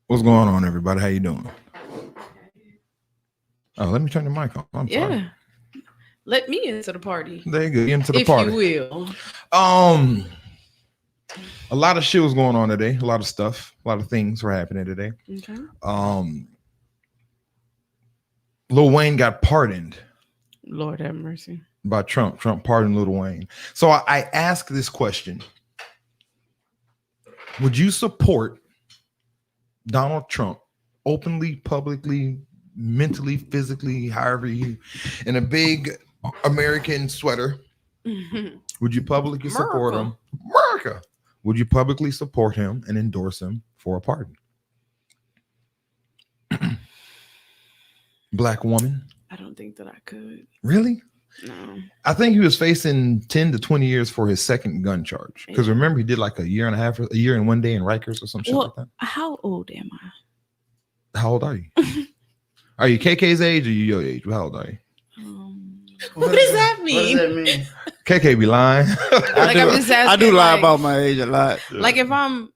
What's going on, everybody? How you doing? Oh, let me turn the mic on. I'm sorry. Let me into the party. There you go. Into the party. If you will. A lot of shit was going on today. A lot of stuff. A lot of things were happening today. Okay. Lil Wayne got pardoned. Lord have mercy. By Trump. Trump pardoned Lil Wayne. So I ask this question. Would you support Donald Trump openly, publicly, mentally, physically, however you, in a big American sweater? Would you publicly support him? America. Would you publicly support him and endorse him for a pardon? Black woman? I don't think that I could. Really? No. I think he was facing 10 to 20 years for his second gun charge. Because remember, he did like a year and one day in Rikers or some shit like that. How old am I? How old are you? Are you KK's age or you your age? How old are you? What does that mean? What does that mean? KK be lying. I do lie about my age a lot. Like if I'm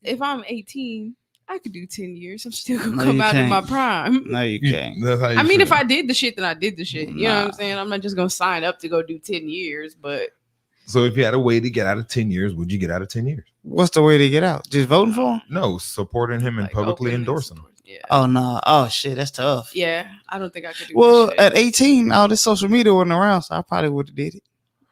18, I could do 10 years. I'm still gonna come out in my prime. No, you can't. I mean, if I did the shit, then I did the shit. You know what I'm saying? I'm not just gonna sign up to go do 10 years, but. So if you had a way to get out of 10 years, would you get out of 10 years? What's the way to get out? Just voting for him? No, supporting him and publicly endorsing him. Yeah. Oh no! Oh shit, that's tough. Yeah, I don't think I could do. Well, at 18, all this social media wasn't around, so I probably would have did it.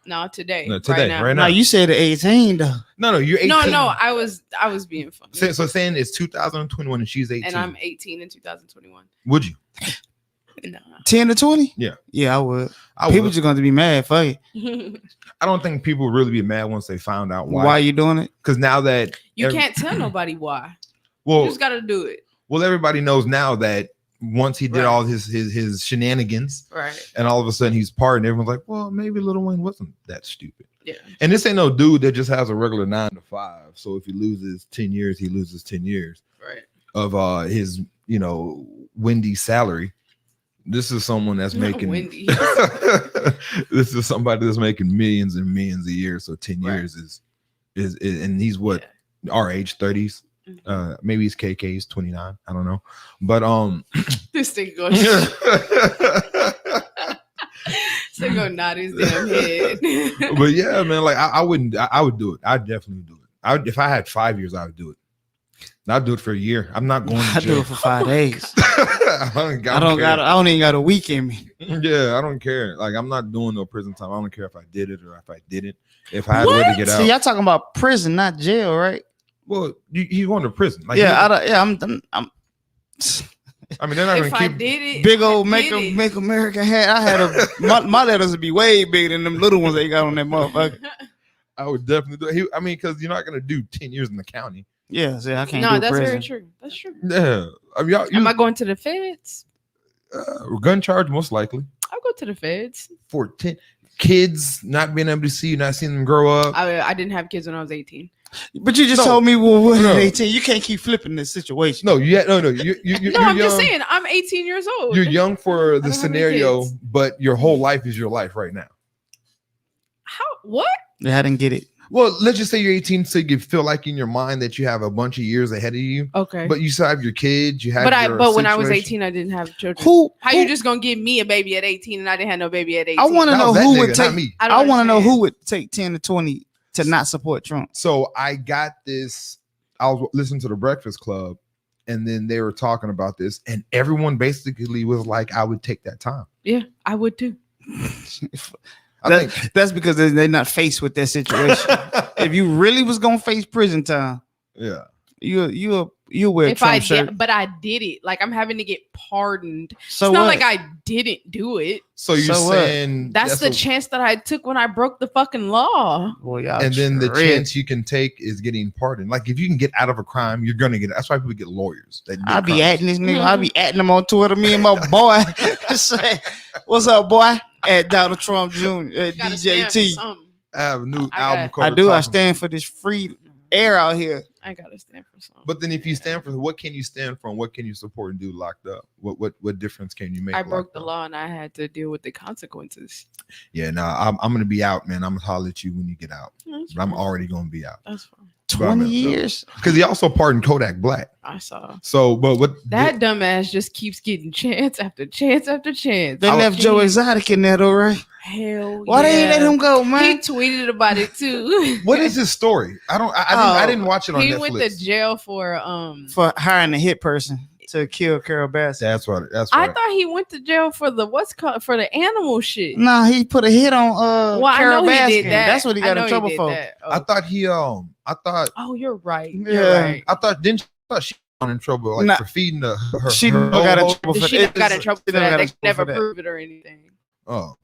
No, today. Right now. No, you said at 18 though. No, you're 18. No, I was being funny. So saying it's 2021 and she's 18. And I'm 18 in 2021. Would you? No. 10 to 20? Yeah. Yeah, I would. People just going to be mad. Fuck it. I don't think people would really be mad once they found out why. Why you doing it? Because now that you can't tell nobody why. Well, you just got to do it. Well, everybody knows now that once he did all his shenanigans, right, and all of a sudden he's pardoned, everyone's like, well, maybe Lil Wayne wasn't that stupid. Yeah. And this ain't no dude that just has a regular 9 to 5. So if he loses 10 years, he loses 10 years of his, Wendy's salary. This is someone that's making this is somebody that's making millions and millions a year. So 10 years is and he's what our age, 30s. Maybe he's KK's 29. I don't know. But this thing goes so go nod his damn head. But yeah, man, like I would do it. I'd definitely do it. If I had 5 years, I would do it. I'd do it for a year. I'm not going to jail. I do it for 5 days. I don't even got a week in me. Yeah, I don't care. Like I'm not doing no prison time. I don't care if I did it or if I didn't. If I had a way to get out. See, y'all talking about prison, not jail, right? Well, he's going to prison. Like, I'm. I mean, they're not going to keep big old make America hat. I had my letters would be way bigger than them little ones they got on that motherfucker. I would definitely do it. I mean, because you're not going to do 10 years in the county. Yeah, see, I can't. No, do that's prison. very true. That's true. Yeah, I mean, am I going to the feds? Gun charge, most likely. I'll go to the feds for 10 kids not being able to see you, not seeing them grow up. I didn't have kids when I was 18. But you just told me, well, at 18, you can't keep flipping this situation. No, you no. No, I'm young. just saying, I'm 18 years old. You're young for the scenario, but your whole life is your life right now. How? What? Yeah, I didn't get it. Well, let's just say you're 18, so you feel like in your mind that you have a bunch of years ahead of you. Okay. But you still have your kids. You have. But when I was 18, I didn't have children. How you just gonna give me a baby at 18 and I didn't have no baby at 18? I want to know who would take. I want to know who would take 10 to 20 to not support Trump. So I got this. I was listening to the Breakfast Club, and then they were talking about this, and everyone basically was like, "I would take that time." Yeah, I would too. That's because they're not faced with that situation. If you really was gonna face prison time, yeah, you you wear if Trump I shirt. did, but I did it. Like I'm having to get pardoned. So it's not what? like I didn't do it. So you're So what? saying That's the chance that I took when I broke the fucking law. Well, y'all and then the tripping. chance you can take is getting pardoned. Like if you can get out of a crime, you're gonna get it. That's why people get lawyers. I be atting this nigga. I be atting him on Twitter. Me and my boy say, "What's up, boy?" At Donald Trump Jr. At Gotta stand for DJT. something. I have a new I album got- called I do. I Talking. stand for this free air out here. I gotta stand for something. But then if you stand for what can you stand for and what can you support and do locked up? What difference can you make? I broke locked the up? law and I had to deal with the consequences. Yeah, I'm gonna be out, man. I'm gonna holler at you when you get out. That's But I'm fine. already gonna be out. That's fine. 20 years. Because he also pardoned Kodak Black. I saw. So, but what That dumbass just keeps getting chance after chance after chance. They left Joe Exotic in there, though, right? Hell Why they ain't let him go, He man? tweeted about it too. what is his story? I didn't watch it on He Netflix. went to jail for hiring a hit person to kill Carol Bassett. That's right. I thought he went to jail for the for the animal shit. No, he put a hit on Well, I Carol know he Baskin. did that. That's what he got I in know trouble did for. that. Oh. I thought Oh, you're right. Yeah. You're right. I thought she got in trouble like Nah. for feeding her. She her never got in ho-ho. trouble for She that. got in trouble for She never that. got in They trouble never for that. proved it or anything. Oh,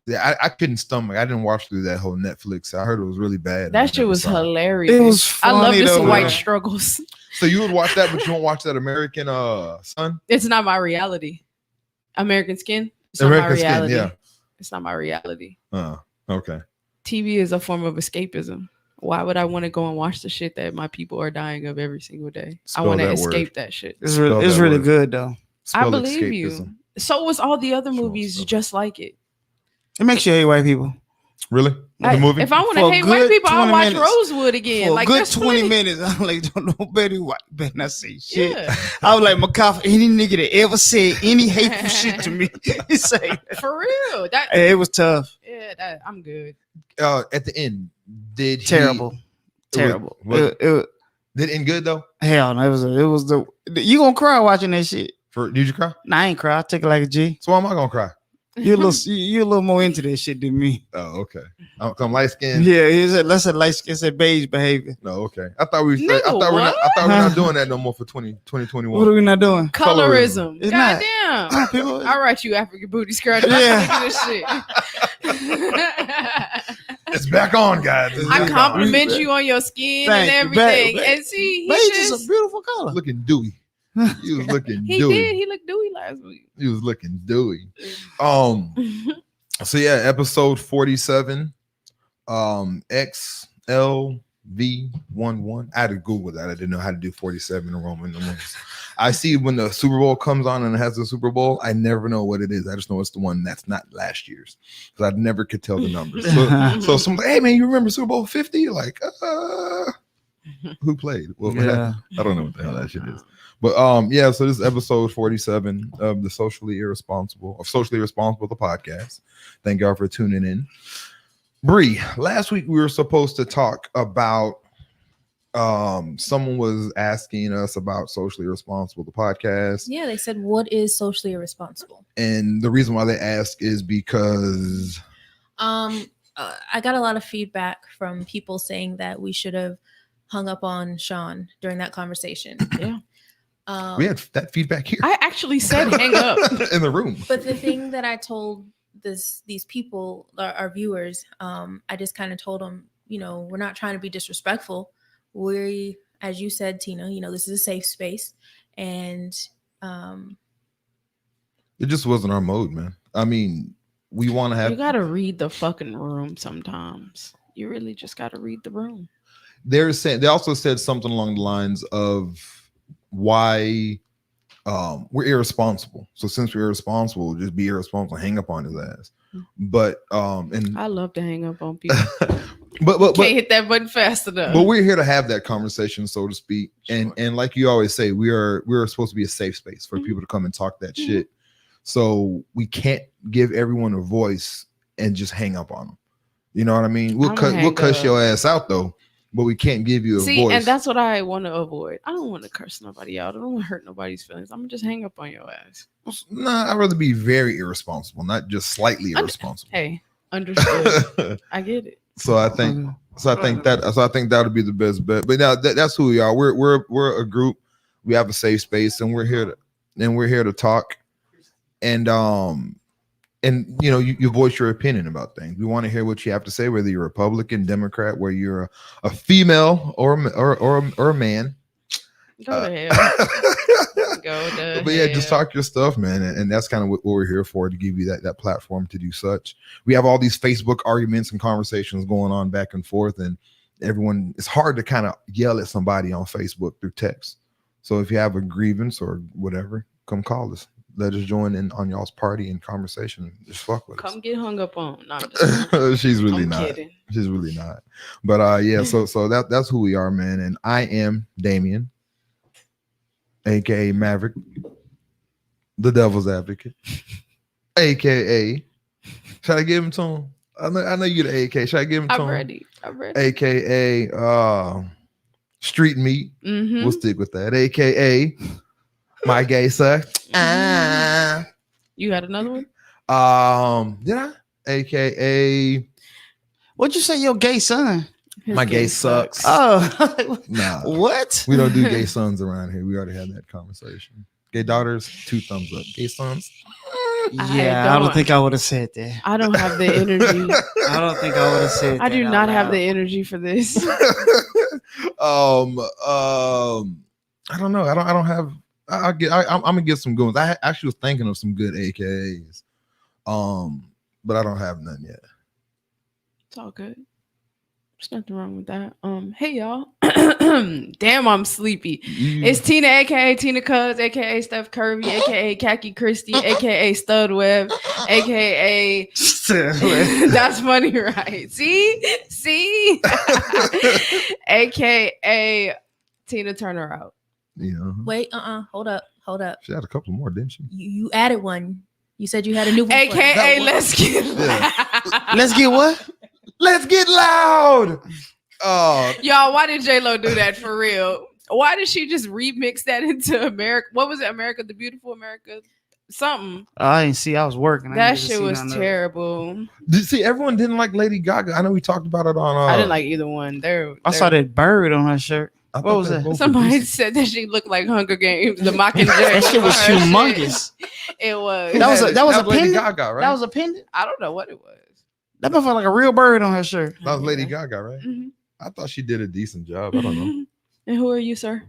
yeah. I couldn't stomach. I didn't watch through that whole Netflix. I heard it was really bad. That shit was hilarious. It was I love funny, this though, white man. struggles. So you would watch that, but you won't watch that American Son? It's not my reality. American Skin. It's American not my Skin, reality. yeah. It's not my reality. Okay. TV is a form of escapism. Why would I want to go and watch the shit that my people are dying of every single day? Spell I want to that escape word. that shit. It's Spell really that word. good, though. I Spell believe you. escapism. So was all the other Sure, movies spell. just like it. It makes you hate white people. Really? The movie? If I want For to a hate white good people, I'll 20 watch minutes. Rosewood again. For Like a good there's 20 plenty- minutes, I'm like, don't nobody white better not say shit. Yeah, I was like, McCoffey, any nigga that ever said any hateful shit to me, he say, for real. That hey, it was tough. yeah, I'm good. At the end, did he Terrible. Terrible. What- It did it end good though? hell, no, it was the you gonna cry watching that shit. Did you cry? Nah, I ain't cry. I take it like a G. So why am I gonna cry? You're a little more into that shit than me. Oh, okay. I'm light skinned. Yeah, that's a light skin, said beige behavior. No, okay. I thought we Nigga, we're what? not doing that no more for 2021. What are we not doing? Colorism. It's not. Goddamn. People, All right, you African booty scratcher. Yeah. Look at this shit. It's back on, guys. It's I back compliment you on your skin Thank and you. everything. Beige And see, he beige is just a beautiful on. color. Looking dewy. He was looking he dewy. did. He looked dewy last week. He was looking dewy. So yeah, episode 47. Xlvii. I had to Google that. I didn't know how to do 47 in Roman numerals. I see when the Super Bowl comes on and it has the Super Bowl, I never know what it is. I just know it's the one that's not last year's. Because I never could tell the numbers. So somebody, hey man, you remember Super Bowl 50? Like, who played? Well, Yeah. I don't know what the hell that shit is. But yeah, so this is episode 47 of the Socially Irresponsible, the podcast. Thank y'all for tuning in. Bree, last week we were supposed to talk about someone was asking us about Socially Irresponsible, the podcast. Yeah, they said, what is socially irresponsible? And the reason why they ask is because I got a lot of feedback from people saying that we should have hung up on Sean during that conversation. Yeah. we had that feedback here I actually said hang up. in the room. But the thing that I told these people, our viewers, I just kind of told them, we're not trying to be disrespectful. We, as you said, Tina, this is a safe space, and It just wasn't our mode, man. I mean, we want to have. You gotta read the fucking room sometimes. You really just gotta read the room. They also said something along the lines of why we're irresponsible. So since we're irresponsible, just be irresponsible, hang up on his ass. But and I love to hang up on people. but Can't hit that button fast enough. but we're here to have that conversation, so to speak. Sure. And like you always say, we're supposed to be a safe space for people to come and talk that shit. So we can't give everyone a voice and just hang up on them. You know what I mean? We'll cuss your ass out though, but we can't give you a voice. And that's what I want to avoid. I don't want to curse nobody out. I don't want to hurt nobody's feelings. I'm gonna just hang up on your ass. Nah, I'd rather be very irresponsible, not just slightly irresponsible. Hey, understood. I get it. So I think that would be the best bet. But now that's who we are. We're a group We have a safe space, and we're here to talk. And you know, you voice your opinion about things. We want to hear what you have to say, whether you're Republican, Democrat, whether you're a female or a man. Go to hell. Go to But yeah, hell. just talk your stuff, man, and that's kind of what we're here for, to give you that platform to do such. We have all these Facebook arguments and conversations going on back and forth, and everyone, it's hard to kind of yell at somebody on Facebook through text. So if you have a grievance or whatever, come call us. Let us join in on y'all's party and conversation. Just fuck with us. Come get hung up on. No, I'm just She's really I'm not. kidding. She's really not. But yeah, so that's who we are, man. And I am Damien, aka Maverick, the Devil's Advocate, aka. Should I give him to him? I know you're the AK. Should I give him to him? I'm ready. AKA Street Meat. Mm-hmm. We'll stick with that. AKA My Gay Suck. You had another one? Did I? AKA What'd you say, your gay son? His My Gay Sucks. Oh, Nah. what? We don't do gay sons around here. We already had that conversation. Gay daughters, 2 thumbs up. Gay sons. Yeah, I don't think I would have said that. I don't have the energy. I don't think I would have said that. I do out not have loud. the energy for this. I don't know. I don't have. I'm gonna get some good ones. I actually was thinking of some good AKAs, but I don't have none yet. It's all good. There's nothing wrong with that. Hey y'all. Damn, I'm sleepy. It's Tina, aka Tina Cuz, aka Steph Curvy, aka Khaki Christie, aka Stud Web, aka that's funny, right? See, aka Tina Turner out. You know, Wait, hold up. she had a couple more, didn't she? You added one. You said you had a new one. AKA let's get Let's get what? Let's get loud. Oh, y'all, why did J-Lo do that for real? Why did she just remix that into America? What was it? America the Beautiful? America something. I didn't see. I was working. That shit was terrible. see, everyone didn't like Lady Gaga. I know we talked about it on. I didn't like either one. I saw that bird on her shirt. I What thought was they that? both were Somebody decent. said that she looked like Hunger Games, the Mockingjay. That shit was humongous. It was. That was a Lady pendant? Gaga, right? That was a pendant. I don't know what it was. That motherfucker like a real bird on her shirt. That was Lady Gaga, right? Mhm. I thought she did a decent job. I don't know. And who are you, sir?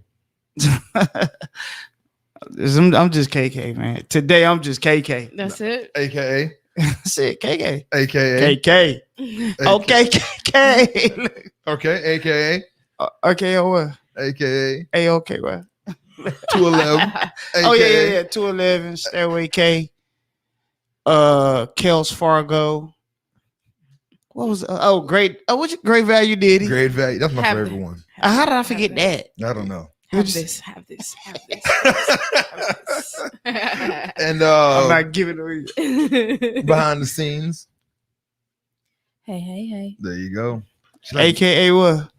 I'm just KK, man. Today I'm just KK. That's it. AKA, Said KK. AKA, KK. Okay, KK. okay, AKA, Okay, what? AKA, Hey, okay, what? 211. Oh yeah. 211 Stairway K. Kells Fargo. What was great? Which Great Value Diddy? Great value. That's my Have favorite it. one. How did I forget that? I don't know. Have this. And I'm not giving it away. behind the scenes, Hey. there you go. AKA what?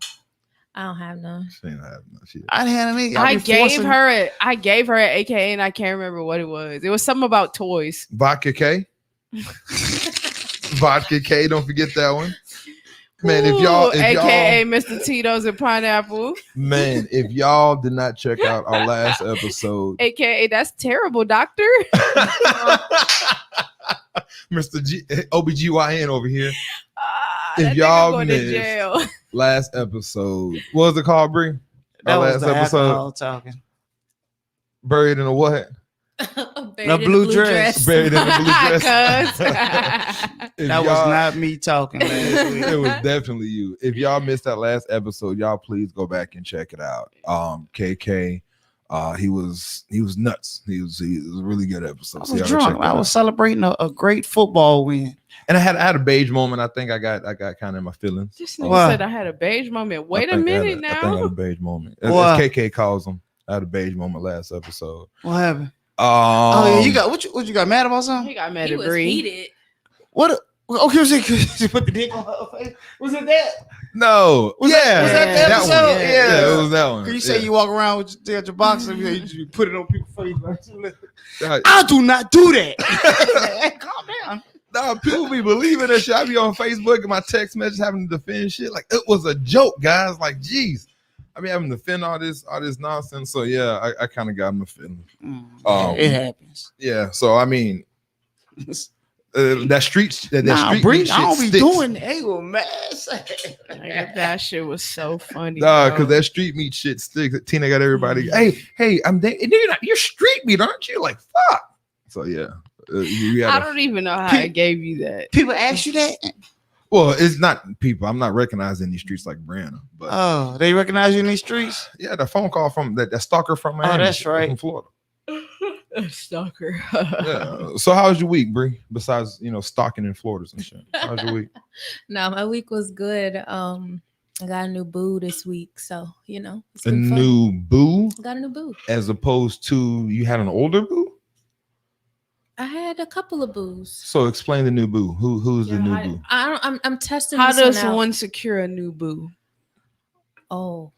I don't have none. She ain't have no shit. I had a nigga. I gave her an AKA and I can't remember what it was. It was something about toys. Vodka K. Vodka K. Don't forget that one. Man, if y'all, AKA Mr. Tito's and Pineapple. man, if y'all did not check out our last episode, AKA that's terrible, doctor. Mr. OBGYN over here, If That nigga y'all going to missed- jail. last episode, what was it called, Bree? That Our was last the episode, alcohol talking. buried in a what? Buried in blue dress. Buried in a blue dress. Cuz. If That was y'all- not me talking last week. It was definitely you. If y'all missed that last episode, y'all please go back and check it out. KK, he was nuts. He was a really good episode. I So was y'all go check drunk. that I out. was celebrating a great football win. And I had a beige moment. I think I got kind of in my feelings. This nigga Why? said I had a beige moment. Wait I a think I had minute I think I had a now. beige moment. As Why? KK calls them. I had a beige moment last episode. What happened? Oh yeah, you Um, got what you got mad about something? He got mad He at was Bree. heated. What? Okay, she put the dick on her face. Was it that? no. Was yeah. that the that episode? one. Yeah, it was that one. You say Yeah. you walk around with your box and you put it on people's face. Yeah. I do not do that. Hey, calm down. Nah, people be believing that shit. I be on Facebook and my text message having to defend shit. Like, it was a joke, guys. Like, geez. I mean, having to defend all this nonsense. So yeah, I kind of got him a feeling. It happens. Yeah. So I mean, that street Bree, meat shit I don't be sticks. doing that. Hey, well, man. Like, that shit was so funny. Nah, bro. because that street meat shit sticks. Tina got everybody. Hey, you're street meat, aren't you? Like fuck. So yeah, I don't even know how I gave you that. People ask you that? Well, it's not people. I'm not recognizing these streets like Brianna, but Oh, they recognize you in these streets? yeah, the phone call from that stalker from Miami. that's right. From Florida. A stalker. Yeah. So how was your week, Bree? Besides, stalking in Florida and shit. How was your week? No, my week was good. I got a new boo this week, so it's A been fun. new boo, I got a new boo. as opposed to you had an older boo. I had a couple of boos. So explain the new boo. Who's the new boo? I'm testing. How this does one out. one secure a new boo? Oh,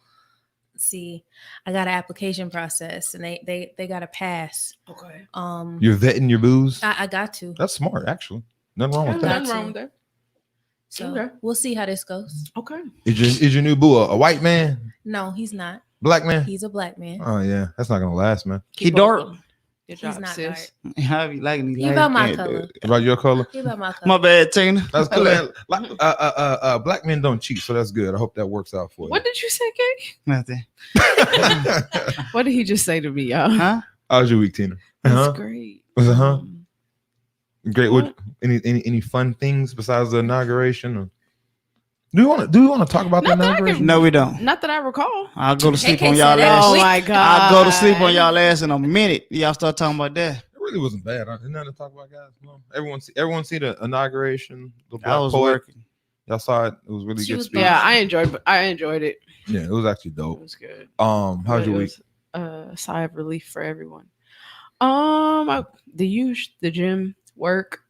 see, I got an application process, and they got to pass. Okay. You're vetting your boos. I got to. That's smart, actually. Nothing wrong with that. Nothing wrong with that. So Okay. we'll see how this goes. Okay. Is your new boo a white man, No, he's not. black man? He's a black man. Oh yeah, that's not gonna last, man. He dark. Good He's job, not sis. I be liking these He about my last- color. About your color? He about my color. My bad, Tina. That's good. Man. Black men don't cheat, so that's good. I hope that works out for you. What did you say, Kay? Nothing. What did he just say to me, y'all? Huh? How was your week, Tina? That's great. Was it, huh? Um, Great. What? Any fun things besides the inauguration? Or do we want to talk about the Not that I inauguration? can- No, we don't. Not that I recall. I'll go to sleep KK on said y'all that. ass. Oh my god. I'll go to sleep on y'all ass in a minute. Y'all start talking about that. It really wasn't bad. There's nothing to talk about, guys. No. Everyone see the inauguration. The I was poet? working. Y'all saw it. It was really She good was speech. Yeah, I enjoyed it. Yeah, it was actually It dope. was good. How's your It week? was a sigh of relief for everyone. The gym, work.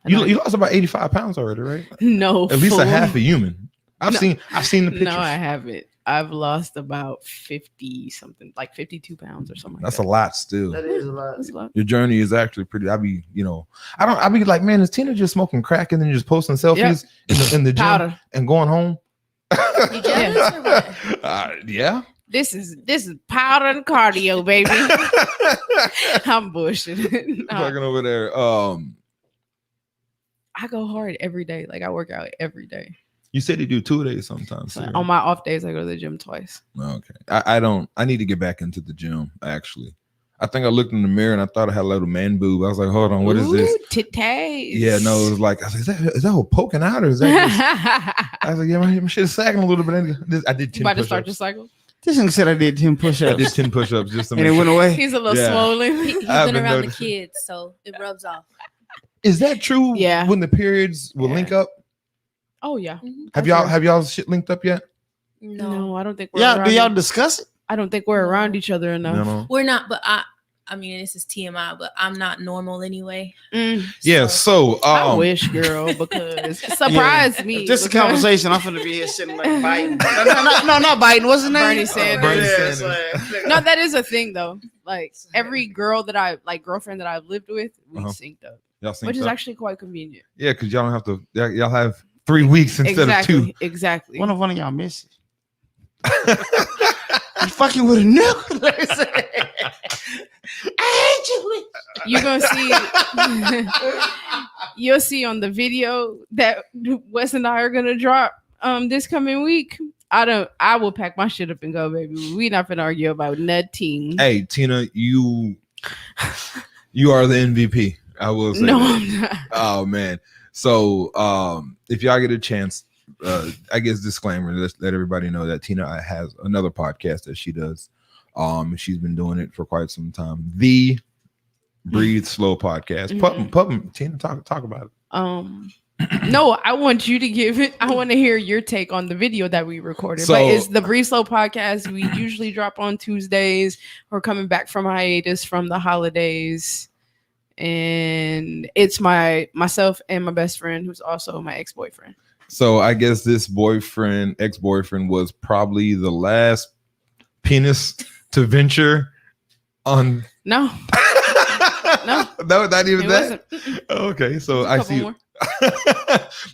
You lost about 85 pounds already, right? No, At least a fool. half a human. I've No. seen the pictures. No, I haven't. I've lost about 50 something, like 52 pounds or something. That's like a lot still. That is a lot. That's a lot. Your journey is actually pretty. I be like, man, is Tina just smoking crack and then just posting selfies in the gym Powder. and going home? You jealous or what? Yeah. This is powder and cardio, baby. I'm bullshitting. No, Talking over there. I go hard every day. Like I work out every day. You said you do 2 days sometimes. So right? on my off days, I go to the gym twice. Okay. I need to get back into the gym, actually. I think I looked in the mirror and I thought I had a little man boob. I was like, hold on, what is this? Titties. Yeah, no, it was like, I was like, is that whole poking out or is that just, I was like, yeah, my shit is sagging a little bit. I did 10 You about to start your push-ups. cycle? This nigga said I did 10 I push-ups. did 10 push-ups just to And make it went sure. away. He's a little Yeah. swollen. He's I've been been around the noticing. kids, so it rubs off. Is that true? Yeah. When the periods will Yeah. link up? Oh yeah. Mhm. Have y'all shit linked up yet? No, I don't think we're Y'all, around do y'all it. discuss it? I don't think we're around each other enough. No. We're not, but I mean, this is TMI, but I'm not normal anyway. Mm, Yeah, so I wish, girl, because it surprised me. Just a because conversation. I'm finna be here sitting like Biden. No, not Biden. What's his name? Bernie Sanders. Bernie Yeah, Sanders. it's No, that is a thing though. Like every girlfriend that I've lived with, we synced up, y'all synced which is up? actually quite convenient. Yeah, because y'all don't have to. Y'all have 3 weeks instead Exactly. One of y'all miss it. You fucking with a nigga. I hate you. You're gonna see. You'll see on the video that Wes and I are gonna drop this coming week. I will pack my shit up and go, baby. We not gonna argue about nothing. Hey, Tina, you are the MVP. I will say. No, that. I'm not. Oh man. So if y'all get a chance, I guess disclaimer, let's let everybody know that Tina has another podcast that she does. She's been doing it for quite some time. The Breathe Slow podcast. Mhm. Tina, talk about it. No, I want you to give it. I want to hear your take on the video that we recorded. So- but it's the Breathe Slow podcast. We usually drop on Tuesdays. We're coming back from hiatus from the holidays. And it's myself and my best friend, who's also my ex-boyfriend. So I guess this ex-boyfriend was probably the last penis to venture on. No, No. No, not even it that. wasn't. Okay, so A I couple see. more.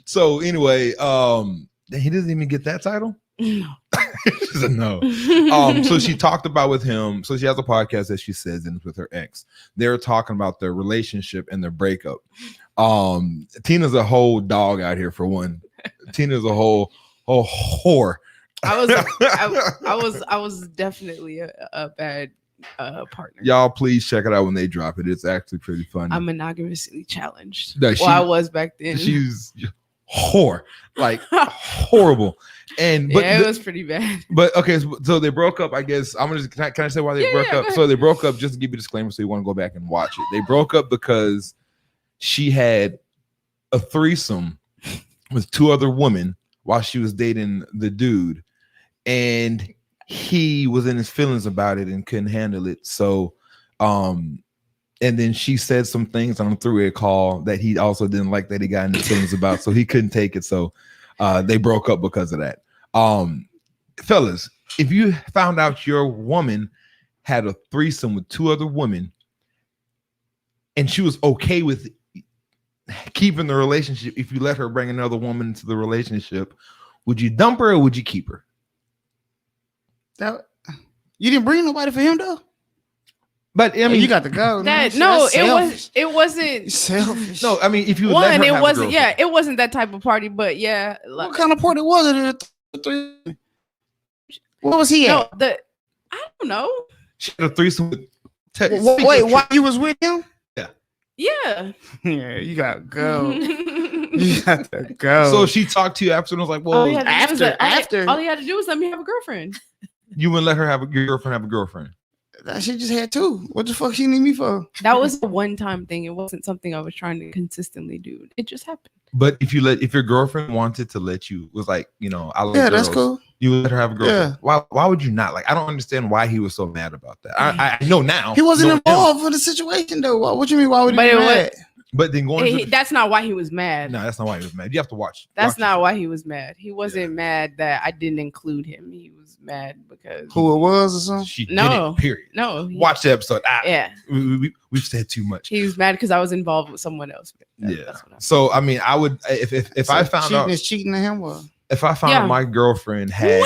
So anyway, he doesn't even get that title. No. She said no. So she talked about with him. So she has a podcast that she says, and it's with her ex. They're talking about their relationship and their breakup. Tina's a whole dog out here for one. Tina's a whole whore. I was definitely a bad partner. Y'all please check it out when they drop it. It's actually pretty funny. I'm monogamously challenged. No, I was back then. She's whore, like horrible. And but yeah, it was pretty bad. But okay, so they broke up. I guess I'm gonna just can I say why they broke up? So they broke up, just to give you a disclaimer, so you want to go back and watch it. They broke up because she had a threesome with 2 other women while she was dating the dude, and he was in his feelings about it and couldn't handle it. So, and then she said some things on a three-way call that he also didn't like that he got in his feelings about, so he couldn't take it. So, they broke up because of that. Fellas, if you found out your woman had a threesome with 2 other women and she was okay with keeping the relationship, if you let her bring another woman into the relationship, would you dump her or would you keep her? You didn't bring nobody for him though. But I mean, you got to go. It wasn't selfish. No, I mean, if you one, let her it have wasn't. a Yeah, it wasn't that type of party. But yeah, what kind of party was it? What was he at? I don't know. She had a threesome with Wait, while you was with him? Yeah. Yeah, you gotta go. You got to go. So she talked to you after and was like, well, all he had to do was let me have a girlfriend. You wouldn't let her have your girlfriend have a girlfriend. She just had 2. What the fuck she need me for? That was a one-time thing. It wasn't something I was trying to consistently do. It just happened. But if your girlfriend wanted to let you, was like, I love girls, that's cool. You would let her have a girlfriend. Yeah. Why would you not? Like, I don't understand why he was so mad about that. I know now. He wasn't involved in the situation though. What you mean? Why would he be mad? But then that's not why he was mad. No, that's not why he was mad. You have to watch. That's not why he was mad. He wasn't mad that I didn't include him. He was mad because who it was or something. She didn't. Period. No. Watch the episode. Yeah. We've said too much. He was mad because I was involved with someone else. So I mean, I would if I found out is cheating to him. Or? If I found out my girlfriend had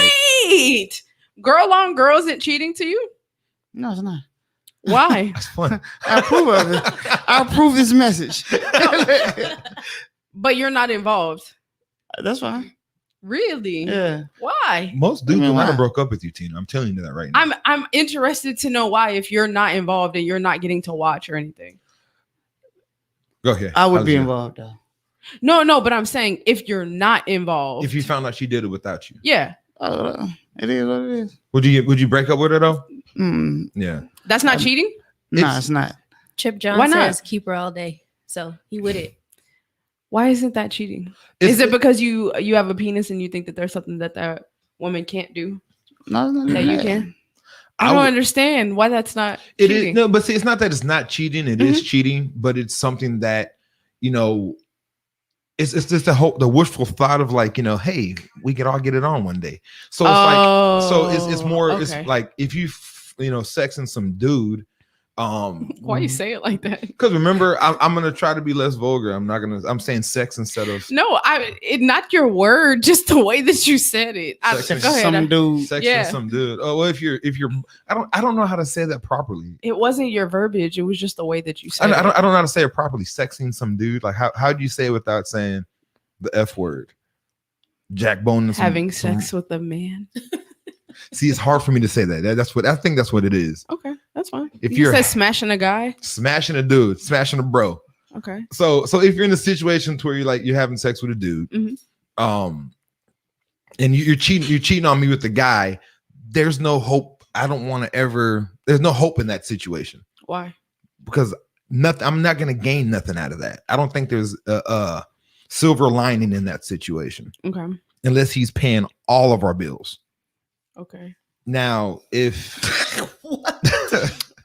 girl on girl isn't cheating to you? No, it's not. Why? That's fun. I approve of it. I approve this message. But you're not involved. That's fine. Really? Yeah. Why? Most dudes will never broke up with you, Tina. I'm telling you that right now. I'm interested to know why if you're not involved and you're not getting to watch or anything. Go ahead. I would be involved though. No, but I'm saying if you're not involved. If you found out she did it without you. Yeah. It is what it is. Would you break up with her though? Yeah. That's not cheating? No, it's not. Chip John says keep her all day. So he would it. Why isn't that cheating? Is it because you have a penis and you think that there's something that woman can't do? No, that you can. I don't understand why that's not cheating. It is, no, but see, it's not that it's not cheating. It is cheating, but it's something that, it's just the wishful thought of like, hey, we could all get it on one day. So it's it's more, okay. It's like if you, sexing some dude. Why you say it like that? Because remember, I'm gonna try to be less vulgar. I'm saying sex instead of not your word, just the way that you said it. Go ahead. Some dude. Sexing some dude. Oh well, if you're I don't know how to say that properly. It wasn't your verbiage, it was just the way that you said I don't know how to say it properly. Sexing some dude. Like how do you say it without saying the F word? Jackbone. Having sex with a man. See, it's hard for me to say that. That's what I think. That's what it is. Okay, that's fine. If you said smashing a guy, smashing a dude, smashing a bro. Okay. So if you're in a situation where you're having sex with a dude, and you're cheating on me with the guy, there's no hope. I don't want to ever. There's no hope in that situation. Why? Because nothing. I'm not going to gain nothing out of that. I don't think there's a silver lining in that situation. Okay. Unless he's paying all of our bills. Okay. Now, if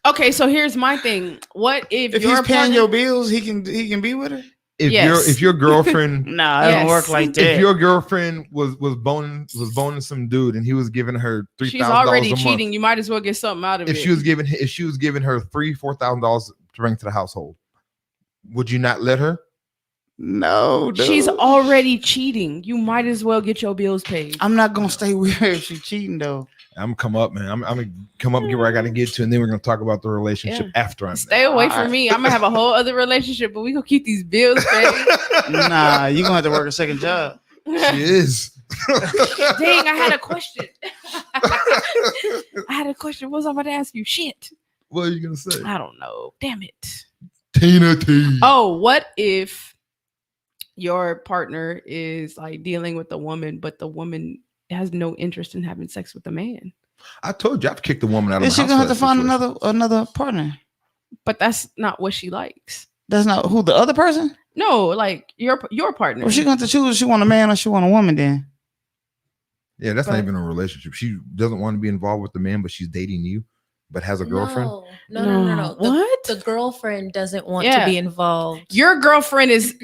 okay, so here's my thing. What if he's paying your bills, he can be with her? If your girlfriend nah, it don't work like that. If your girlfriend was boning some dude and he was giving her $3,000, she's already cheating. You might as well get something out of it. If she was giving her $3,000-$4,000 to bring to the household, would you not let her? No, dude. She's already cheating. You might as well get your bills paid. I'm not gonna stay with her if she's cheating though. I'm gonna come up, man. I'm gonna come up and get where I gotta get to, and then we're gonna talk about the relationship after I'm Stay away from me. I'm gonna have a whole other relationship, but we gonna keep these bills paid. Nah, you gonna have to work a second job. She is. Dang, I had a question. What was I about to ask you? Shit. What are you gonna say? I don't know. Damn it. Tina T. Oh, what if your partner is like dealing with a woman, but the woman has no interest in having sex with a man? I told you I've kicked the woman out of my Is she house. gonna have to find another partner? But that's not what she likes. That's not who the other person? No, like your partner. Well, she gonna have to choose if she want a man or she want a woman then. Yeah, that's not even a relationship. She doesn't want to be involved with the man, but she's dating you, but has a girlfriend. No. What? The girlfriend doesn't want to be involved. Your girlfriend is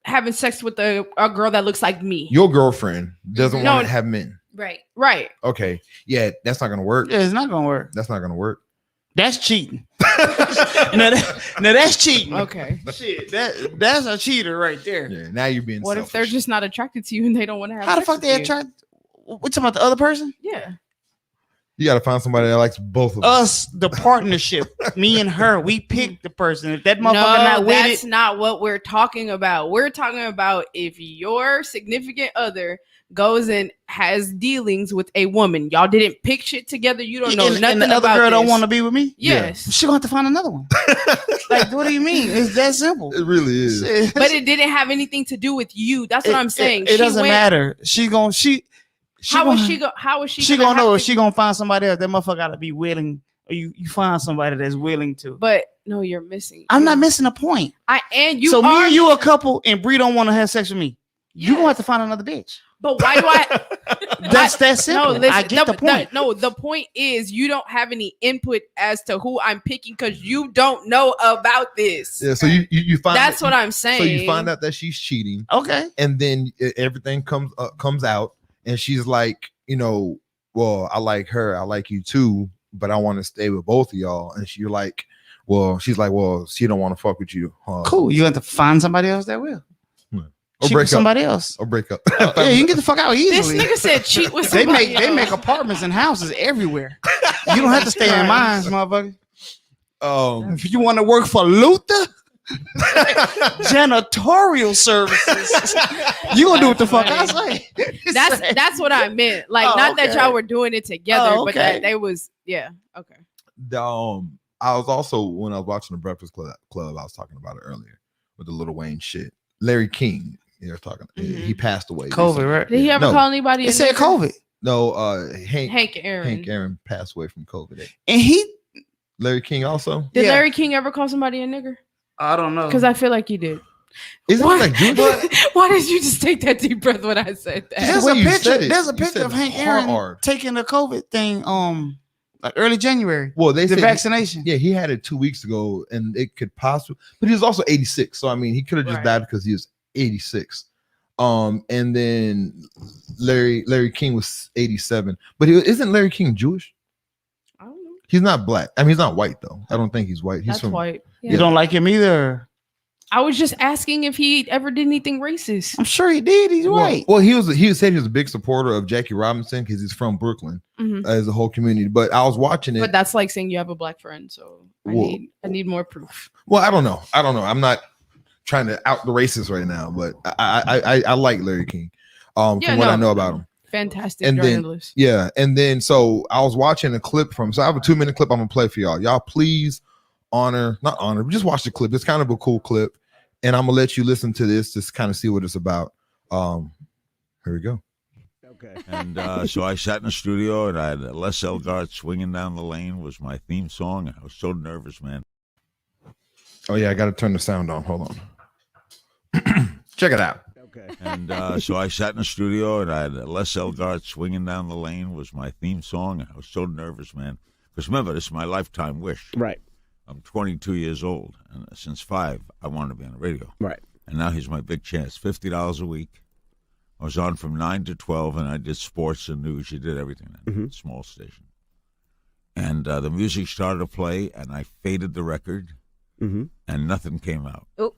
having sex with a girl that looks like me. Your girlfriend doesn't want to have men. Right. Okay. Yeah, that's not gonna work. Yeah, it's not gonna work. That's not gonna work. That's cheating. now that's cheating. Okay. Shit, that's a cheater right there. Yeah, now you're being What selfish. if they're just not attracted to you and they don't want to have How the sex fuck with they you? attract? We're talking about the other person? Yeah. You gotta find somebody that likes both of them. Us, the partnership, me and her, we pick the person. If that motherfucker not with that's it, not what we're talking about. We're talking about if your significant other goes and has dealings with a woman. Y'all didn't pick shit together. You don't know nothing and the other about girl this. don't want to be with me. Yes. She gonna have to find another one. Like, what do you mean? It's that simple. It really is. But it didn't have anything to do with you. That's what I'm saying. It doesn't matter. How is she gonna know if she gonna find somebody else? That motherfucker gotta be willing, or you find somebody that's willing to. But no, you're missing. I'm not missing a point. Me and you a couple, and Bree don't want to have sex with me. You gonna have to find another bitch. But why do I? That's that simple. No, listen, I get the point. The point is you don't have any input as to who I'm picking because you don't know about this. Yeah, so you find that's what I'm saying. So you find out that she's cheating. Okay, and then everything comes out, and she's like, well, I like her, I like you too, but I want to stay with both of y'all. And she's like, well, she don't want to fuck with you. Cool. You have to find somebody else that will. Or cheat break with somebody else. Or break up. Yeah, you can get the fuck out easily. This nigga said cheat with somebody They make apartments and houses everywhere. You don't have to stay in mines, motherfucker. If you want to work for Luther, janitorial services, you gonna do what the fuck I say. That's what I meant. Like, not that y'all were doing it together, but that they was okay. I was also, when I was watching the Breakfast Club, I was talking about it earlier with the Lil Wayne shit. Larry King, they're talking. He passed away. COVID, recently. right? Did he ever call anybody? It said COVID. No, Hank Aaron passed away from COVID. And Larry King also. Did Larry King ever call somebody a nigger? I don't know. Because I feel like he did. Isn't it like Jewish? Why did you just take that deep breath when I said that? There's a picture of Hank Aaron taking the COVID thing like early January. Well, they said vaccination. He had it 2 weeks ago, and it could possibly, but he was also 86. So I mean, he could have just died because he was 86. And then Larry King was 87. But isn't Larry King Jewish? I don't know. He's not black. I mean, he's not white though. I don't think he's white. He's white. Yeah. You don't like him either. I was just asking if he ever did anything racist. I'm sure he did. He's white. Well, he said he was a big supporter of Jackie Robinson because he's from Brooklyn as a whole community. But I was watching it. But that's like saying you have a black friend. So I need more proof. Well, I don't know. I'm not trying to out the racists right now, but I like Larry King from what I know about him. Fantastic and journalist. Then so I was watching a clip so I have a 2-minute clip I'm gonna play for y'all. Y'all please just watch the clip. It's kind of a cool clip, and I'm gonna let you listen to this just kind of see what it's about. Here we go. Okay. And so I sat in the studio, and I had Les Elgart Swinging Down the Lane was my theme song. I was so nervous, man. Oh yeah, I got to turn the sound on. Hold on. Check it out. Okay. And so I sat in the studio, and I had Les Elgart Swinging Down the Lane was my theme song. I was so nervous, man. Because remember, this is my lifetime wish. Right. I'm 22 years old, and since 5, I wanted to be on the radio. Right. And now here's my big chance. $50 a week. I was on from 9 to 12, and I did sports and news. You did everything. Small station. And the music started to play, and I faded the record, and nothing came out. Oh.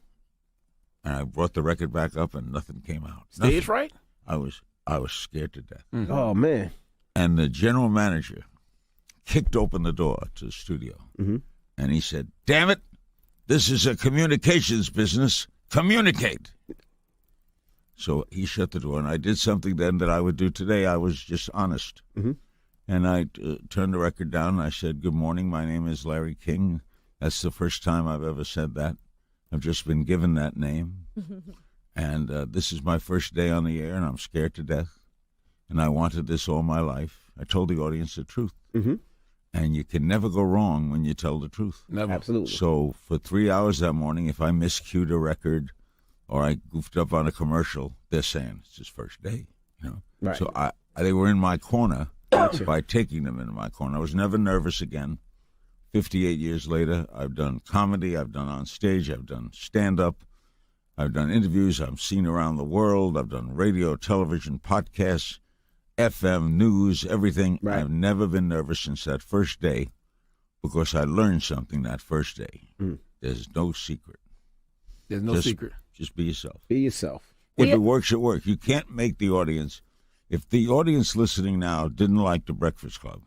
And I brought the record back up, and nothing came out. Stage Nothing. fright? I was scared to death. Oh man! And the general manager kicked open the door to the studio, Mm-hmm. and he said, "Damn it, this is a communications business. Communicate." So he shut the door, and I did something then that I would do today. I was just honest. Mm-hmm. And I turned the record down, and I said, "Good morning, my name is Larry King." That's the first time I've ever said that. I've just been given that name. And this is my first day on the air, and I'm scared to death. And I wanted this all my life. I told the audience the truth. Mm-hmm. And you can never go wrong when you tell the truth. Never. Absolutely. So for 3 hours that morning, if I miscued a record or I goofed up on a commercial, they're saying it's his first day. You know. Right. So they were in my corner Gotcha. by taking them into my corner. I was never nervous again. 58 years later, I've done comedy, I've done on stage, I've done stand-up, I've done interviews, I'm seen around the world, I've done radio, television, podcasts, FM, news, everything. Right. I've never been nervous since that first day because I learned something that first day. Mm. There's no secret. There's no secret. Just be yourself. Be yourself. If it works, it works. You can't make the audience. If the audience listening now didn't like The Breakfast Club,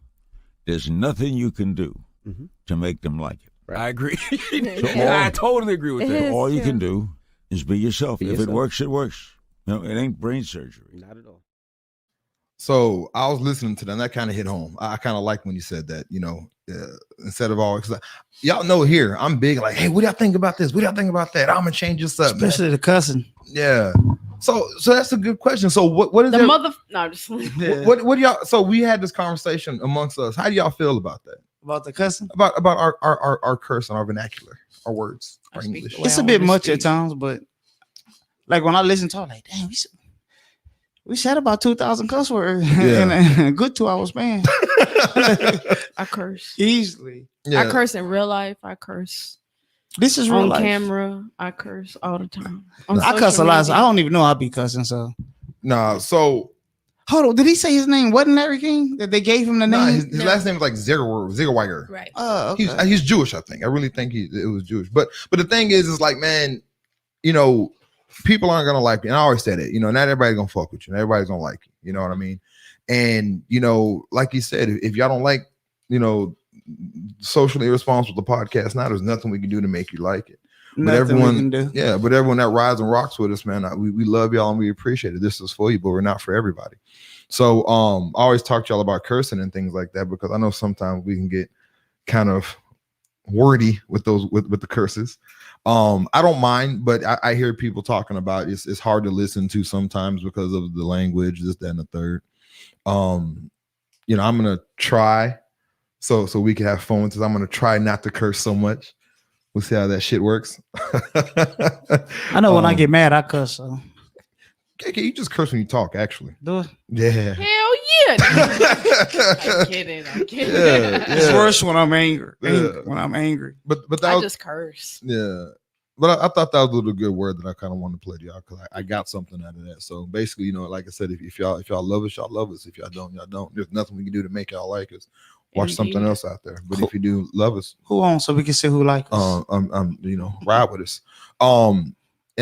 there's nothing you can do to make them like it. Right. I agree. Yeah. I totally agree with that. All you can do is be yourself. Be If yourself. it works, it works. You know, it ain't brain surgery. Not at all. So I was listening to them. That kind of hit home. I kind of like when you said that, you know, instead of all, cause y'all know here, I'm big like, hey, what do y'all think about this? What do y'all think about that? I'm gonna change this up. Especially man. the cussing. Yeah. So that's a good question. So what is The there, mother. No, just Yeah. what do y'all? So we had this conversation amongst us. How do y'all feel about that? About the cussing. About our curse and our vernacular, our words, I our speak English. the way It's I a bit wanna much speak. at times, but like when I listen to it, I'm like, damn, we said about 2,000 cuss words in a good 2 hour span. I curse. Easily. Yeah. I curse in real life. I curse This is real on life. camera. I curse all the time. On I cuss a social lot. So I media. don't even know I be cussing. So Nah. So hold on. Did he say his name wasn't Larry King? That they gave him the nah, name? his No. last name is like Ziggerweiger. Right. Oh, okay. He's Jewish, I think. I really think it was Jewish. But the thing is like, man, you know, people aren't gonna like you. And I always said it, you know, not everybody's gonna fuck with you. Not everybody's gonna like you. You know what I mean? And you know, like you said, if y'all don't like, you know, socially irresponsible the podcast, now there's nothing we can do to make you like it. But Nothing everyone, we can do. yeah, but everyone that rides and rocks with us, man, we love y'all and we appreciate it. This is for you, but we're not for everybody. So I always talk to y'all about cursing and things like that because I know sometimes we can get kind of wordy with those with the curses. I don't mind, but I hear people talking about it's hard to listen to sometimes because of the language, this, that, and the third. You know, I'm gonna try so we can have fun with this. I'm gonna try not to curse so much. We'll see how that shit works. I know when I get mad, I cuss. So. KK, you just curse when you talk, actually. Do it. Yeah. Hell yeah. I'm kidding. I'm kidding. Yeah, It's yeah. worse when I'm angry. Yeah. When I'm angry. But that I was, just curse. yeah. But I thought that was a little good word that I kind of wanted to play to y'all because I got something out of that. So basically, you know, like I said, if y'all love us, y'all love us. If y'all don't, y'all don't. There's nothing we can do to make y'all like us. Watch something Indeed. else out there. But if you do love us, Who on so we can see who like us? you know, ride with us. And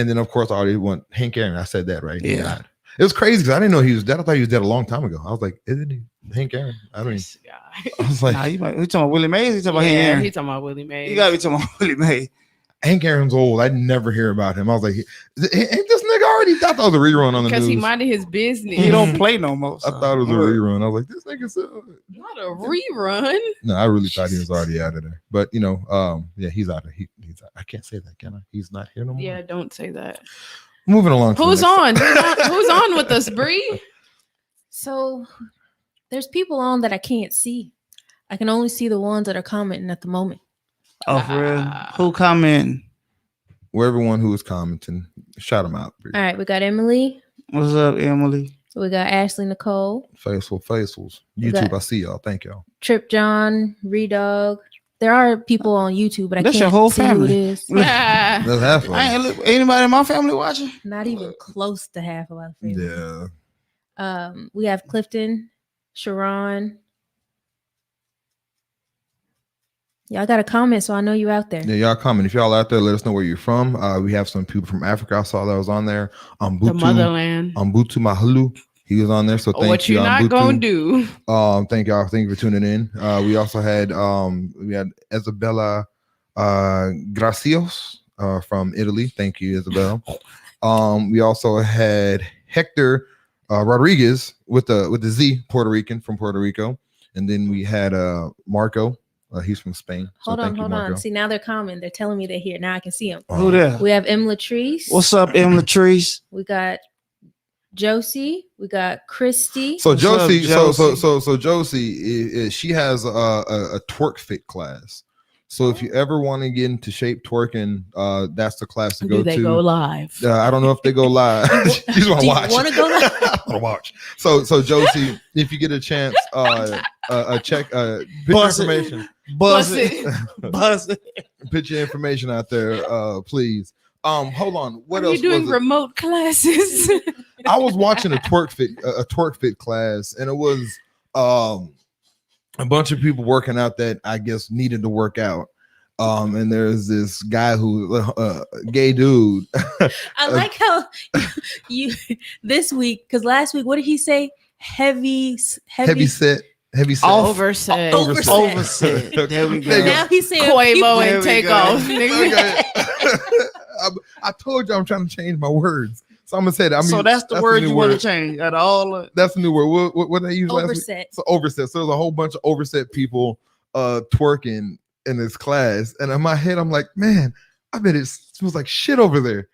then of course I already want Hank Aaron. I said that right. Yeah. God. It was crazy because I didn't know he was dead. I thought he was dead a long time ago. I was like, isn't he Hank Aaron? I don't even. This guy. I was like, Nah, you talking about Willie Mays? You talking about Yeah, him? he talking about Willie Mays. You gotta be talking about Willie Mays. Hank Aaron's old. I never hear about him. I was like, ain't this nigga already? I thought it was a rerun on the because news. he minded his business. He don't play no more. I thought it was a rerun. I was like, this nigga said, Not a rerun. no, I really thought he was already out of there. But you know, yeah, he's out of he's out. I can't say that, can I? He's not here no more. Yeah, don't say that. Moving along. to the Who's next- on? Who's on with us, Bree? So there's people on that I can't see. I can only see the ones that are commenting at the moment. Oh, for real? Who commenting? Well, everyone who is commenting, shout them out. All right, we got Emily. What's up, Emily? We got Ashley Nicole, Faithfuls. We YouTube, got- I see y'all. Thank y'all. Trip John, Redog. There are people on YouTube, but I That's can't your whole see family. who it is. Ah, That's half of I them. ain't anybody in my family watching? Not even close to half of our family. Yeah. We have Clifton, Sharon. Y'all got a comment, so I know you out there. Yeah, y'all comment. If y'all out there, let us know where you're from. We have some people from Africa. I saw that was on there. The motherland. Mbutu Mahulu. He was on there. So thank what you. What you're not Mbutu. gonna do. Thank y'all. Thank you for tuning in. We also had Isabella Gracios from Italy. Thank you, Isabel. We also had Hector Rodriguez with the Z, Puerto Rican from Puerto Rico. And then we had Marco. He's from Spain. Hold on. See, now they're coming. They're telling me they're here. Now I can see them. Who there? We have M. Latrice. What's up, M. Latrice? We got Josie. We got Christy. So Josie, Josie? so Josie, she has a twerk fit class. So if you ever want to get into shape twerking, that's the class to go to. Do they go live? I don't know if they go live. You just want to watch. Want to go live? I want to watch. So Josie, if you get a chance, check put your information. Buzz it. Put your information out there, please. Hold on. What else? Are you doing remote classes? I was watching a twerk fit class, and it was a bunch of people working out that I guess needed to work out. And there's this guy who gay dude. I like how you this week, because last week, what did he say? Heavy set. Overset. There we go. Now he's saying Quavo and Takeoff. Okay. I told you I'm trying to change my words. So I'm gonna say that. So that's the word you want to change at all. That's the new word. What did I use last week? So overset. So there's a whole bunch of overset people twerking in this class, and in my head I'm like, man, I bet it smells like shit over there.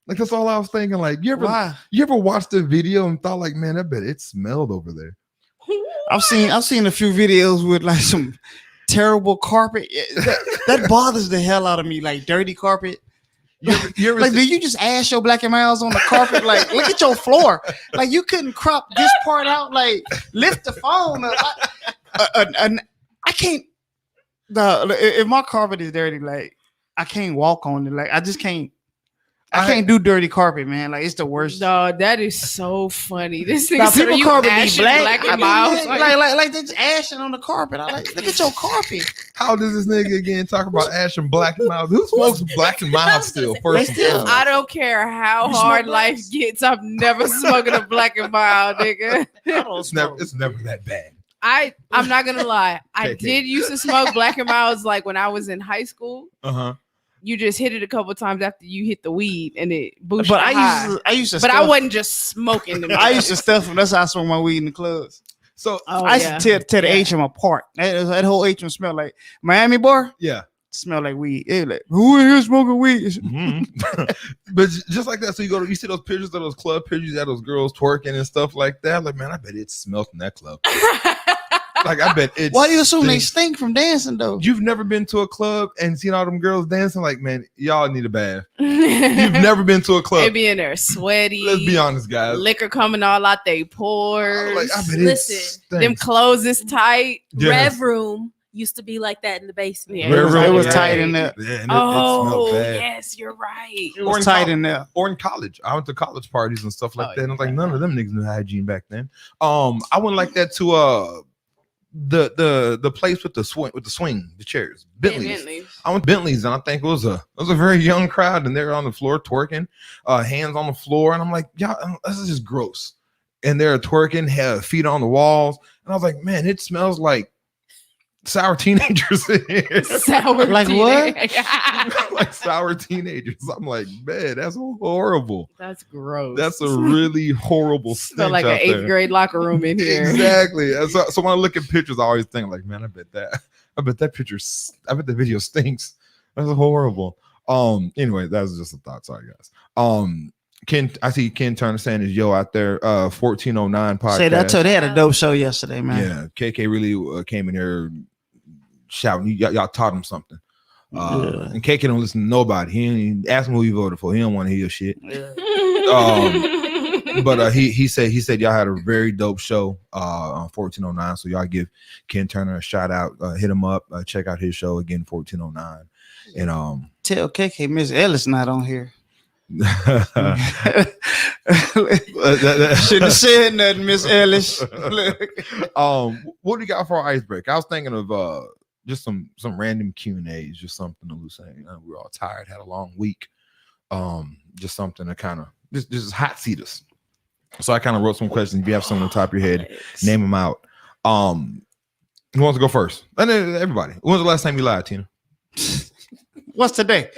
Like that's all I was thinking. Like you ever watched the video and thought like, man, I bet it smelled over there. I've seen a few videos with like some terrible carpet. That bothers the hell out of me. Like dirty carpet. You ever like, do you just ash your black and miles on the carpet? Like, look at your floor. Like, you couldn't crop this part out. Like, lift the phone up. I can't. If my carpet is dirty, like, I can't walk on it. Like, I just can't. I can't do dirty carpet, man. Like, it's the worst. No, that is so funny. This thing now, people carpet be black and miles. Like they're just ashing on the carpet. I like, look at your carpet. How does this nigga again talk about ash and black and mild? Who smokes black and mild still? First, I don't care how hard life gets. I'm never smoking a black and mild, nigga. It's never that bad. I'm not gonna lie. I did used to smoke black and milds like when I was in high school. You just hit it a couple times after you hit the weed and it boosted. But I used to. But I wasn't just smoking them. I used to stuff them. That's how I smoke my weed in the clubs. So I used to tear the HM apart. That whole HM smelled like Miami bar. Yeah, smelled like weed. It like, who in here smoking weed? Mm-hmm. But you like that. So you see those pictures of those club pictures, of those girls twerking and stuff like that. Like, man, I bet it smelled in that club. Like, I bet it's. Why do you assume they stink from dancing though? You've never been to a club and seen all them girls dancing? Like, man, y'all need a bath. You've never been to a club. They be in there sweaty. Let's be honest, guys. Liquor coming all out they pores. Like, I bet listen, them clothes is tight. Yes. Rev room used to be like that in the basement. Yeah, it was tight in there. Yeah, and yes, you're right. It was tight in there. Or in college. I went to college parties and stuff like that. And I was like, none of them niggas knew hygiene back then. I went like that to the place with the swing, the chairs, Bentley's. I went to Bentley's, and I think it was a very young crowd, and they're on the floor twerking, hands on the floor, and I'm like, yeah, this is just gross. And they're twerking, have feet on the walls, and I was like, man, it smells like sour teenagers in here. Sour like what? Like sour teenagers. I'm like, man, that's horrible. That's gross. That's a really horrible stench. Like an 8th grade locker room in here. Exactly. So when I look at pictures, I always think like, man, I bet that the video stinks. That's horrible. Anyway, that was just a thought. Sorry, guys. Ken, I see Ken Turner saying is yo out there. 1409 podcast. Say that too. They had a dope show yesterday, man. Yeah, KK really came in here shouting. Y'all taught him something. And KK don't listen to nobody. He ain't ask him who he voted for. He don't want to hear your shit. Yeah. But he said y'all had a very dope show on 1409. So y'all give Ken Turner a shout out. Hit him up. Check out his show again, 1409. And tell KK Miss Ellis not on here. Shouldn't have said nothing, Miss Ellis. What do you got for our icebreaker? I was thinking of just some random Q&As, just something to loosen. You know, we're all tired, had a long week. Just something to kind of just hot seat us. So I kind of wrote some questions. If you have some on the top of your head, name them out. Who wants to go first? And then everybody. When was the last time you lied, Tina? What's today?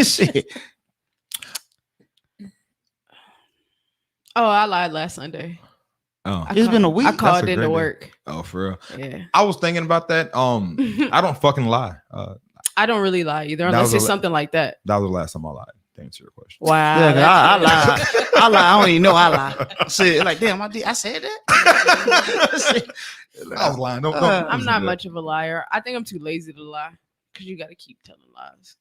Shit. Oh, I lied last Sunday. Oh, It's been a week. I called That's a into great day. work. Oh, for real. Yeah. I was thinking about that. I don't fucking lie. I don't really lie either, That unless was it's a- something like that. That was the last time I lied. To answer your question. Wow. Yeah, I that's- lie. I lie. I don't even know I lie. Shit, like damn, I said that. I was lying. Don't I'm not much of a liar. I think I'm too lazy to lie because you got to keep telling lies.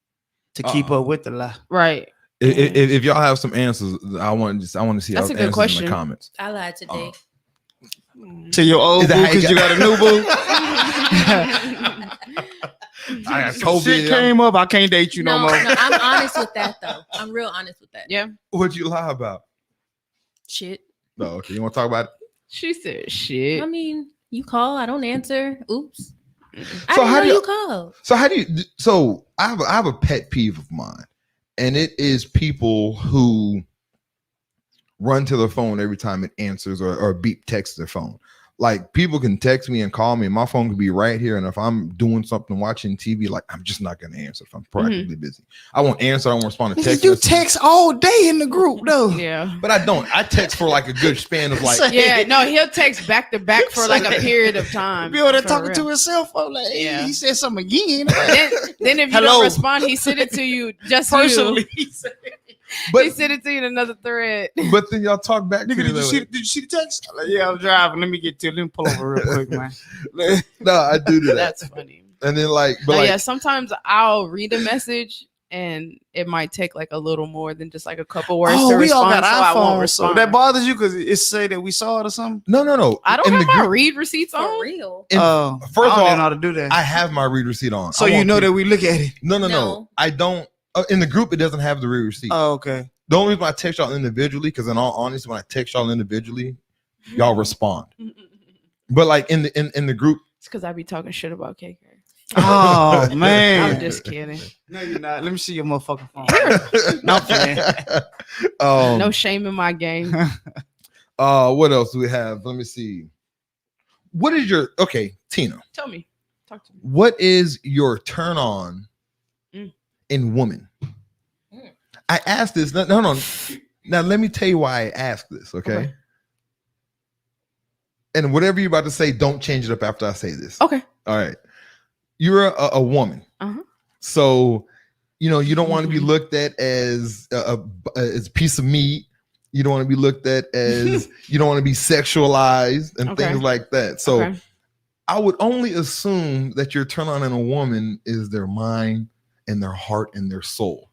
To keep up with the lie. Right. If y'all have some answers, I want to see That's y'all's a good answers in question. the comments. I lied today. To your old Is boo that how you because you got a new boo. I got Some COVID. shit came up. I can't date you no more. No, I'm honest with that though. I'm real honest with that. Yeah. What'd you lie about? Shit. No, okay. You want to talk about it? She said shit. I mean, you call, I don't answer. Oops. I So didn't how know do you- you called. So how do you? So I have a pet peeve of mine, and it is people who run to their phone every time it answers or beep text their phone. Like people can text me and call me, and my phone could be right here. And if I'm doing something, watching TV, like I'm just not gonna answer if I'm practically busy. I won't answer. I won't respond to text. You messages. text all day in the group though. Yeah. But I don't. I text for like a good span of like. Yeah. No, he'll text back to back for like a period of time. Be over there For talking real. to himself. I'm like, hey, Yeah. he said something again. Then if you Hello. don't respond, he sent it to you just Personally, you. he said, But He sent it to you in another thread. but then y'all talk back to nigga, me. did you see the text? I'm like, yeah, I'm driving. Let me get to it. Let me pull over real quick, man. No, I do that. That's funny. And then like, but But like, yeah, sometimes I'll read a message and it might take like a little more than just like a couple words to Oh, we respond. all got so I won't iPhones, so respond. that bothers you because it say that we saw it or something. no. I don't In have the my group- read receipts For on. real. in- First first of I don't all, know how to do that. I have my read receipt on. So I you want know people- that we look at it. No. No. I don't. In the group, it doesn't have the read receipt. Oh, okay. The only reason I text y'all individually, because in all honesty, when I text y'all individually, y'all respond. But like in the group, It's because I be talking shit about KK. Oh I'm man. just kidding. No, you're not. Let me see your motherfucking phone. No, I'm playing. No shame in my game. What else do we have? Let me see. What is your Tina? Tell me. Talk to me. What is your turn on Mm. in woman? Mm. I asked this. No. Now let me tell you why I asked this. Okay. And whatever you're about to say, don't change it up after I say this. Okay. All right. You're a woman. Uh-huh. So, you don't want to be looked at as a piece of meat. You don't want to be looked at as, you don't want to be sexualized and Okay. things like that. So Okay. I would only assume that your turn on in a woman is their mind and their heart and their soul.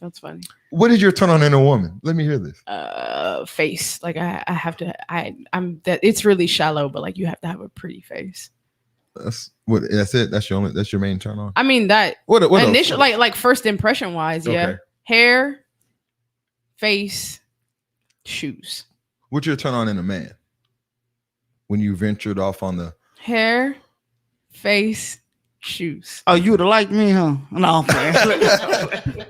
That's funny. What is your turn on in a woman? Let me hear this. Face. Like I have to. I'm that. It's really shallow, but like you have to have a pretty face. That's it. That's your main turn on. I mean that What initial else? like first impression wise, yeah. Okay. Hair, face, shoes. What's your turn on in a man? When you ventured off on the Hair, face, shoes. Oh, you would have liked me, huh? No, I'm playing.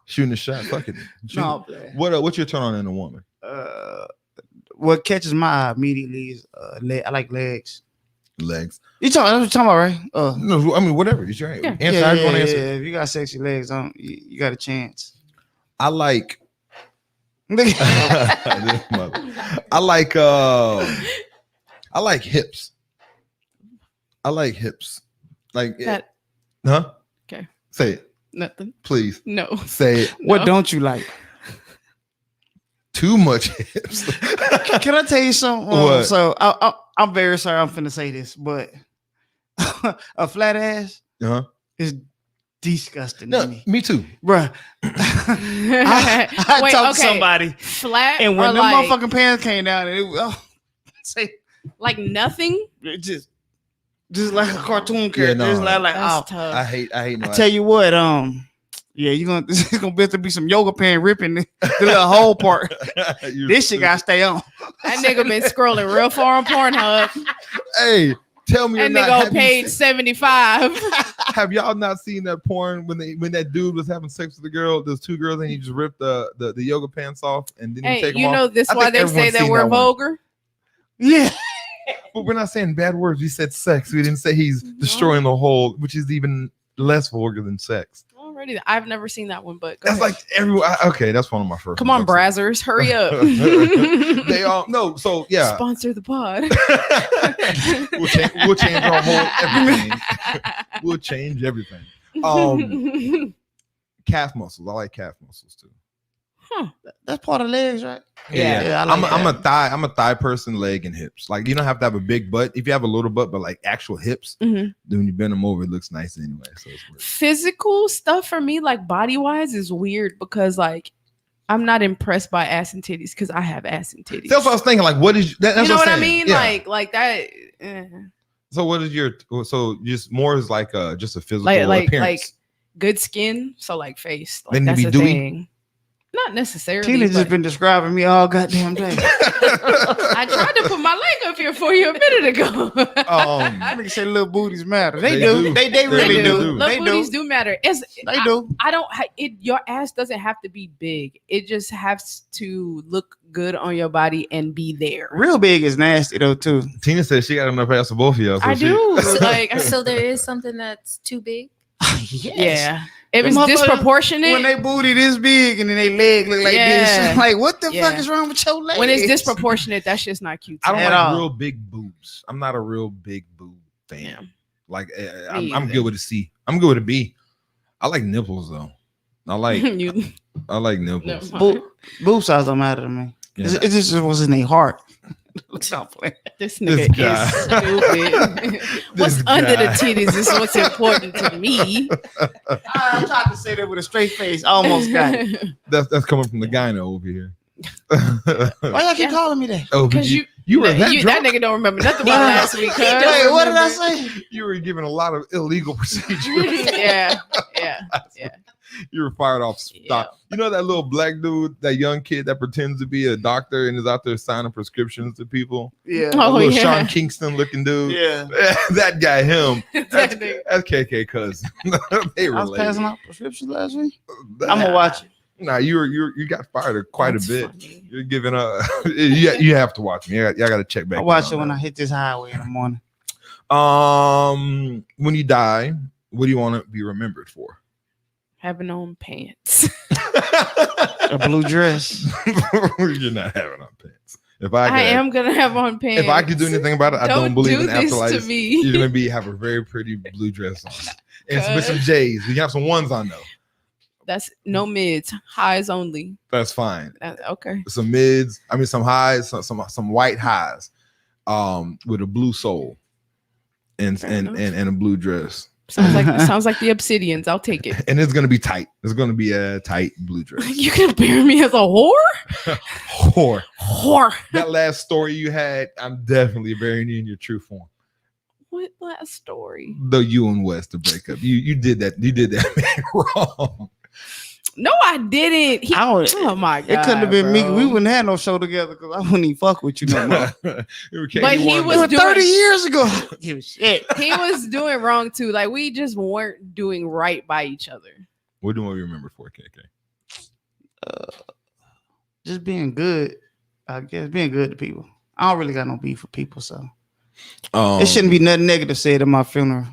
shooting a shot, fuck it. Shoot No, it. I'm playing. What's your turn on in a woman? What catches my eye immediately is I like legs. Legs. That's what you're talking about, right? No, I mean whatever. It's your Yeah. answer. How you want to answer? If you got sexy legs, you got a chance. I like. I like hips. I like hips. Like That huh? Okay. Say it, nothing. please. No. Say it. What No. don't you like? Too much hips. Can I tell you something? What? So I'm very sorry I'm finna say this, but a flat ass Uh-huh. is disgusting No, to me. me too. Bruh. I Wait, talked to okay. somebody, Flat and or when the like, motherfucking pants came down, and it was say like nothing. it just like a cartoon character. no. It's like That's oh, tough. I hate. I No, tell you what, yeah, it's gonna be to be some yoga pant ripping the little whole part. This shit gotta stay on. That nigga been scrolling real far on Pornhub. Hey, Tell me, And you're they not- go have you page seen- 75. Have y'all not seen that porn when that dude was having sex with the girl? There's two girls and he just ripped the yoga pants off and didn't Hey, take them you off. know this I why think they say everyone's that seen we're that one. vulgar? Yeah. But we're not saying bad words. We said sex. We didn't say he's destroying the whole, which is even less vulgar than sex. Already, I've never seen that one, but go That's ahead. like everyone. Okay, that's one of my first. Come on, ones. Brazzers, hurry up. They all no. So yeah, Sponsor the pod. we'll change our whole everything. We'll change everything. Calf muscles. I like calf muscles too. That's part of legs, right? Yeah. I like I'm a thigh person, leg and hips. Like you don't have to have a big butt. If you have a little butt, but like actual hips, Mhm. then when you bend them over, it looks nice anyway. So it's weird. Physical stuff for me, like body wise, is weird because like I'm not impressed by ass and titties because I have ass and titties. That's what I was thinking. Like, what is that? That's you know what I I'm saying. mean? Yeah. Like that. So what is your? So just more is like just a physical Like appearance. good skin. So like face. Like Then you that's be the dewy? thing. Not necessarily. Tina just but been describing me all goddamn day. I tried to put my leg up here for you a minute ago. I think say little booties matter. They They do. do. They They really do. do. Little They booties do. do matter. They do. I don't. Your ass doesn't have to be big. It just has to look good on your body and be there. Real big is nasty though too. Tina said she got enough ass for both of y'all. So I she- do. Like, So there is something that's too big. Yes. yeah. If The it's motherfuckers, disproportionate, When they booty this big and then they leg look like Yeah. this, like what the Yeah. fuck is wrong with your legs? when it's disproportionate, that's just not cute. I don't At like all. real big boobs. I'm not a real big boob fan. Yeah. Like Me I'm either. good with a C. I'm good with a B. I like nipples though. I like You- nipples. no. Boob size don't matter to me. Yeah. It just was in their heart. Stop playing. This This nigga guy. is stupid. What's This under the guy. titties is what's important to me. I tried to say that with a straight face. I almost got it. That's coming from the gyno over here. Why y'all keep Yeah. calling me that? Oh, Because you were that that drunk? nigga don't remember nothing about last week. Cuz. Wait, what did I say? You were given a lot of illegal procedures. yeah. You were fired off stock. You know that little black dude, that young kid that pretends to be a doctor and is out there signing prescriptions to people? Yeah. That Oh, little yeah. Sean Kingston looking dude. Yeah. That guy, him. That's, That nigga. that's KK cousin. They I was related. passing out prescriptions last week. I'm gonna watch it. Nah, you got fired quite That's a bit. funny. You're giving up. You have to watch me. Y'all got to check back. I watch in it on when that. I hit this highway in the morning. When you die, what do you want to be remembered for? Having on pants. A blue dress. You're not having on pants. If I could, am gonna have on pants. if I could do anything about it, I don't believe do in this afterlife. to me. You're gonna have a very pretty blue dress on, and with some J's. You can have some ones on though. That's no mids, highs only. That's fine. Okay. Some mids. I mean, some highs. Some white highs. With a blue sole, and Fair and, enough. and a blue dress. Sounds like the Obsidians. I'll take it. And it's gonna be tight. It's gonna be a tight blue dress. You compare me as a whore? Whore. Whore. That last story you had, I'm definitely burying you in your true form. What last story? The you and West to break up. You did that. You did that man wrong. No, I didn't. Oh my god! It couldn't have been me. bro. We wouldn't have no show together because I wouldn't even fuck with you no more. But he was It was 30 years ago. Give a shit. He was doing wrong too. Like we just weren't doing right by each other. What do we remember for, KK? Just being good. I guess being good to people. I don't really got no beef with people, so it shouldn't be nothing negative said at my funeral.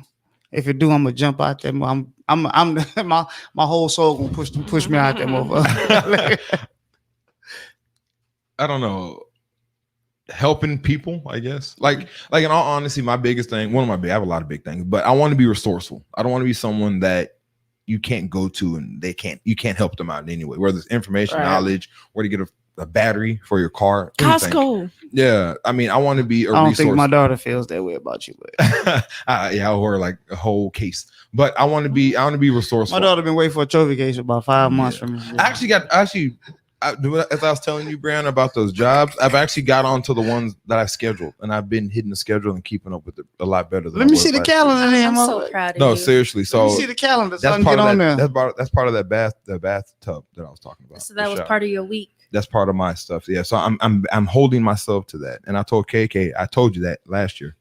If it do, I'm gonna jump out there. I'm my whole soul gonna push me out there, motherfucker. I don't know. Helping people, I guess. Like in all honesty, my biggest thing, I have a lot of big things, but I want to be resourceful. I don't want to be someone that you can't go to and you can't help them out in any way, whether it's information, Right. knowledge, where to get a battery for your car. anything. Costco. Yeah. I mean, I want to be a I don't resource. think my daughter feels that way about you, but Yeah, or like a whole case. But I want to be resourceful. my daughter been waiting for a trophy case for about 5 months from me. As I was telling you, Brian, about those jobs, I've actually got onto the ones that I've scheduled, and I've been hitting the schedule and keeping up with it a lot better than Let me see the calendar then, I'm so motherfucker. proud of No, you. seriously. Let So me see the calendar so I that's can part get of on that. there. That's part of that bathtub that I was talking about. So that for was sure. part of your week. That's part of my stuff. Yeah. So I'm holding myself to that, and I told KK, I told you that last year.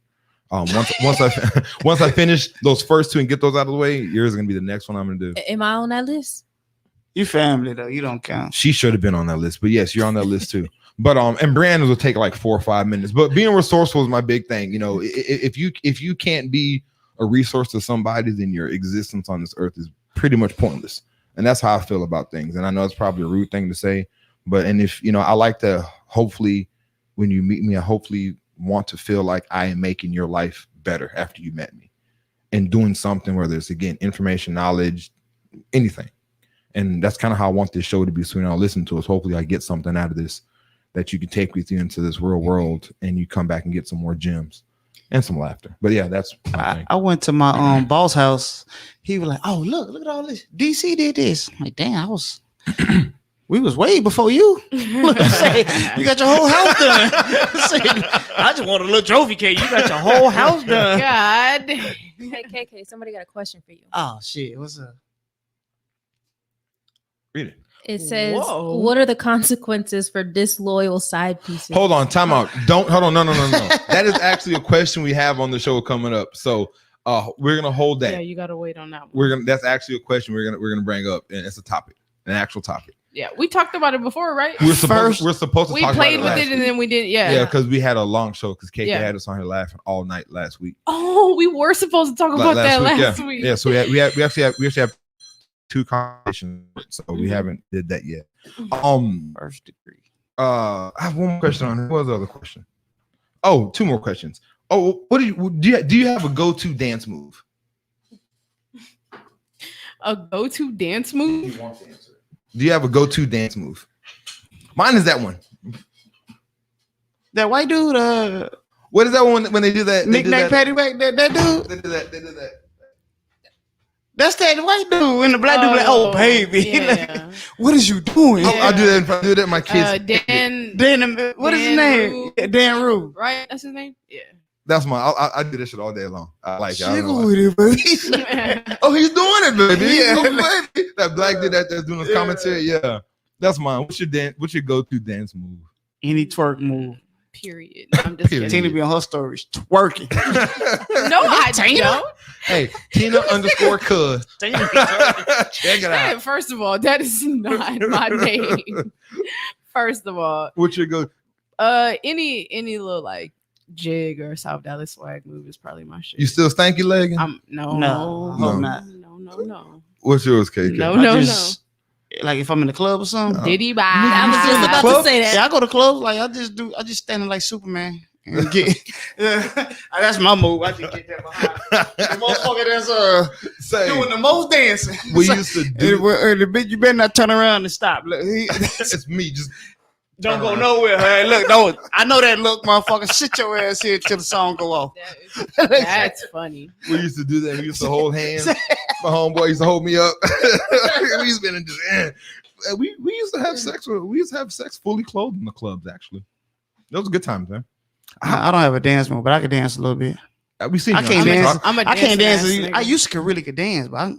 Once I finish those first two and get those out of the way, yours is gonna be the next one I'm gonna do. Am I on that list? You family though, you don't count. She should have been on that list, but yes, you're on that list too. But and brand will take like 4 or 5 minutes. But being resourceful is my big thing. You know, if you can't be a resource to somebody, then your existence on this earth is pretty much pointless. And that's how I feel about things. And I know it's probably a rude thing to say, but if you know, I like to hopefully when you meet me, I hopefully want to feel like I am making your life better after you met me and doing something, whether it's again information, knowledge, anything. And that's kind of how I want this show to be. So when I listen to us, hopefully I get something out of this that you can take with you into this real world, and you come back and get some more gems and some laughter. But yeah, that's my thing. I went to my boss house. He was like, "Oh, look at all this. DC did this." I'm like, damn, we was way before you. Look, say, you got your whole house done. I just want a little trophy case. You got your whole house done. God. Hey, KK, somebody got a question for you. Oh shit, what's up? Read it. It says, Whoa. "What are the consequences for disloyal side pieces?" Hold on, time out. Hold on, no. That is actually a question we have on the show coming up. So we're gonna hold that. Yeah, you gotta wait on that one. That's actually a question we're gonna bring up, and it's a topic, an actual topic. Yeah, we talked about it before, right? We're supposed to We talk played about with it and then we did. Yeah. Yeah, because we had a long show because KK Yeah. had us on here laughing all night last week. Oh, we were supposed to talk about that last yeah. week. Yeah, so we actually have 2 conversations, so we haven't did that yet. First degree. I have one more question on. What was the other question? Oh, 2 more questions. Oh, what do you have a go-to dance move? A go-to dance move? Do you have a go-to dance move? Mine is that one. That white dude, What is that one when they do that? knick-knack, paddywhack, that dude. They do that. That's that white dude and the black dude. Like, oh baby, Yeah. what is you doing? Yeah. I do that in my kids. Dan, What is his name? Rue. Dan Rue. Right? That's his name? Yeah. That's my. I do this shit all day long. I like it. I don't know Jiggle why. with it, baby. Oh, he's doing it, baby. Yeah. Oh, baby. That black dude that's doing his commentary. Yeah, that's mine. What's your go-to dance move? Any twerk move. Period. I'm just Period. Tina kidding. be on her stories twerking. No, I Tina? don't. Hey, Tina_cuz. Check it Hey, out. first of all, that is not my name. First of all, What's your go? any little like jig or South Dallas swag move is probably my shit. You still stanky legging? No, No, I hope not. no. What's yours, KK? No. Like if I'm in the club or something. Diddy bye. I was just about Club? to say that. Yeah, I go to clubs like I just standing like Superman and get. That's my move. I just get that behind the motherfucker that's Say, doing the most dancing. we used to do. The bitch, you better not turn around and stop. Look, It's me. Just don't go nowhere. Hey, look, don't. I know that look, motherfucker. Sit your ass here till the song go off. That's funny. we used to do that. We used to hold hands. My homeboy used to hold me up. We used to be in just. We used to have sex. We used to have sex fully clothed in the clubs. Actually, those were good times, man. I don't have a dance move, but I can dance a little bit. We seen. I you can't on dance. TikTok. I'm a I can't dance. dancing ass I nigga. used to really could dance, but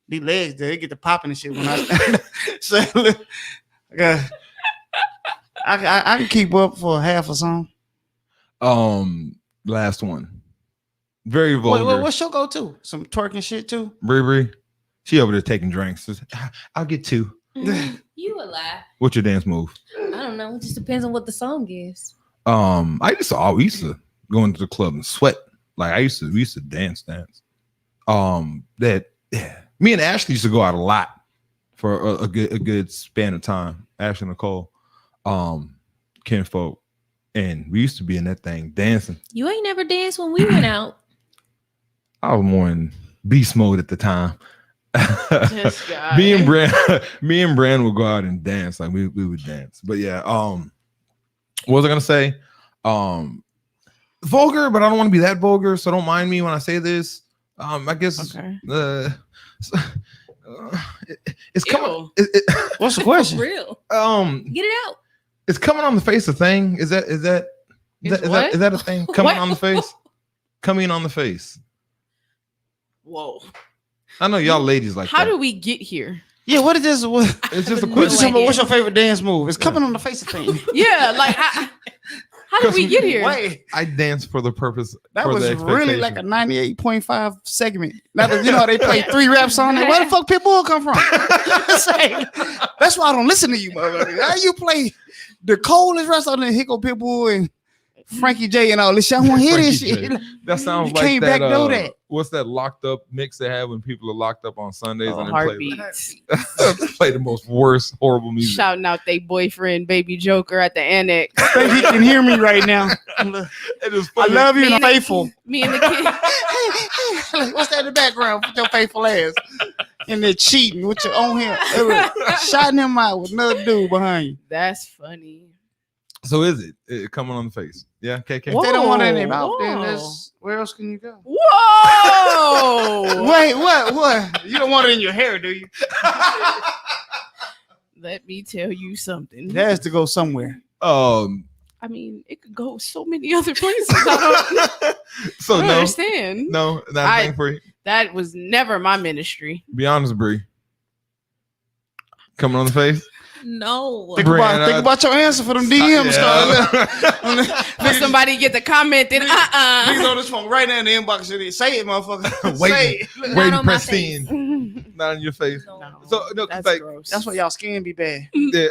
these legs they get the popping and shit when I. So look, I can keep up for half a song. Last one. Very vulgar. What's your go to? Some twerking shit too. Bree. She over there taking drinks. I'll get 2. You a lie. What's your dance move? I don't know. It just depends on what the song is. We used to go into the club and sweat. Like we used to dance. Me and Ashley used to go out a lot for a good span of time. Ashley Nicole, kinfolk, and we used to be in that thing dancing. You ain't never danced when we went out. I was more in beast mode at the time. This guy. me and Brand would go out and dance. Like we would dance. But yeah, what was I gonna say? Vulgar, but I don't want to be that vulgar, so don't mind me when I say this. I guess Okay. it's coming. Ew. What's the For question? real. Get it out. It's coming on the face a thing. Is that It's is that a thing? Coming What? on the face? Coming on the face. Whoa. I know y'all ladies like How that. do we get here? Yeah, what is this? It's just a No What's question. idea. your favorite dance move? It's coming on the face of thing. Yeah, like How did we get here? Wait, I dance for the purpose. that for was the really like a expectation. 98.5 segment. Now that you know how they play 3 raps on it. Where the fuck Pitbull come from? Say, that's why I don't listen to you, motherfucker. How you play the coldest raps other than Hicko Pitbull and Frankie J and all this shit? I want to hear this Frankie shit. J. That sounds You like can't that. backdoor that. What's that locked up mix they have when people are locked up on Sundays Oh, and they heartbeats. play the most worst horrible music. Shouting out their boyfriend, baby Joker at the annex. I think he can hear me right now. It is I funny. love you Me and and the- faithful. Me and the kid. Like, what's that in the background? Put your faithful ass. And they're cheating with your own hair. Shouting him out with another dude behind you. That's funny. So is it coming on the face? Yeah, KK. Whoa. They don't want it in their mouth. Then Whoa. where else can you go? Whoa! Wait, what? You don't want it in your hair, do you? Let me tell you something. It has to go somewhere. I mean, it could go so many other places. I So don't no, understand. no, not a thing for you. That was never my ministry. Be honest, Bree. Coming on the face. No. Think Brianna. about your answer for them DMs. Yeah. But somebody get the comment, then Niggas on this phone right now in the inbox. Say it, motherfucker. Waiting. Say it. Not Waiting, on my press face. in. Not on your face. No. So no, that's like, gross. That's why y'all skin be bad. yeah.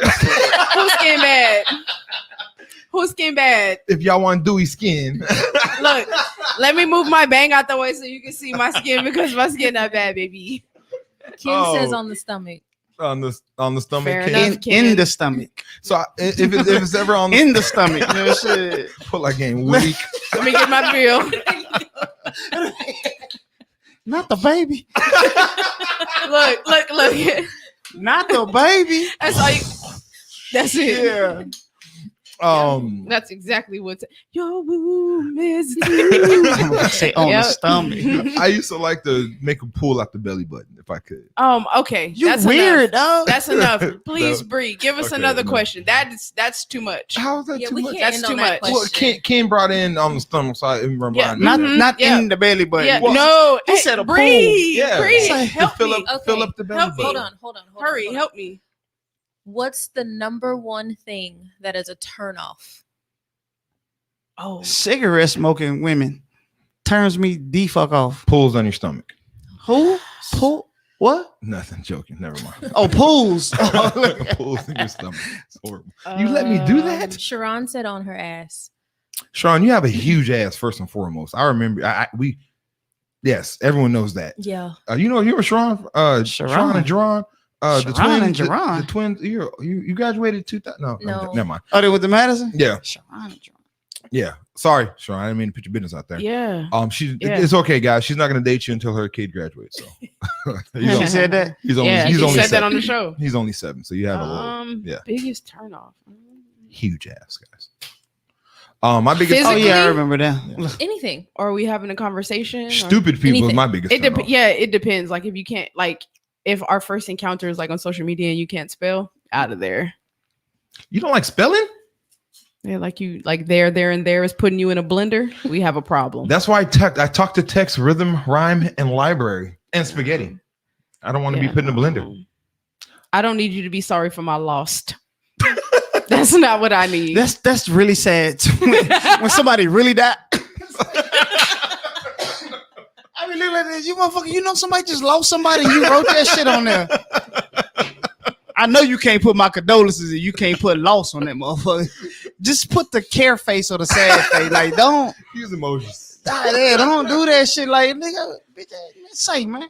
Who's skin bad? Who's skin bad? If y'all want dewy skin, Look, let me move my bang out the way so you can see my skin because my skin not bad, baby. Kim Oh. says on the stomach. on the stomach. Fair Ken. enough. In the stomach. So if it's ever on the In the stomach. You know, shit. put like game weak. Let me get my bill. Not the baby. Look. Not the baby. That's all you. That's it. Yeah. That's exactly what's your womb is. I'm gonna say on the Yep. stomach. I used to like to make a pull out the belly button if I could. Okay. You that's weird, enough. dog. That's enough. Please, No. Bree, give us Okay, another no. question. That's too much. How is that Yeah, too we much? can't That's end too on that much. Well, question. Ken brought in on the stomach, so I remember. Yeah. Not Mhm. not Yeah. in the belly button. Yeah, Well, no. he said a Bree, Yeah. Bree, Say- help fill me. up, fill up the belly Help me. button. Hold on. Hurry, hold on. help me. What's the number one thing that is a turnoff? Oh, Cigarette smoking women turns me the fuck off. Pulls on your stomach. Who? Pull? What? Nothing. Joking. Never mind. Oh, pools. Pulls in your stomach. It's horrible. You let me do that? Sharon said on her ass. Sean, you have a huge ass first and foremost. I remember. Yes, everyone knows that. Yeah. You were Sharon. Sharon and Jerron. The Sharon twins. and Jerron. The twins. You graduated 2000. No, never mind. Oh, they with the Madison? Yeah. Sharon. Yeah. Sorry, Sharon. I didn't mean to put your business out there. Yeah. It's okay, guys. She's not gonna date you until her kid graduates. So She said that. he's only Yeah, he's he only said that 7. on the show. He's only 7, so you have a little yeah. Biggest turnoff. Huge ass, guys. My biggest Oh Physically? yeah, I remember that. Anything. Or are we having a conversation? or- stupid people is Anything. my biggest. It turn-off. it depends. Like if you can't, like if our first encounter is like on social media and you can't spell, out of there. You don't like spelling? Yeah, like you like there and there is putting you in a blender. We have a problem. That's why I talk to text, rhythm, rhyme, and library and spaghetti. I don't want to be put in a blender. I don't need you to be sorry for my lost. That's not what I need. That's really sad when somebody really died. I mean, look at this. You motherfucker, you know somebody just lost somebody and you wrote that shit on there. I know you can't put my condolences and you can't put loss on that motherfucker. Just put the care face or the sad face. Like, don't Use emojis. don't do that shit. Like, nigga, bitch, say, man.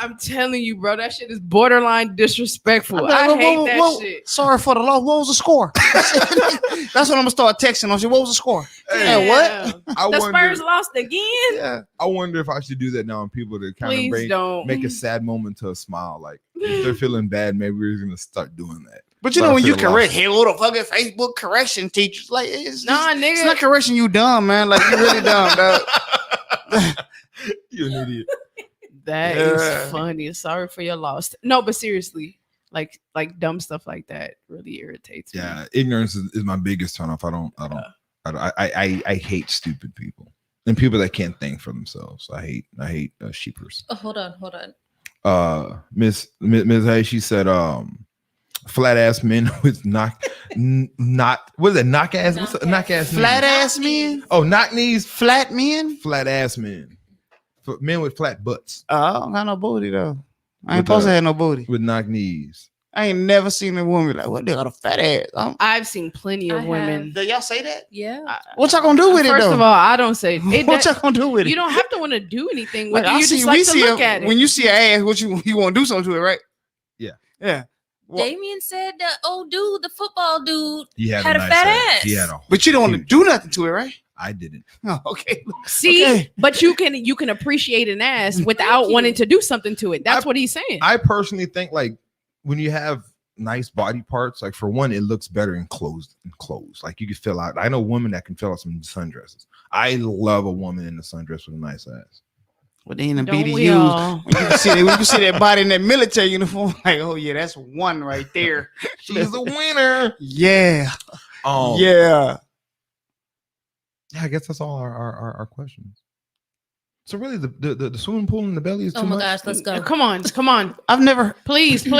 I'm telling you, bro, that shit is borderline disrespectful. I hate that shit. Sorry for the loss. What was the score? That's what I'm gonna start texting on you. What was the score? Hey, what? I The wonder. Spurs lost again. Yeah. I wonder if I should do that now on people to kind Please of don't. make a sad moment to a smile. Like if they're feeling bad, maybe we're gonna start doing that. But you But know I when you feel correct, lost. hey, what the fucking Facebook correction teachers? Like, it's Nigga. it's not correction. You dumb, man. Like, you really dumb, dog. You're an idiot. That Yeah. is funny. Sorry for your loss. No, but seriously, like dumb stuff like that really irritates me. Yeah, ignorance is my biggest turnoff. I hate stupid people and people that can't think for themselves. I hate sheepers. Oh, hold on. Miss Hay, she said, flat ass men with not what is it? Knock ass? What's a knock ass? Flat men? ass men, Oh, knock knees. flat men. Flat ass men. For men with flat butts I don't got no booty though. I ain't With, supposed to have no booty. with knock knees. I ain't never seen a woman like, what, they got a fat ass. I've seen plenty of I women. Did y'all say that? Yeah. What y'all gonna do with it First though? of all, I don't say it. What y'all gonna do with it? You don't have to want to do anything with Like, it. You just like to look at it. When you see an ass, what you want to do something to it, right? Yeah. Yeah. What? Damien said the old dude, the football dude, He had, had a nice fat ass. ass. He had a. But you don't want to huge- do nothing to it, right? I didn't. Oh, okay. See, Okay. but you can appreciate an ass without you. wanting to do something to it. That's what he's saying. I personally think like when you have nice body parts, like for one, it looks better in clothes. Like you can fill out. I know women that can fill out some sundresses. I love a woman in a sundress with a nice ass. Well, they in the Don't we BDUs. all? When you can see that body in that military uniform, like, oh yeah, that's one right there. She's a winner. Yeah. Yeah. Yeah. I guess that's all our questions. So really, the swimming pool in the belly is too Oh my much. gosh, let's go. Come on. I've never. Please. Don't,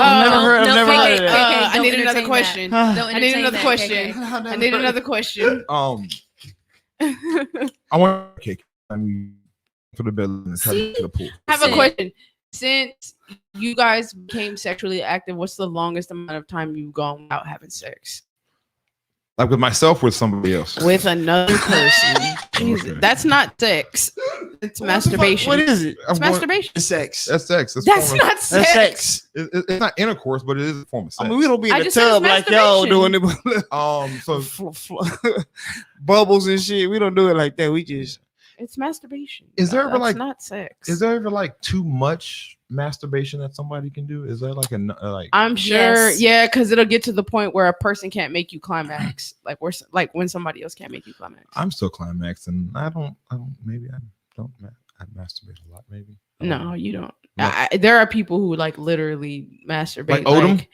I've never heard- I've never heard of I that. don't need another entertain question. Huh. Don't I need entertain another that, question. KK. I need another question. I want a cake. I mean, for the belly and try to get to the pool. I have a Sit. question. Since you guys became sexually active, what's the longest amount of time you've gone without having sex Like with myself, or with somebody else. with another person? Jesus, Okay. that's not sex. It's masturbation. What is it? It's masturbation. It's sex. That's sex. That's form of- not That's sex. sex. It's not intercourse, but it is a form of sex. I mean, we don't be in I the just said tub it's like y'all doing masturbation. it. So Bubbles and shit. We don't do it like that. We just. It's masturbation. Is there ever, That's like- not sex? is there ever like too much masturbation that somebody can do? Is there like like? I'm sure, Yes. yeah, because it'll get to the point where a person can't make you climax, like when somebody else can't make you climax. I'm still climaxing. I don't. Maybe I don't. I masturbate a lot. Maybe. I don't No, know. you don't. No. There are people who like literally masturbate. Like Odom?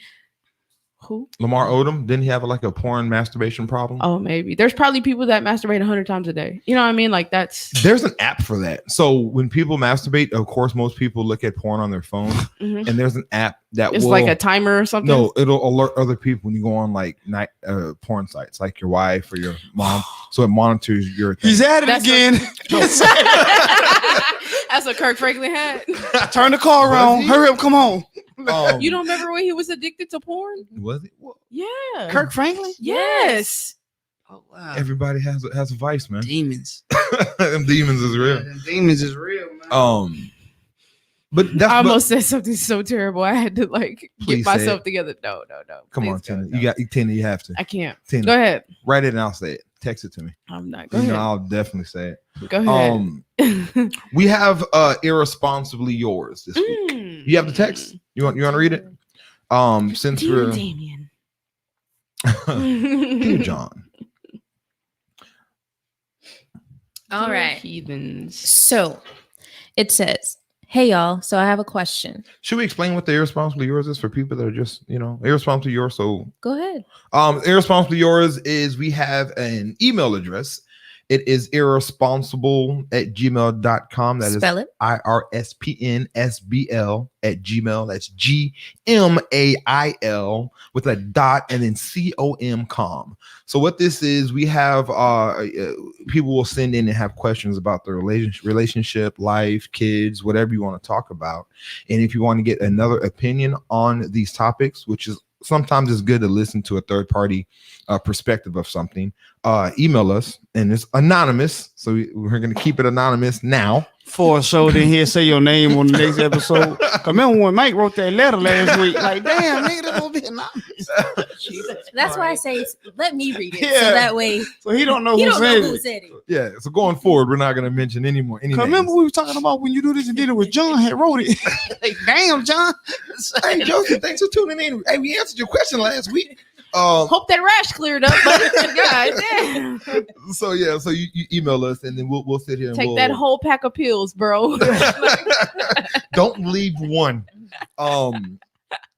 Who? Lamar Odom, didn't he have like a porn masturbation problem? Oh, maybe. There's probably people that masturbate 100 times a day. You know what I mean? Like that's. There's an app for that. So when people masturbate, of course, most people look at porn on their phone, Mhm. and there's an app that It's will like a timer or something. no, it'll alert other people when you go on like night porn sites, like your wife or your mom. So it monitors your thing. He's at it That's again. That's what Kirk Franklin had. Turn the car Was around. he? Hurry up. Come on. You don't remember when he was addicted to porn? Was it? Well, Yeah. Kirk Franklin? Yes. Oh, wow. everybody has a vice, man. Demons. Them demons is real. Them demons is real, man. But that's I but- almost said something so terrible. I had to like Please get say myself it. together. No. come Please on, go, Tina. no. Tina, you have to. I can't. Tina, Go ahead. write it and I'll say it. Text it to me. I'm not. Go You know, ahead. I'll definitely say it. Go ahead. We have Irresponsibly Yours this week. You have the text? You want to read it? Since Dear we're Damien. Dear John. All Dear right. Heathens. So it says, hey, y'all. So I have a question. Should we explain what the Irresponsibly Yours is for people that are just, Irresponsibly Yours? So Go ahead. Irresponsibly Yours is we have an email address. It is irresponsible@gmail.com. That is Spell it. IRSPNSBL@gmail. That's GMAIL with a dot and then COM. So what this is, we have people will send in and have questions about their relationship, life, kids, whatever you want to talk about. And if you want to get another opinion on these topics, which is sometimes it's good to listen to a third party perspective of something, email us, and it's anonymous. So we're going to keep it anonymous now. For a show, then he'll say your name on the next episode. 'Cause remember when Mike wrote that letter last week? Like, damn, nigga, that gonna be anonymous. That's why I say, let me read it. Yeah. So that way So he don't know you who don't know said who it. said it. Yeah. So going forward, we're not going to mention any Cause names. remember we were talking about when you do this and did it with John had wrote it. Like, damn, John. Hey, Joseph, thanks for tuning in. Hey, we answered your question last week. Hope that rash cleared up. But God damn. So yeah, so you email us, and then we'll sit here and Take we'll that whole pack of pills, bro. don't leave one.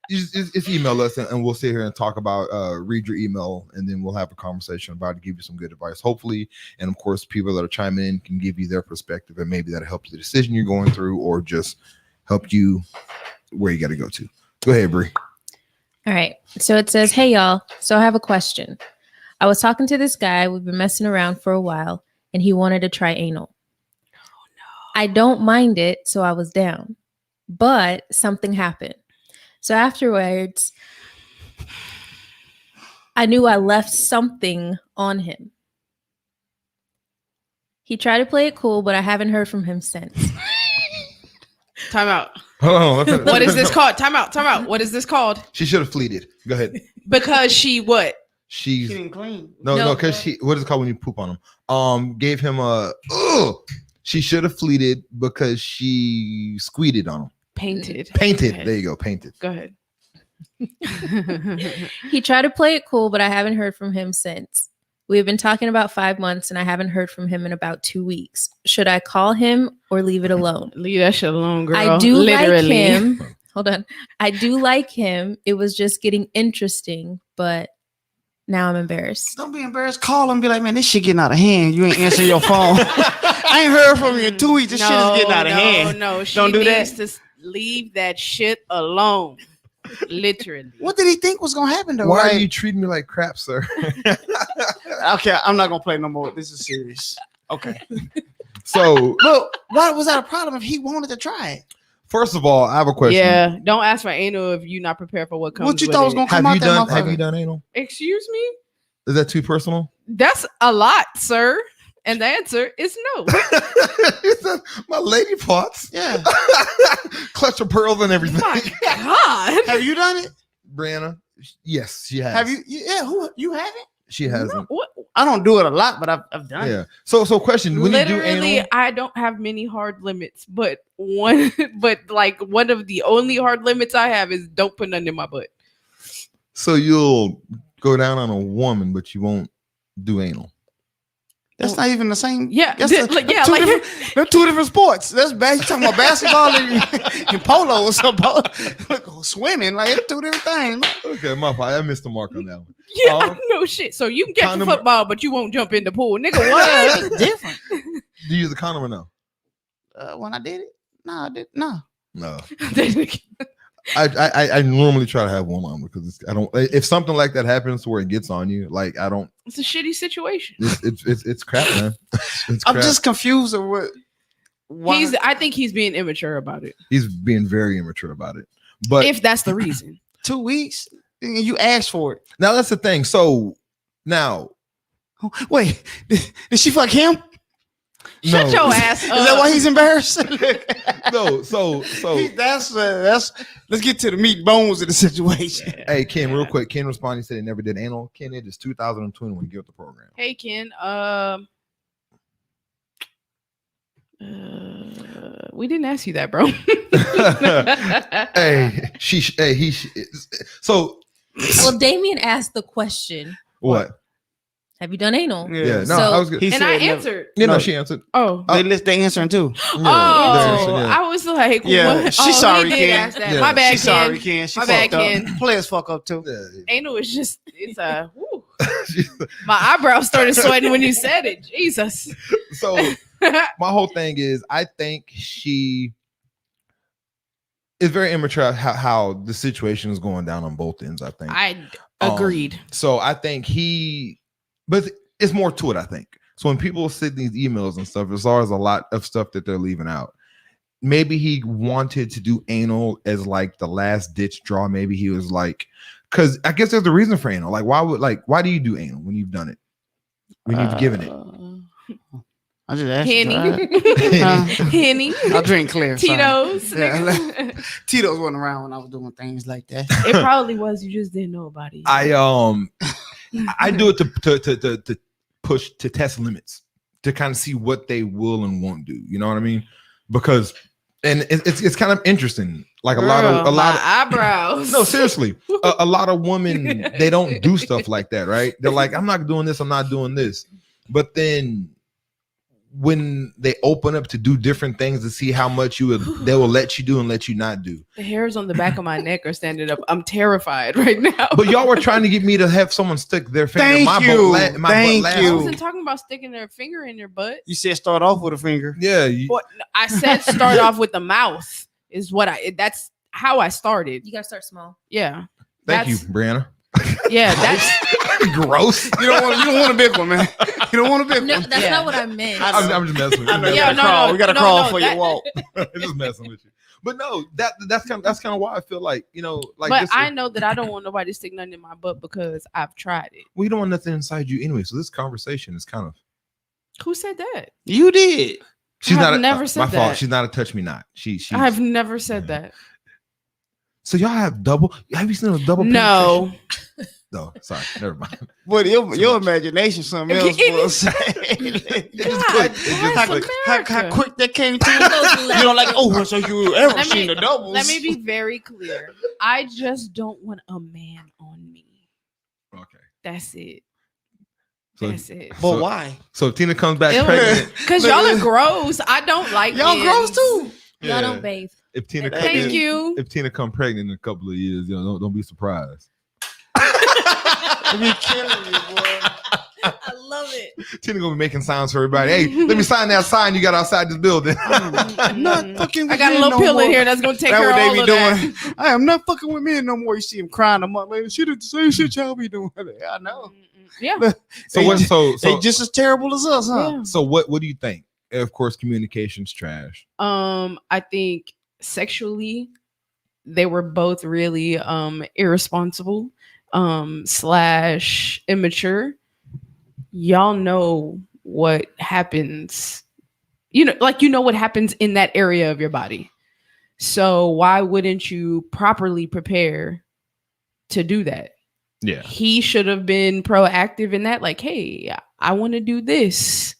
Just email us, and we'll sit here and talk about read your email, and then we'll have a conversation about it, give you some good advice, hopefully. And of course, people that are chiming in can give you their perspective, and maybe that'll help the decision you're going through, or just help you where you got to go to. Go ahead, Bree. All right. So it says, hey, y'all. So I have a question. I was talking to this guy. We've been messing around for a while, and he wanted to try anal. Oh, no. I don't mind it, so I was down. But something happened. So afterwards, I knew I left something on him. He tried to play it cool, but I haven't heard from him since. Time out. Hold on. What is this called? Time out. What is this called? She should have fleeted. Go ahead. Because she what? She's She didn't clean. no, because she. What is it called when you poop on him? Gave him a. She should have fleeted because she squeeded on him. Painted. There you go. Painted. Go ahead. He tried to play it cool, but I haven't heard from him since. We have been talking about 5 months, and I haven't heard from him in about 2 weeks. Should I call him or leave it alone? Leave that shit alone, girl. I do Literally. like him. Hold on. I do like him. It was just getting interesting, but now I'm embarrassed. Don't be embarrassed. Call him and be like, man, this shit getting out of hand. You ain't answering your phone. I ain't heard from you in 2 weeks. This shit is getting out of hand. No, she Don't do needs that. to leave that shit alone. Literally. What did he think was gonna happen though? Why Like, are you treating me like crap, sir? okay, I'm not gonna play no more. This is serious. Okay. So, Look, why was that a problem if he wanted to try it? first of all, I have a question. Yeah. Don't ask for anal if you're not prepared for what comes. What you with thought was it. gonna come out that motherfucker? Have you done anal? Excuse me? Is that too personal? That's a lot, sir. And the answer is no. My lady parts. Yeah. Clutch of pearls and everything. My God. Have you done it? Brianna, yes, she has. Have you? Yeah. Who? You haven't? She hasn't. No, what? I don't do it a lot, but I've done Yeah. it. So question: when Literally, you do anal, I don't have many hard limits, but one of the only hard limits I have is don't put nothing in my butt. so you'll go down on a woman, but you won't do anal. That's not even the same. Yeah, That's they're two different sports. That's bad. You talking about basketball and polo or something? Swimming, like it's two different things. Okay, my fault. I missed the mark on that one. Yeah, no shit. So you can catch a condom- football, but you won't jump in the pool, nigga. Yeah, What? it's different. Do you use a condom or no? When I did it, no, I did no. No. I normally try to have one on because I don't. If something like that happens where it gets on you, like I don't. It's a shitty situation. It's crap, man. It's I'm crap. just confused of what. Why? I think he's being immature about it. He's being very immature about it. But If that's the reason. 2 weeks. And you asked for it. now that's the thing. So now, Wait, did she fuck him? Shut no. your ass up. Is that why he's embarrassed? No, so that's let's get to the meat and bones of the situation. hey Ken, real quick. Ken responded, he said he never did anal. Ken, it is 2021. Get with the program. Hey Ken, we didn't ask you that, bro. So Well, Damien asked the question. what? Have you done anal? Yeah, no, So- I was good. He And said I never. answered. No, she answered. Oh. They answering too. Yeah, Oh, yeah. I was like, Yeah, what? she's Oh, sorry, he did Ken. ask that. Yeah. My bad, She's Ken. sorry, Ken. She My bad, fucked up. Ken. Players fuck up too. Anal is just, it's a, whew. My eyebrows started sweating when you said it. Jesus. So my whole thing is, I think she is very immature how the situation is going down on both ends. I think. I agreed. So I think but it's more to it. I think. So when people send these emails and stuff, there's always a lot of stuff that they're leaving out. Maybe he wanted to do anal as like the last ditch draw. Maybe he was like, because I guess there's a reason for anal. Like, why do you do anal when you've done it? When you've given it? I just asked. Henny. Henny. I'll drink clear. sorry. Tito's. Yeah, Tito's wasn't around when I was doing things like that. It probably was. You just didn't know about it. I do it to push to test limits, to kind of see what they will and won't do. You know what I mean? Because it's kind of interesting. Like a lot of eyebrows. No, seriously, a lot of women, they don't do stuff like that, right? They're like, I'm not doing this, I'm not doing this. But then when they open up to do different things to see how much they will let you do and let you not do. The hairs on the back of my neck are standing up. I'm terrified right now. But y'all were trying to get me to have someone stick their finger in my Thank you. butt. Thank I you. wasn't talking about sticking their finger in your butt. You said start off with a finger. Yeah. What I said, start off with the mouth is what that's how I started. You gotta start small. Yeah. Thank you, That's- Brianna. Yeah, that's Gross. You don't want a big one, man. You don't want a big No, one. that's Yeah. not what I meant. I'm just messing with you. I know. Yeah, You gotta crawl. We gotta crawl for your that- walk. Just messing with you. But no, that's kind of why I feel like, like but this. I know that I don't want nobody to stick nothing in my butt because I've tried it. We don't want nothing inside you anyway. So this conversation is kind of. Who said that? You did. She's I've not. never said my fault. that. She's not a touch me not. She. I've never said that. So y'all have double. Have you seen a double? No. No, sorry, never mind. But your imagination, something else. Was God, just bless how America. quick that came to you. Those You know, like, oh, so you ever Let seen me- the doubles? Let me be very clear. I just don't want a man on me. Okay. That's it. So, That's it. But why? so if Tina comes back Ew. pregnant. Because y'all are gross. I don't like Y'all men. gross too. Y'all don't bathe. If Tina, Thank you. If Tina come pregnant in a couple of years, don't be surprised. I be killing you, boy. I love it. Tina gonna be making signs for everybody. Hey, let me sign that sign you got outside this building. I'm not fucking with I got a men little no pill more. in here that's gonna take That's care what of they all be of doing. that. I am not fucking with men no more. You see him crying a month later. She did the same shit y'all be doing. I know. Yeah. So They what? ju- So They just as terrible as us, huh? Yeah. so what do you think? Of course, communication's trash. I think sexually they were both really irresponsible / immature. Y'all know what happens, what happens in that area of your body. So why wouldn't you properly prepare to do that? Yeah. He should have been proactive in that, like, hey, I want to do this.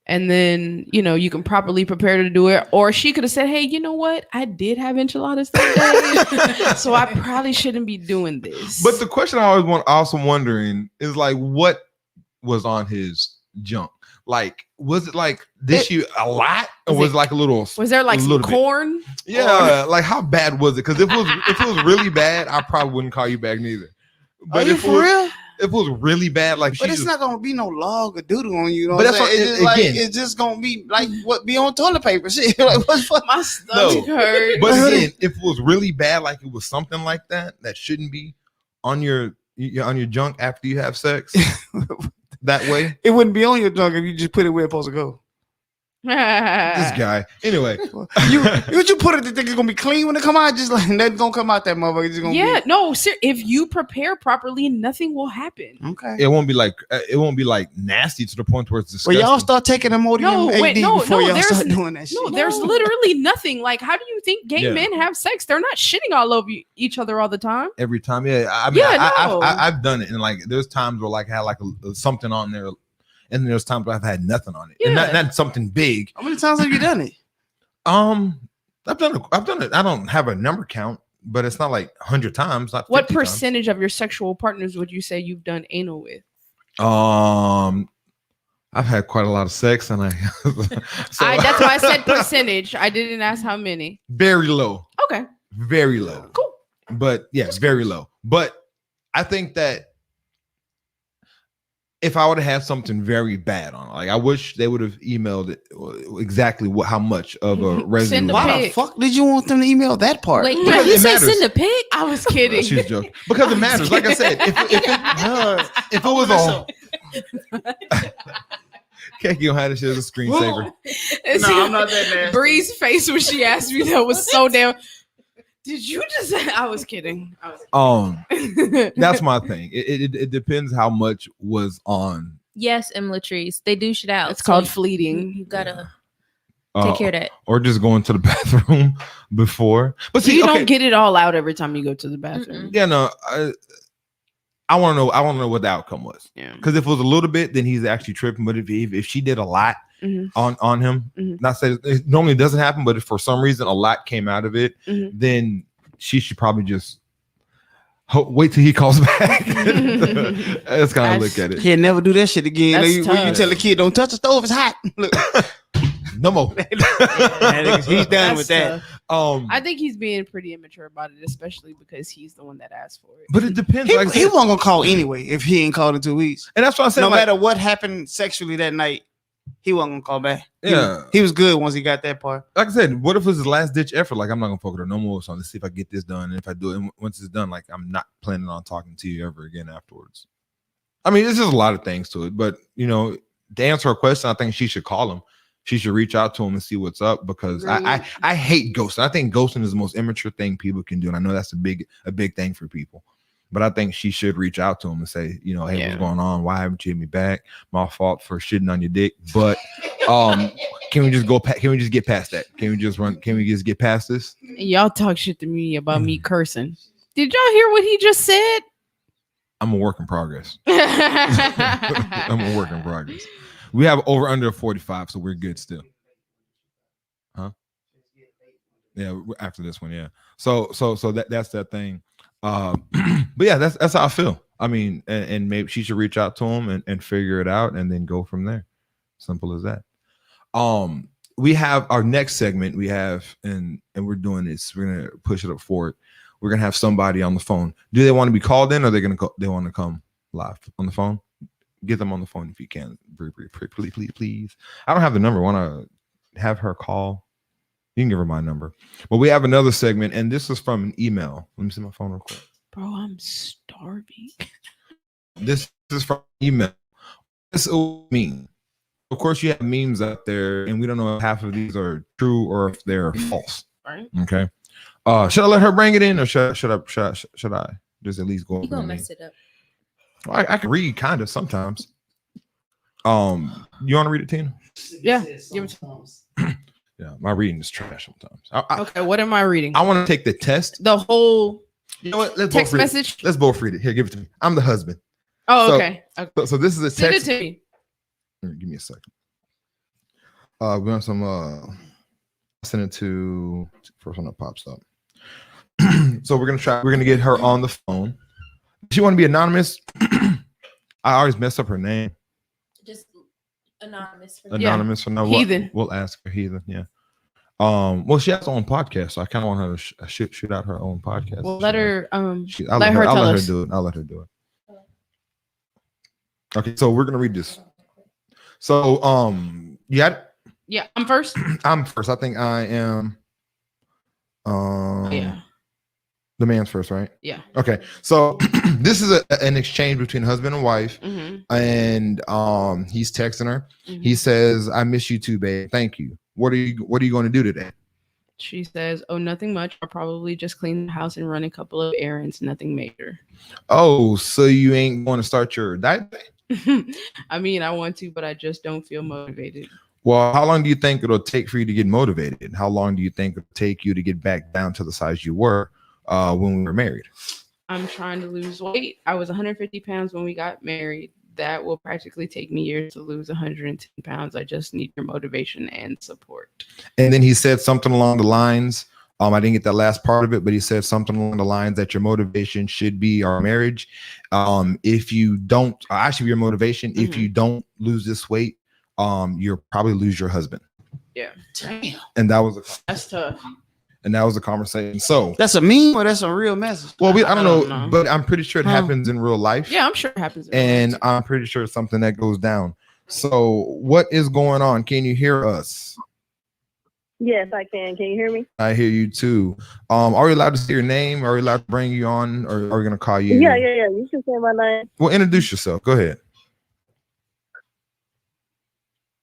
And then, you can properly prepare to do it. Or she could have said, hey, you know what? I did have enchiladas that day, so I probably shouldn't be doing this. But the question I also wondering is like, what was on his junk? Like, was it like this year a lot, or was it like a little? Was there like a some little bit? corn? Yeah, like how bad was it? Because if it was really bad, I probably wouldn't call you back neither. But Are you if it for was, real? if it was really bad, like But she it's just, not gonna be no log or doodle on you. You know But what that's I'm saying? what- It's just like again- it's just gonna be like what be on toilet paper. Shit, like what's fuck? My stomach hurt. But again, if it was really bad, like it was something like that shouldn't be on your junk after you have sex that way. It wouldn't be on your junk if you just put it where it's supposed to go. This guy. Anyway, You put it to think it's gonna be clean when it come out. Just like nothing's gonna come out that motherfucker. It's gonna Yeah, no, if you prepare properly, nothing will happen. be okay. it won't be like nasty to the point where it's Well, disgusting. y'all start taking Imodium No, wait, AD no, before no, y'all there's start doing that shit. No, there's literally nothing. Like, how do you think gay Yeah. men have sex? They're not shitting all over each other all the time. Every time, yeah. I mean, Yeah, no. I've done it, and like there's times where like I had like something on there, and then there's times where I've had nothing on it, and Yeah. not something big. How many times have you done it? I've done it. I don't have a number count, but it's not like 100 times. Not What 50 times. percentage of your sexual partners would you say you've done anal with? I've had quite a lot of sex, and so That's why I said percentage. I didn't ask how many. very low, Okay, very low. cool. But yeah, very low. But I think that if I would have had something very bad on it, like I wish they would have emailed it exactly how much of a Send residue. the Why the pic. fuck did you want them to email that part? Wait, Because you it said matters. send a pic? I was kidding. She's joking because it matters. Like I said, if it was all, Keki gonna have this shit as a screensaver. No, I'm not that nasty. Bree's face when she asked me that was so damn. Did you just? I was kidding. That's my thing. It depends how much was on. Yes, Latrice, they do shit out. It's called so fleeting. you gotta take care of that. Or just going to the bathroom before. But see, You okay, don't get it all out every time you go to the bathroom. yeah, no. I want to know. I want to know what the outcome was. Yeah. Because if it was a little bit, then he's actually tripping. But if she did a lot Mhm. on him, Mhm. not saying it normally doesn't happen, but if for some reason a lot came out of it, Mhm. then she should probably just wait till he calls back. That's kind of look at it. Can't never do that shit again. That's When you tough. tell a kid, don't touch the stove, it's hot. Look, No more. he's done That's with that. tough. I think he's being pretty immature about it, especially because he's the one that asked for it. But it depends. He, Like I he said, wasn't gonna call anyway if he ain't called in 2 weeks. and that's what I said. No like, matter what happened sexually that night, He wasn't gonna call back. Yeah. He was good once he got that part. Like I said, what if it's his last ditch effort? Like, I'm not gonna fuck with her no more. So let's see if I get this done. And if I do it, and once it's done, like, I'm not planning on talking to you ever again afterwards. I mean, there's just a lot of things to it, but you know, to answer her question, I think she should call him. She should reach out to him and see what's up, because I hate ghosting. I think ghosting is the most immature thing people can do, and I know that's a big thing for people. But I think she should reach out to him and say, you know, hey, what's going on? Why haven't you hit me back? My fault for shitting on your dick. But can we just get past that? Can we just get past this? Y'all talk shit to me about me cursing. Did y'all hear what he just said? I'm a work in progress. I'm a work in progress. We have over under 45, so we're good still. Huh? Yeah, after this one, yeah. So that's that thing. But yeah, that's how I feel. I mean, and maybe she should reach out to him and figure it out and then go from there. Simple as that. We have our next segment. We have and we're doing this. We're gonna push it up forward. We're gonna have somebody on the phone. Do they want to be called in, or they want to come live on the phone? Get them on the phone if you can. Please. I don't have the number. Want to have her call? You can give her my number. But we have another segment, and this is from an email. Let me see my phone real quick. Bro, I'm starving. This is from email. This will mean. Of course, you have memes out there, and we don't know if half of these are true or if they're false. Right. Okay. Should I let her bring it in, or should I just at least go over? You gonna mess it up? Well, I can read kind of sometimes. You want to read it, Tina? Yeah. Give it to Yeah, my reading is trash sometimes. Okay, what am I reading? I want to take the test. The whole You know what? Let's text both read message. Let's both read it. Here, give it to me. I'm the husband. Oh, So- okay. So this is a Send it text. to me. Give me a second. We want some. Send it to first one that pops up. So we're gonna get her on the phone. Does she want to be anonymous? I always mess up her name. Just anonymous. For Anonymous for now. Heathen. We'll ask her heathen. Yeah. Well, she has her own podcast, so I kind of want her to shoot out her own podcast. Well, let her. I'll let her tell let us. her do it. I'll let her do it. Okay, so we're gonna read this. So, you got it? Yeah, I'm first. I'm first. I think I am. Yeah. The man's first, right? Yeah. Okay, so this is an exchange between husband and wife, and he's texting her. He says, "I miss you too, babe. Thank you. What are you going to do today?" She says, "Oh, nothing much. I'll probably just clean the house and run a couple of errands. Nothing major." Oh, so you ain't going to start your diet? I mean, I want to, but I just don't feel motivated. Well, how long do you think it'll take for you to get motivated? How long do you think it'll take you to get back down to the size you were when we were married? I'm trying to lose weight. I was 150 pounds when we got married. That will practically take me years to lose 110 pounds. I just need your motivation and support. And then he said something along the lines, I didn't get that last part of it, but he said something along the lines that your motivation should be our marriage. If you don't, actually your motivation, if you don't lose this weight, you'll probably lose your husband. Yeah. Damn. And That's tough. And that was the conversation. So That's a meme or that's a real message? well, I don't know, know. but I'm pretty sure it happens in real life. Yeah, I'm sure it happens. And I'm pretty sure it's something that goes down. So what is going on? Can you hear us? Yes, I can. Can you hear me? I hear you too. Are we allowed to say your name? Are we allowed to bring you on, or are we gonna call you? Yeah. You can say my name. Well, introduce yourself. Go ahead.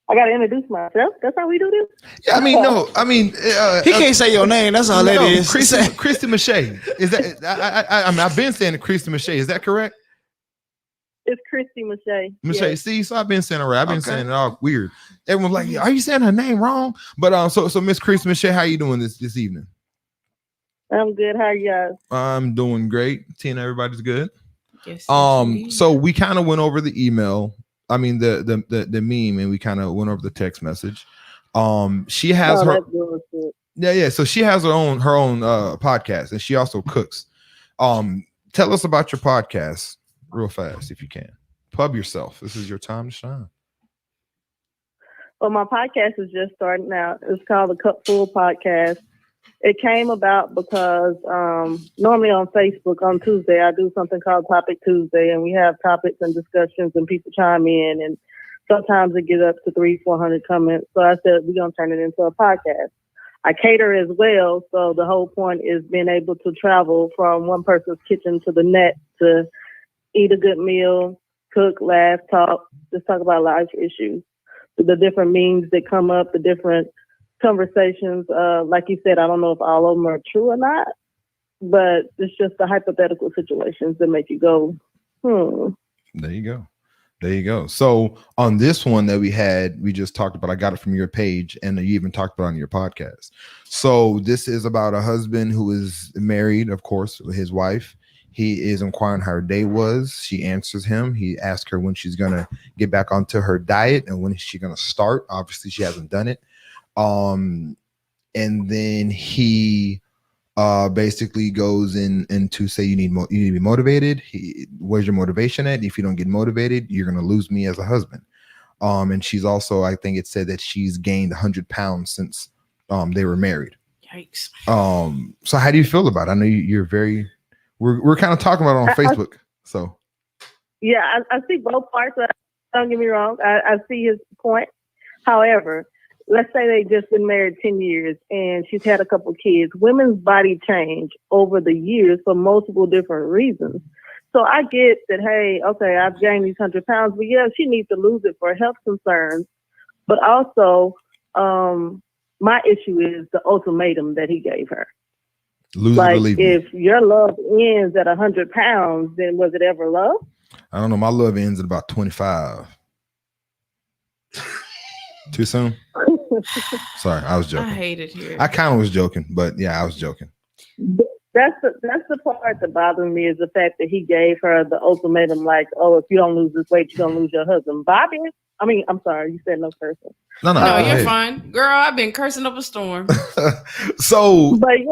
I gotta introduce myself. That's how we do this. Yeah, I mean, no, I mean, He can't say your name. That's all that is. Christy Mache. Is that? I mean, I've been saying it, Christy Mache. Is that correct? It's Christy Mache. Mache. Yes. See, so I've been saying it right. I've been saying it all weird. Everyone's like, "Are you saying her name wrong?" But so Miss Christy Mache, how you doing this evening? I'm good. How are you guys? I'm doing great. Tina, everybody's good. Yes. So we kind of went over the email. I mean the meme, and we kind of went over the text message. She has her. Yeah. So she has her own podcast, and she also cooks. Tell us about your podcast real fast, if you can. Pub yourself. This is your time to shine. Well, my podcast is just starting out. It's called the Cup Full Podcast. It came about because normally on Facebook on Tuesday, I do something called Topic Tuesday, and we have topics and discussions, and people chime in. And Sometimes it gets up to 300-400 comments. So I said, we're going to turn it into a podcast. I cater as well. So the whole point is being able to travel from one person's kitchen to the next to eat a good meal, cook, laugh, talk, just talk about life issues. The different memes that come up, the different conversations. Like you said, I don't know if all of them are true or not, but it's just the hypothetical situations that make you go, There you go. There you go. So on this one that we just talked about, I got it from your page, and you even talked about it on your podcast. So this is about a husband who is married, of course, with his wife. He is inquiring how her day was. She answers him. He asks her when she's going to get back onto her diet and when is she going to start. Obviously, she hasn't done it. And then he basically goes in to say you need to be motivated. Where's your motivation at? If you don't get motivated, you're going to lose me as a husband. And she's also, I think it said that she's gained 100 pounds since they were married. Yikes. So how do you feel about it? I know you're very, we're kind of talking about it on Facebook. So yeah, I see both parts. Don't get me wrong. I see his point. However, let's say they just been married 10 years and she's had a couple kids. Women's body change over the years for multiple different reasons. So I get that, hey, okay, I've gained these 100 pounds, but yeah, she needs to lose it for health concerns. But also, my issue is the ultimatum that he gave her. Lose like, or leave if your love ends at 100 pounds, then was it ever love? I don't know. My love ends at about 25. Too soon? Sorry, I was joking. I hate it here. I kind of was joking, but yeah, I was joking. That's the part that bothers me is the fact that he gave her the ultimatum, like, oh, if you don't lose this weight, you're gonna lose your husband. Bobby, I mean, I'm sorry, you said no cursing. No, No, you're hey. fine, girl. I've been cursing up a storm. So, but yeah,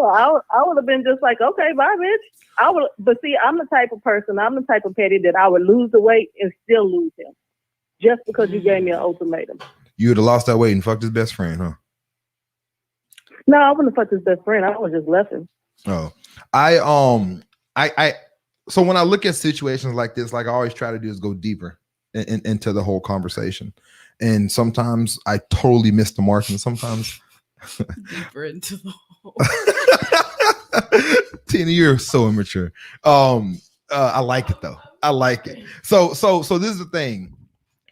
I would have been just like, okay, bye, bitch. I would, but see, I'm the type of person, I'm the type of petty that I would lose the weight and still lose him, just because you gave me an ultimatum. You would have lost that weight and fucked his best friend, huh? No, I wouldn't have fucked his best friend. I would have just left him. Oh, so when I look at situations like this, like I always try to do is go deeper into the whole conversation. And sometimes I totally miss the mark, and sometimes Deeper into the hole. Tina, you're so immature. I like it though. I like it. So this is the thing.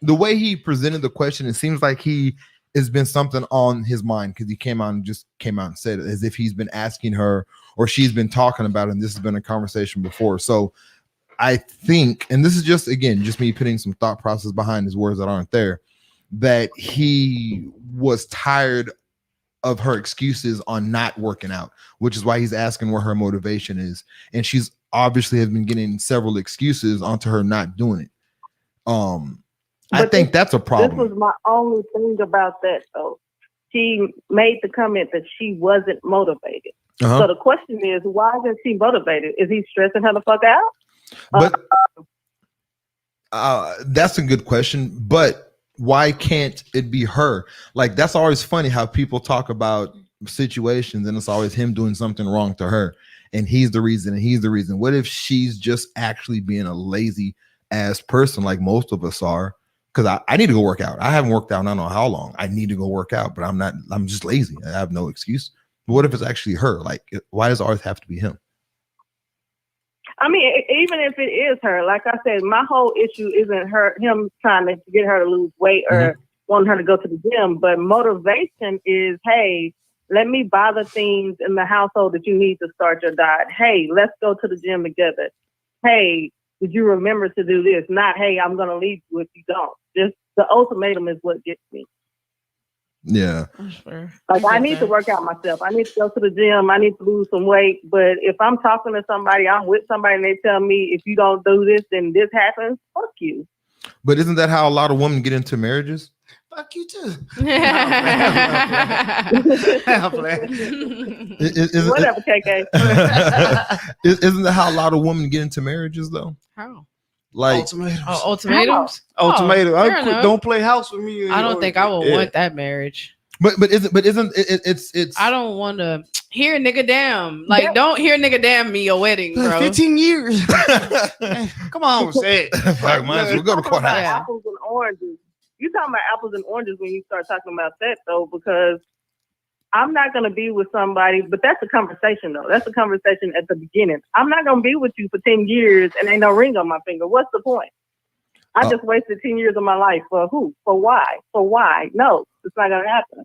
The way he presented the question, it seems like he has been something on his mind because he came out and said it as if he's been asking her or she's been talking about it, and this has been a conversation before. So I think, and this is just me putting some thought process behind his words that aren't there, that he was tired of her excuses on not working out, which is why he's asking where her motivation is. And she's obviously has been getting several excuses onto her not doing it. I think that's a problem. This was my only thing about that, though. She made the comment that she wasn't motivated. Uh-huh. So the question is, why isn't she motivated? Is he stressing her the fuck out? But that's a good question. But why can't it be her? Like, that's always funny how people talk about situations and it's always him doing something wrong to her. And he's the reason, and he's the reason. What if she's just actually being a lazy ass person like most of us are? Because I need to go work out. I haven't worked out in I don't know how long. I need to go work out, but I'm just lazy. I have no excuse. But what if it's actually her? Like, why does it always have to be him? I mean, even if it is her, like I said, my whole issue isn't him trying to get her to lose weight or wanting her to go to the gym, but motivation is, hey, let me buy the things in the household that you need to start your diet. Hey, let's go to the gym together. Hey, did you remember to do this? Not, hey, I'm going to leave you if you don't. Just the ultimatum is what gets me. Yeah. Like, I need to work out myself. I need to go to the gym. I need to lose some weight. But if I'm talking to somebody, I'm with somebody, and they tell me, if you don't do this, then this happens, fuck you. But isn't that how a lot of women get into marriages? Fuck you too. Whatever, KK. Isn't that how a lot of women get into marriages, though? How? Like ultimatums. Ultimatums? Ultimatum. Fair enough. Don't play house with me. I don't think I would want that marriage. But isn't it's I don't want to hear nigga damn. Like, don't hear nigga damn me your wedding, bro. 15 years. Come on, say it. Fuck, man, we'll go to courthouse. Yeah. Apples and oranges. you talking about apples and oranges when you start talking about that, though, because I'm not going to be with somebody, but that's a conversation, though. That's a conversation at the beginning. I'm not going to be with you for 10 years and ain't no ring on my finger. What's the point? I just wasted 10 years of my life for who? For why? For why? No, it's not going to happen.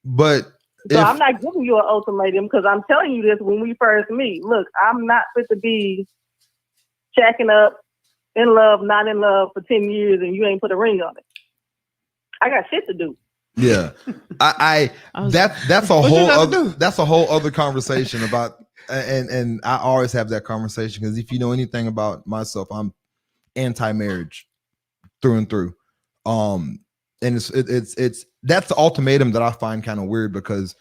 But so I'm not giving you an ultimatum because I'm telling you this when we first meet. Look, I'm not fit to be shacking up, in love, not in love for 10 years and you ain't put a ring on it. I got shit to do. Yeah, that's a whole other conversation about, and I always have that conversation because if you know anything about myself, I'm anti-marriage through and through. And it's that's the ultimatum that I find kind of weird because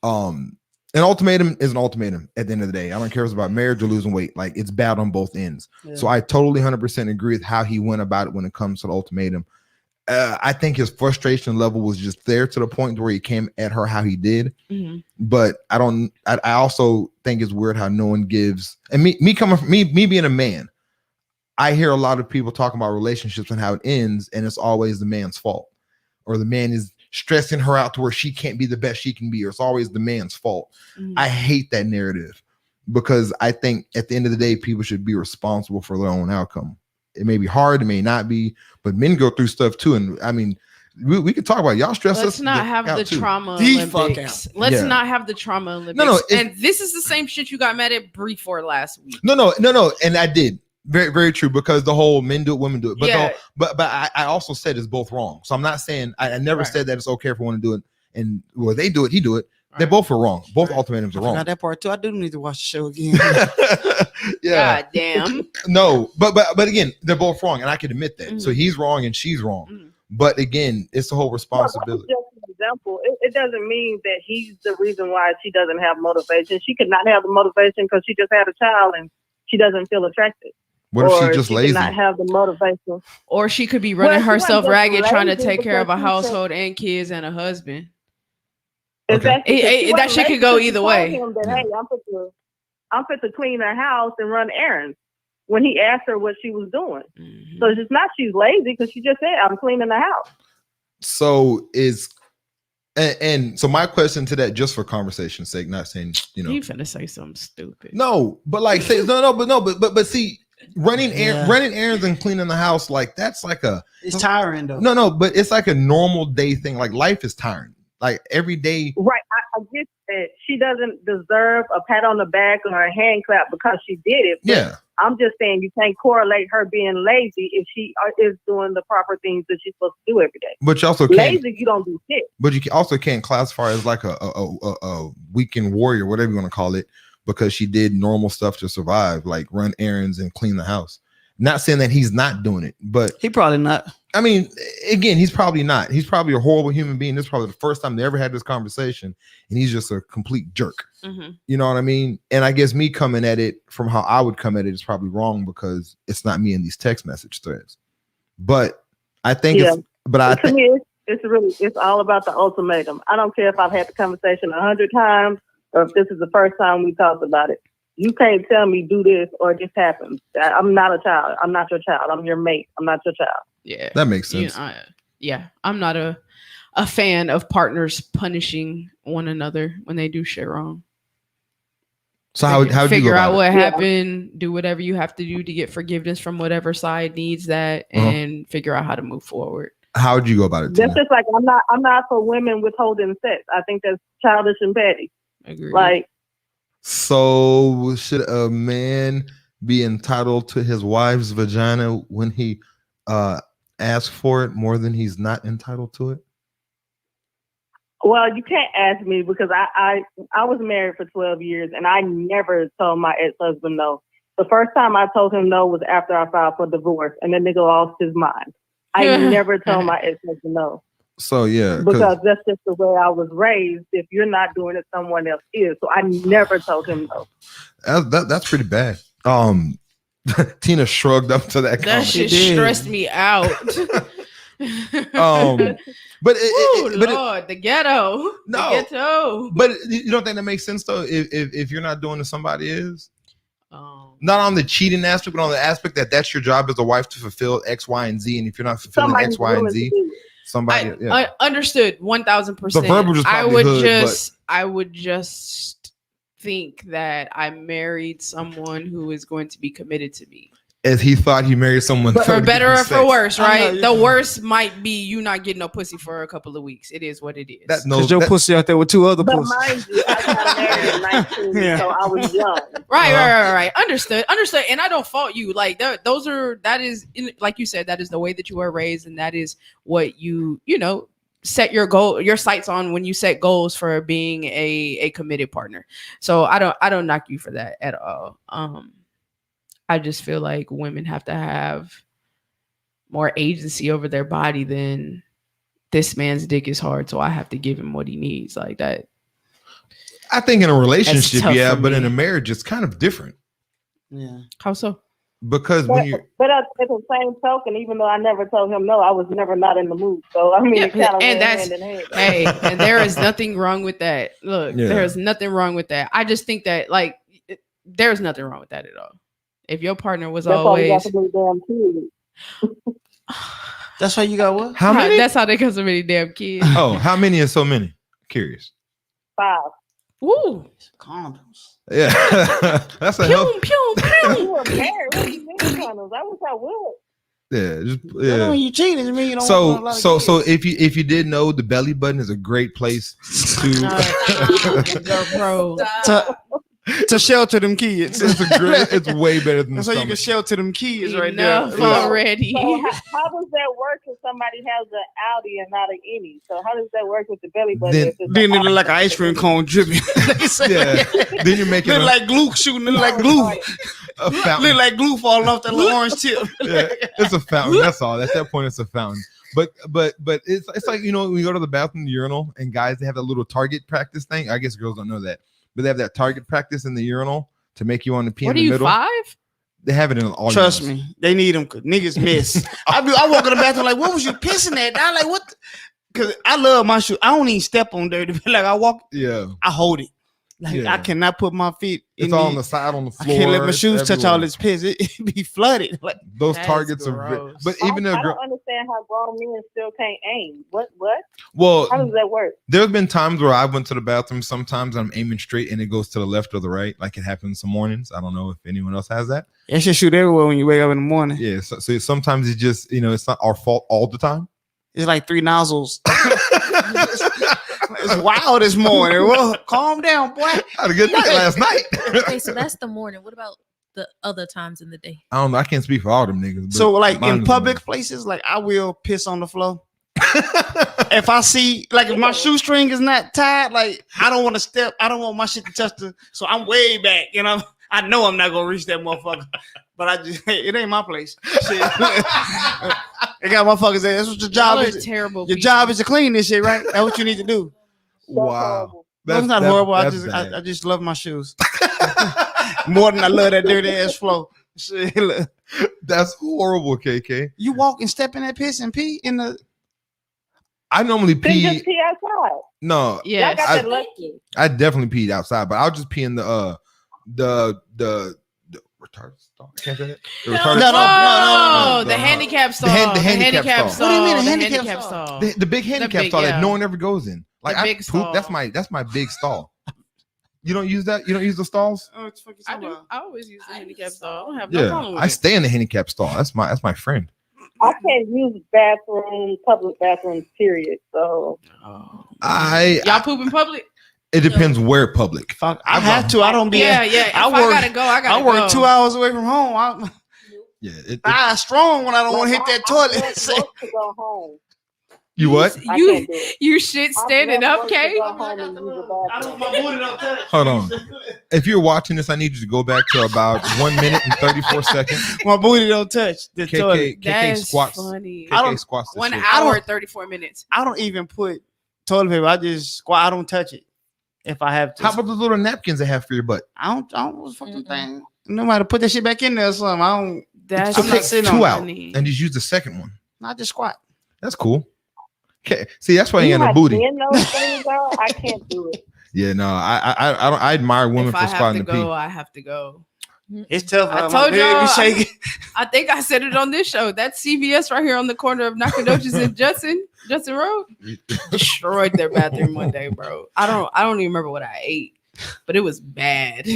an ultimatum is an ultimatum at the end of the day. I don't care if it's about marriage or losing weight. Like, it's bad on both ends. Yeah. So I totally 100% agree with how he went about it when it comes to the ultimatum. I think his frustration level was just there to the point where he came at her how he did. Mm-hmm. But I also think it's weird how no one gives, and me being a man, I hear a lot of people talking about relationships and how it ends, and it's always the man's fault, or the man is stressing her out to where she can't be the best she can be, or it's always the man's fault. Mm-hmm. I hate that narrative because I think at the end of the day, people should be responsible for their own outcome. It may be hard, it may not be, but men go through stuff too. And I mean, we could talk about y'all stress. Let's not have the trauma Olympics. Let's not have the trauma Olympics. No, and this is the same shit you got mad at Bree for last week. No. And I did. Very, very true, because the whole men do it, women do it. But but I also said it's both wrong. So I'm not saying I never said that it's okay for one to do it. And well, they do it, he do it. They both are wrong. Both ultimatums are wrong. Not that part too. I do need to watch the show again. Yeah. God damn. No, but again, they're both wrong, and I can admit that. Mm-hmm. So he's wrong and she's wrong. Mm-hmm. But again, it's the whole responsibility. Well, just an example. It doesn't mean that he's the reason why she doesn't have motivation. She could not have the motivation because she just had a child and she doesn't feel attracted. What if she's just lazy? Not have the motivation. Or she could be running herself ragged trying to take care of a household and kids and a husband. Exactly. That shit could go either way. That, hey, I'm fit to clean her house and run errands when he asked her what she was doing. Mm-hmm. So it's not she's lazy because she just said, I'm cleaning the house. So so my question to that, just for conversation's sake, not saying, you finna say something stupid. No, but like say but see, running errands and cleaning the house, like that's like it's tiring though. No, but it's like a normal day thing. Like, life is tiring. Like, every day. Right. I get that she doesn't deserve a pat on the back or a hand clap because she did it. Yeah. I'm just saying you can't correlate her being lazy if she is doing the proper things that she's supposed to do every day. But you also can't. Lazy, you don't do shit. But you also can't classify as like a weekend warrior, whatever you want to call it, because she did normal stuff to survive, like run errands and clean the house. Not saying that he's not doing it, but he probably not. I mean, again, he's probably not. He's probably a horrible human being. This is probably the first time they ever had this conversation, and he's just a complete jerk. Mm-hmm. You know what I mean? And I guess me coming at it from how I would come at it is probably wrong because it's not me in these text message threads. But I think to me, it's all about the ultimatum. I don't care if I've had the conversation 100 times or if this is the first time we talked about it. You can't tell me do this or this happens. I'm not a child. I'm not your child. I'm your mate. I'm not your child. Yeah, that makes sense. I'm not a fan of partners punishing one another when they do shit wrong. So how do you figure out what happened? Do whatever you have to do to get forgiveness from whatever side needs that, and figure out how to move forward. How would you go about it? That's just like I'm not for women withholding sex. I think that's childish and petty. Agreed. Like. So should a man be entitled to his wife's vagina when he asks for it more than he's not entitled to it? Well, you can't ask me because I was married for 12 years and I never told my ex-husband no. The first time I told him no was after I filed for divorce, and the nigga lost his mind. I never told my ex-husband no. So yeah, because that's just the way I was raised. If you're not doing it, someone else is. So I never told him no. That's pretty bad. Tina shrugged up to that. That shit stressed me out. Lord, the ghetto. No, the ghetto. But you don't think that makes sense though? If you're not doing it, somebody is. Not on the cheating aspect, but on the aspect that that's your job as a wife to fulfill X, Y, and Z. And if you're not fulfilling X, Y, and Z, somebody. I understood 1000%. The verbiage is probably I would just think that I married someone who is going to be committed to me. As he thought he married someone for better or for worse, right? Know, the worst might be you not getting no pussy for a couple of weeks. It is what it is. Because your pussy out there with two other But pussies. mind you, I got married at 19, so I was young. Right. Understood. And I don't fault you. Like that is like you said, that is the way that you were raised, and that is what you set your sights on when you set goals for being a committed partner. So I don't knock you for that at all. I just feel like women have to have more agency over their body than this man's dick is hard, so I have to give him what he needs. Like that. I think in a relationship, yeah, but me. in a marriage, it's kind of different. Yeah. How so? Because when you, but at the same token, even though I never told him no, I was never not in the mood. So I mean, it kind of went hand in hand. Hey, and there is nothing wrong with that. Look, there is nothing wrong with that. I just think that there's nothing wrong with that at all. If your partner was always, that's how you got what? How many? That's how they got so many damn kids. Oh, how many is so many? Curious. 5. Woo. Condoms. Yeah, that's a help. You were married. What do you mean condoms? I wish I would. Yeah, When you cheat, it mean you don't so if you did know, the belly button is a great place to shelter them kids. It's way better than so you can shelter them kids right Enough there. already. So how does that work if somebody has an Audi and not an Innie? So how does that work with the belly button? Then it look like an ice cream cone dripping. Yeah. Then you're making look like glue shooting. Look like glue. A fountain. Look like glue falling off that little orange tip. Yeah, it's a fountain. That's all. At that point, it's a fountain. But it's like, when you go to the bathroom, the urinal, and guys, they have that little target practice thing. I guess girls don't know that, but they have that target practice in the urinal to make you want to pee in the middle. What are you, 5? They have it in all. Trust me, they need them because niggas miss. I walk in the bathroom like, what was you pissing at? I like what? Because I love my shoe. I don't even step on there. Like I walk. Yeah. I hold it. Like I cannot put my feet. It's all on the side, on the floor. I can't let my shoes touch all this piss. It be flooded. Like those targets are. But even I don't understand how grown men still can't aim. What? Well, how does that work? There's been times where I went to the bathroom. Sometimes I'm aiming straight and it goes to the left or the right. Like it happens some mornings. I don't know if anyone else has that. It should shoot everywhere when you wake up in the morning. Yeah. So sometimes it's just it's not our fault all the time. It's like 3 nozzles. It's wild this morning. Well, calm down, boy. I had a good night last night. Okay, so that's the morning. What about the other times in the day? I don't know. I can't speak for all them niggas. So, like in public places, like I will piss on the floor. If I see, like, if my shoestring is not tied, like I don't want to step. I don't want my shit to touch so I'm way back. I know I'm not gonna reach that motherfucker, but it ain't my place. Shit. They got motherfuckers there. That's what your job is. Terrible. Your job is to clean this shit, right? That's what you need to do. Wow. That's not horrible. I just love my shoes more than I love that dirty ass floor. Shit. That's horrible, KK. You walk and step in that piss and pee in the. I normally pee. Then just pee outside. No. Yeah. I definitely peed outside, but I'll just pee in the retarded stall. I can't say that. The retarded No. The handicap stall. The handicap stall. What do you mean a handicap stall? The big handicap stall that yeah. no one ever goes in. Like The I big poop. stall. That's my big stall. You don't use that? You don't use the stalls? Oh, it's fucking I do. I always use the handicap stall. I don't have no Yeah. problem with I it. stay in the handicap stall. That's my friend. I can't use public bathrooms, period. So y'all poop in public? It depends where public. Fuck, I have to. I don't be. Yeah. If I gotta go, I gotta go. I work 2 hours away from home. Yeah. Strong when I don't want to hit that toilet. To go home. You what? You shit standing up, Kay? My booty don't touch. Hold on. If you're watching this, I need you to go back to about 1 minute and 34 seconds. My booty don't touch the toilet. KK squats. Funny. KK squats. 1 hour, 34 minutes. I don't even put toilet paper. I just squat. I don't touch it if I have to. How about the little napkins they have for your butt? I don't fucking thing. Nobody put that shit back in there or something. I don't. That's So take sitting 2 on out and just use the second one. I just squat. That's cool. Okay. See, that's why you ain't got no booty. Those things out, I can't do it. Yeah, no, I admire women If for I have squatting to the pee. go, I have to go. It's tough. I My told leg y'all. be shaking. I think I said it on this show. That CVS right here on the corner of Nacogdoches and Judson Road, destroyed their bathroom one day, bro. I don't even remember what I ate, but it was bad.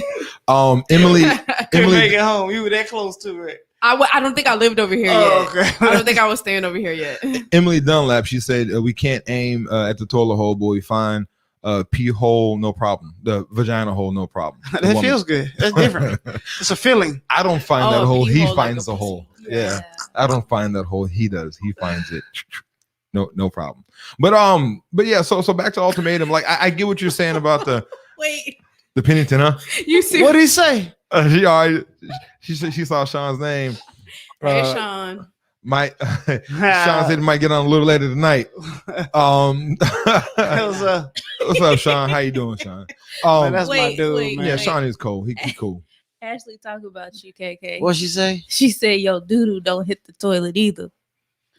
Emily, Couldn't make it home. You were that close to it. I don't think I lived over here Oh, yet. okay. I don't think I was staying over here yet. Emily Dunlap, she said we can't aim at the toilet hole, but we find pee hole, no problem. The vagina hole, no problem. That feels good. That's different. It's a feeling. I don't find Oh, that a hole. pee He hole like finds a the pussy. hole. Yeah. I don't find that hole. He does. He finds it. No problem. But yeah. So back to ultimatum. Like I get what you're saying about the Wait, Pennington, huh? you see? What did he say? She already. She said she saw Sean's name. Hey, Sean. Sean said he might get on a little later tonight. What's What's up, Sean? How you doing, Sean? Man, that's my Wait, dude, wait. man. Yeah, Sean is cool. He cool. Ashley talk about you, KK. What she say? She said, "Yo, doo don't hit the toilet either."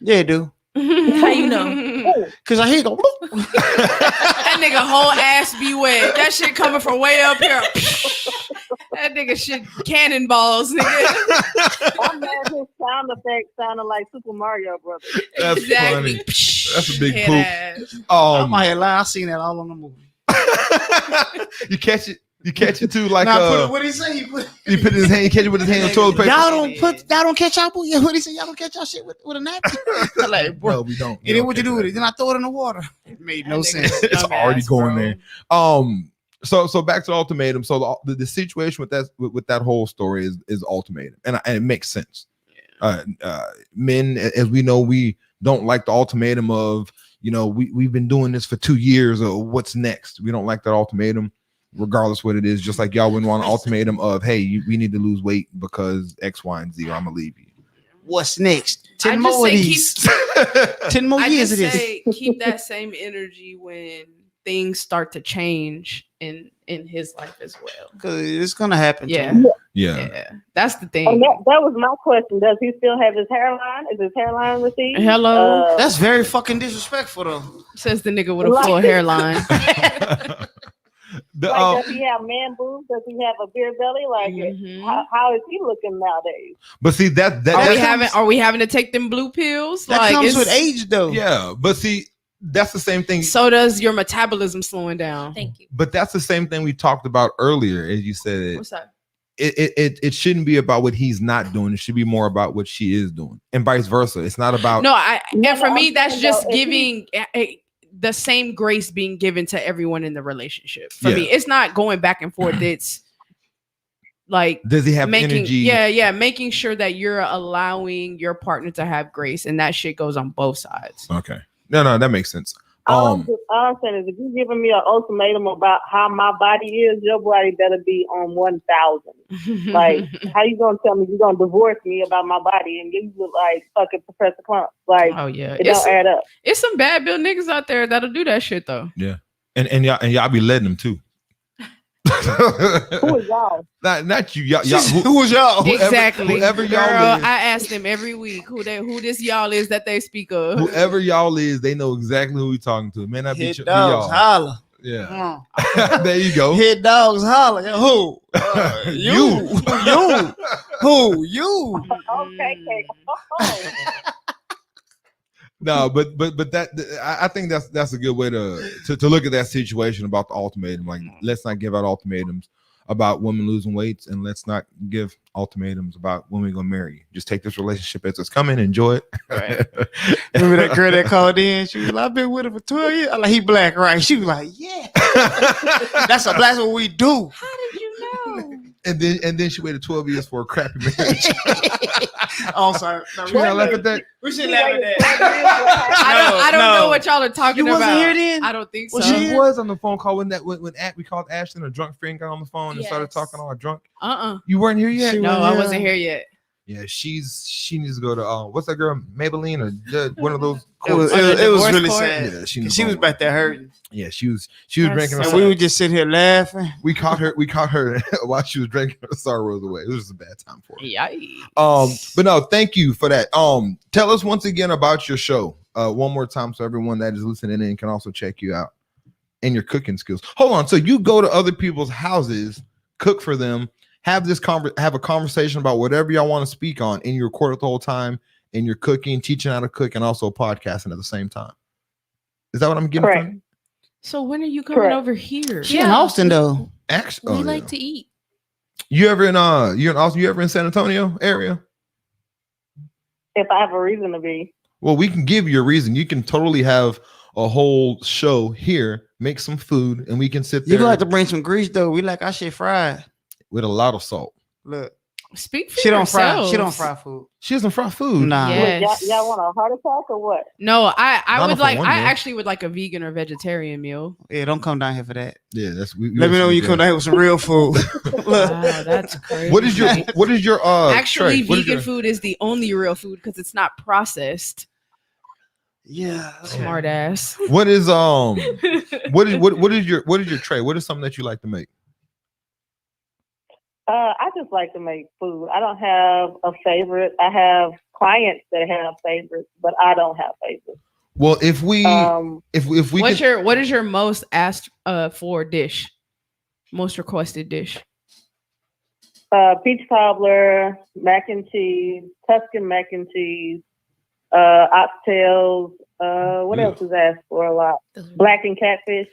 Yeah, dude. How you know? Cause I hear go. That nigga whole ass be wet. That shit coming from way up here. That nigga shit cannonballs, nigga. I'm mad his sound effect sounded like Super Mario Brothers. That's Exactly. funny. That's a big Head poop. ass. I'm out here lying. I seen that all on the movie. You catch it. You catch it too, like what did he say? he put his hand. He catch it with his hand on toilet paper. Y'all don't catch y'all. Yeah, what did he say? Y'all don't catch y'all shit with a napkin. I'm like, bro. No, we don't. And then what you do with it? Then I throw it in the water. It made no That nigga sense. It's dumbass, already going bro. there. So back to ultimatum. So the situation with that whole story is ultimatum, and it makes sense. Men, as we know, we don't like the ultimatum of we've been doing this for 2 years, or what's next. We don't like that ultimatum, regardless what it is. Just like y'all wouldn't want an ultimatum of, hey, we need to lose weight because X, Y, and Z, or I'm gonna leave you. What's next? I 10 just more of say these. 10 more I years just of this. say keep that same energy when things start to change in his life as well. Because it's gonna happen. Yeah. To him. Yeah, that's the And thing. that was my question. Does he still have his hairline? Is his hairline receding? Hello, That's very fucking disrespectful, though. says the nigga with a full hairline. Like, does he have man boobs? Does he have a beer belly? Like, Mhm. how is he looking nowadays? But see Are we having to take them blue pills? That comes it's- with age, though. yeah, but see, that's the same thing. So does your metabolism slowing down? Thank you. But that's the same thing we talked about earlier, as you said. What's that? It shouldn't be about what he's not doing. It should be more about what she is doing, and vice versa. It's not about No, No, and for I'm me, that's talking just about if giving the same grace being given to everyone in the relationship. For Yeah. me, it's not going back and forth. It's like does he have making energy? making sure that you're allowing your partner to have grace, and that shit goes on both sides. Okay, no, that makes sense. All I'm saying is, if you're giving me an ultimatum about how my body is, your body better be on 1,000. Like, how you gonna tell me you're gonna divorce me about my body and you look like fucking Professor Clump? Like, Oh yeah, it don't add up. it's some bad bill niggas out there that'll do that shit though. Yeah, and y'all be letting them too. Who is y'all? Not you, y'all. Who was y'all? Exactly. Whoever y'all Girl, is. I ask them every week who this y'all is that they speak of. Whoever y'all is, they know exactly who we talking to. It may not be Hit be dogs y'all. holler. Yeah, Come there you go. on. Hit dogs holler. Who? You. Who? You. Okay, okay. Oh. No, but that I think that's a good way to look at that situation about the ultimatum. Like, let's not give out ultimatums about women losing weights, and let's not give ultimatums about when we're gonna marry you. Just take this relationship as it's coming, enjoy it. Right. Remember that girl that called in? She was like, I've been with him for 12 years. I'm like, he black, right? She was like, yeah. That's what we do. How did you know? And then she waited 12 years for a crappy marriage. Oh, sorry. No, She not laugh at that. we should laugh at that. I don't No. know what y'all are talking You about. wasn't here then? I don't think so. Was She was on the phone call when we called Ashton, a drunk friend, got on the phone and started Yes. talking all drunk. Uh-uh. You weren't here yet? She No, wasn't I here. wasn't here yet. Yeah, she needs to go to what's that girl, Maybelline, or one of those. It was divorce really court? sad. Yeah, She was back there hurting. Yeah, she was That's drinking her so And sorrow. we were just sitting here laughing. We caught her while she was drinking her sorrows away. It was just a bad time for her. Yikes. But no, thank you for that. Tell us once again about your show. One more time so everyone that is listening in can also check you out and your cooking skills. Hold on. So you go to other people's houses, cook for them, have a conversation about whatever y'all want to speak on, and you record it the whole time, and you're cooking, teaching how to cook, and also podcasting at the same time. Is that what I'm getting Correct. from? So when are you coming Correct. over here? She in Austin though. Actually, We like to eat. You ever in you're in Austin? You ever in San Antonio area? If I have a reason to be. Well, we can give you a reason. You can totally have a whole show here, make some food, and we can sit there. You gonna have to bring some grease though. We like our shit fried. With a lot of salt. Look, Speak for she don't yourselves. fry. She don't fry food. She doesn't fry food. Nah. Yes. Wait, y'all want a heart attack or what? No, I Not would for like. one I meal. actually would like a vegan or vegetarian meal. Yeah, don't come down here for that. Yeah, that's. Let me know when you come down here with some real food. Look, Wow, that's crazy. What is your Actually, Trey, what is vegan your- food is the only real food because it's not processed. yeah. Smart ass. What is what is your tray? What is something that you like to make? I just like to make food. I don't have a favorite. I have clients that have favorites, but I don't have favorites. Well, if we if we What is your most asked for dish? Most requested dish? Peach cobbler, mac and cheese, Tuscan mac and cheese, oxtails. What else is asked for a lot? Blackened catfish.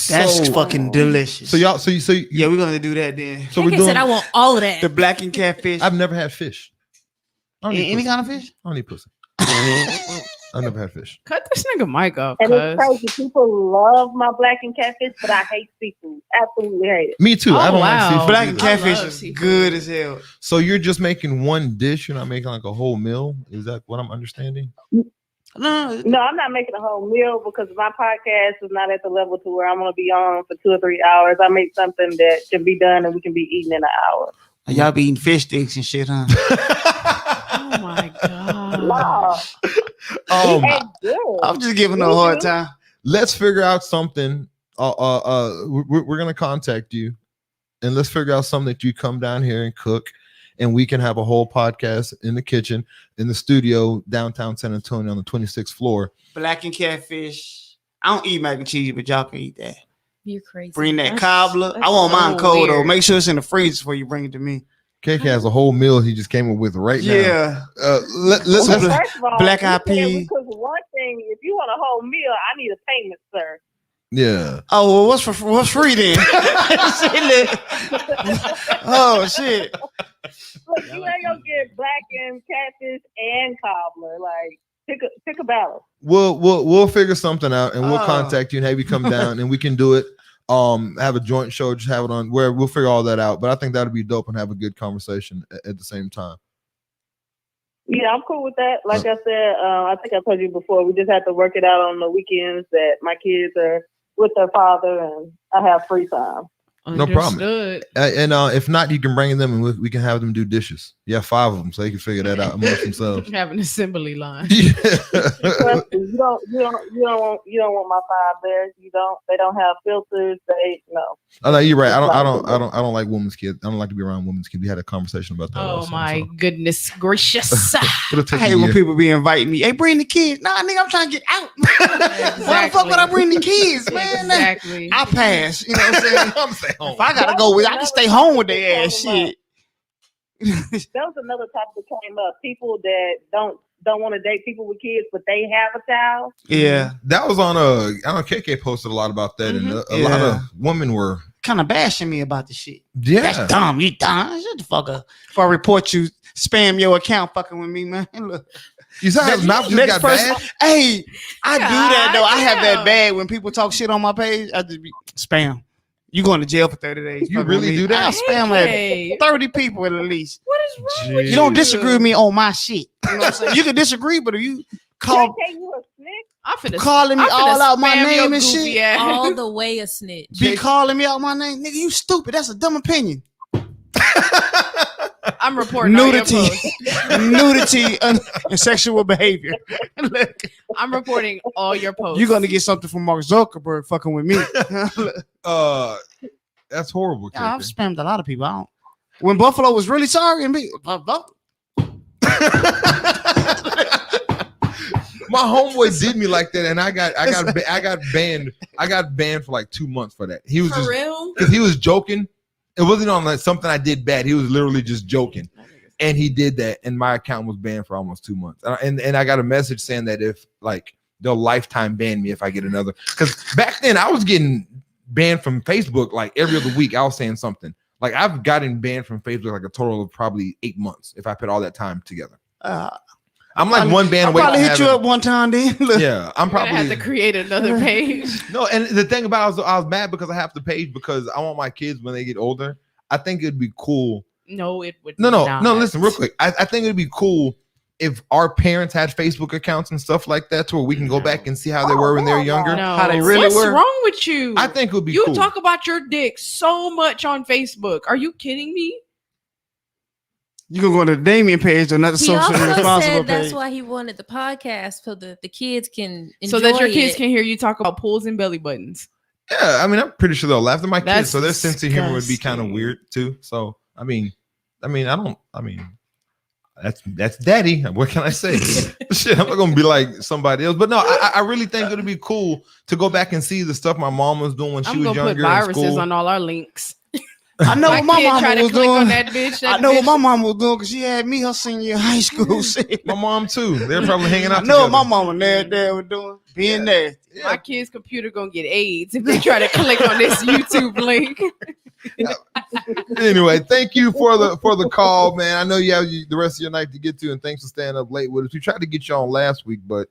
That's so, fucking delicious. So y'all, so yeah, we're gonna do that then. so Like we're I doing. said, I want all of that. The black and catfish. I've never had fish. I don't need Any pussy. kind of fish. I don't need pussy. I've never had fish. Cut this nigga mic up, And it's cuz. crazy. People love my blackened catfish, but I hate seafood. Absolutely hate it. Me too. I Oh, don't wow. like seafood. Black and either. I catfish love is seafood. good as hell. So you're just making one dish. You're not making like a whole meal. Is that what I'm understanding? No, No, I'm not making a whole meal because my podcast is not at the level to where I'm going to be on for 2 or 3 hours. I make something that can be done and we can be eating in an hour. y'all be eating fish sticks and shit, huh? Oh my god. Wow. Um, Hey, good. I'm just giving her a hard time. let's figure out something. We're gonna contact you, and let's figure out something that you come down here and cook, and we can have a whole podcast in the kitchen, in the studio, downtown San Antonio on the 26th floor. Black and catfish. I don't eat mac and cheese, but y'all can eat that. You're crazy. Bring that That's- cobbler. I that's want mine so cold though. weird. Make sure it's in the freezer before you bring it to me. KK has a whole meal he just came up with right now. Yeah. Let's Well, First of all, black you eyed said we pea. cook one thing. If you want a whole meal, I need a payment, sir. yeah. Oh, well, what's free then? Shit, look. Oh shit. Look, you ain't gonna get blackened catfish and cobbler. Like, pick a battle. We'll figure something out, and we'll Oh. contact you and have you come down, and we can do it. Have a joint show, just have it on where we'll figure all that out. But I think that'll be dope and have a good conversation at the same time. Yeah, I'm cool with that. Like I said, I think I told you before, we just have to work it out on the weekends that my kids are with their father and I have free time. No problem. Understood. And if not, you can bring them and we can have them do dishes. Yeah, 5 of them, so they can figure that out amongst themselves. Have an assembly line. Yeah. Trust me, you don't want my 5 there. You don't. They don't have filters. No. Oh, no, you're right. I don't like women's kids. I don't like to be around women's kids. We had a conversation about that. Oh also, my so. goodness gracious. It'll I take hate a when year. people be inviting me. Hey, bring the kids. Nah, nigga, I'm trying to get out. Why the fuck would I bring the kids, man? Exactly. I pass. You know what I'm saying? I'm saying home. If I gotta go with, I can stay home with their ass. Shit. That was another topic that came up. People that don't want to date people with kids, but they have a child. Yeah, That was on I don't know, KK posted a lot about that, and a lot of women were kind of bashing me about the shit. yeah. That's dumb. You dumb. Shut the fuck up. Before I report you, spam your account fucking with me, man. Look. You saw how his mouth just Next got person. bad? Hey, I do that though. I have that damn. bad when people talk shit on my page. I just be spam. You going to jail for 30 days. You fucking really with me. do that? I'll spam Hey. like 30 people at least. What is wrong with You don't disagree with me on my shit. You know what I'm saying? You can disagree, but if you call JK, you a snitch? I'm finna calling me I'm finna all out my spam name your and goofy shit. ass. All the way a snitch. be calling me out my name, nigga, you stupid. That's a dumb opinion. I'm reporting all your Nudity, posts. nudity, and sexual behavior. Look, I'm reporting all your posts. you're gonna get something from Mark Zuckerberg fucking with me. That's horrible. Yeah, I've KK. spammed a lot of people. When Buffalo was really sorry and me, My homeboy did me like that, and I got banned. I got banned for like 2 months for that. He was For just real? because he was joking, It wasn't on like something I did bad. He was literally just joking. And he did that, and my account was banned for almost 2 months. And I got a message saying that if like they'll lifetime ban me if I get another. Because back then I was getting banned from Facebook like every other week. I was saying something. Like I've gotten banned from Facebook like a total of probably 8 months if I put all that time together. I'm like one ban away. I'll probably hit you up one time then. Yeah, I'm probably have to create another page. No, and the thing about I was mad because I have the page because I want my kids when they get older. I think it'd be cool. No, it would No. not. Listen, real quick. I think it'd be cool if our parents had Facebook accounts and stuff like that, to where we can go back and see how they were when they were younger. No. How they really What's were. wrong with you? I think it would be you cool. talk about your dick so much on Facebook. Are you kidding me? You can go to the Damien page or not the He socially also responsible said that's page. why he wanted the podcast so the kids can enjoy So that your kids it. can hear you talk about pulls and belly buttons. Yeah, I mean, I'm pretty sure they'll laugh. They're my That's kids, so their sense of humor would be kind of disgusting. weird too. So, that's daddy. What can I say? Shit, I'm not gonna be like somebody else. But no, I really think it'd be cool to go back and see the stuff my mom was doing when she I'm was gonna put younger in viruses school. on all our links. I know what my kid mama tried to was click on doing. that bitch. I know what my mama was doing because she had me her senior year of high school. Shit. My mom too. They're probably hanging out. I know what my together. mama there was doing. Being there. My kid's computer gonna get AIDS if they try to click on this YouTube link. Anyway, thank you for the call, man. I know you have the rest of your night to get to, and thanks for staying up late with us. We tried to get you on last week, but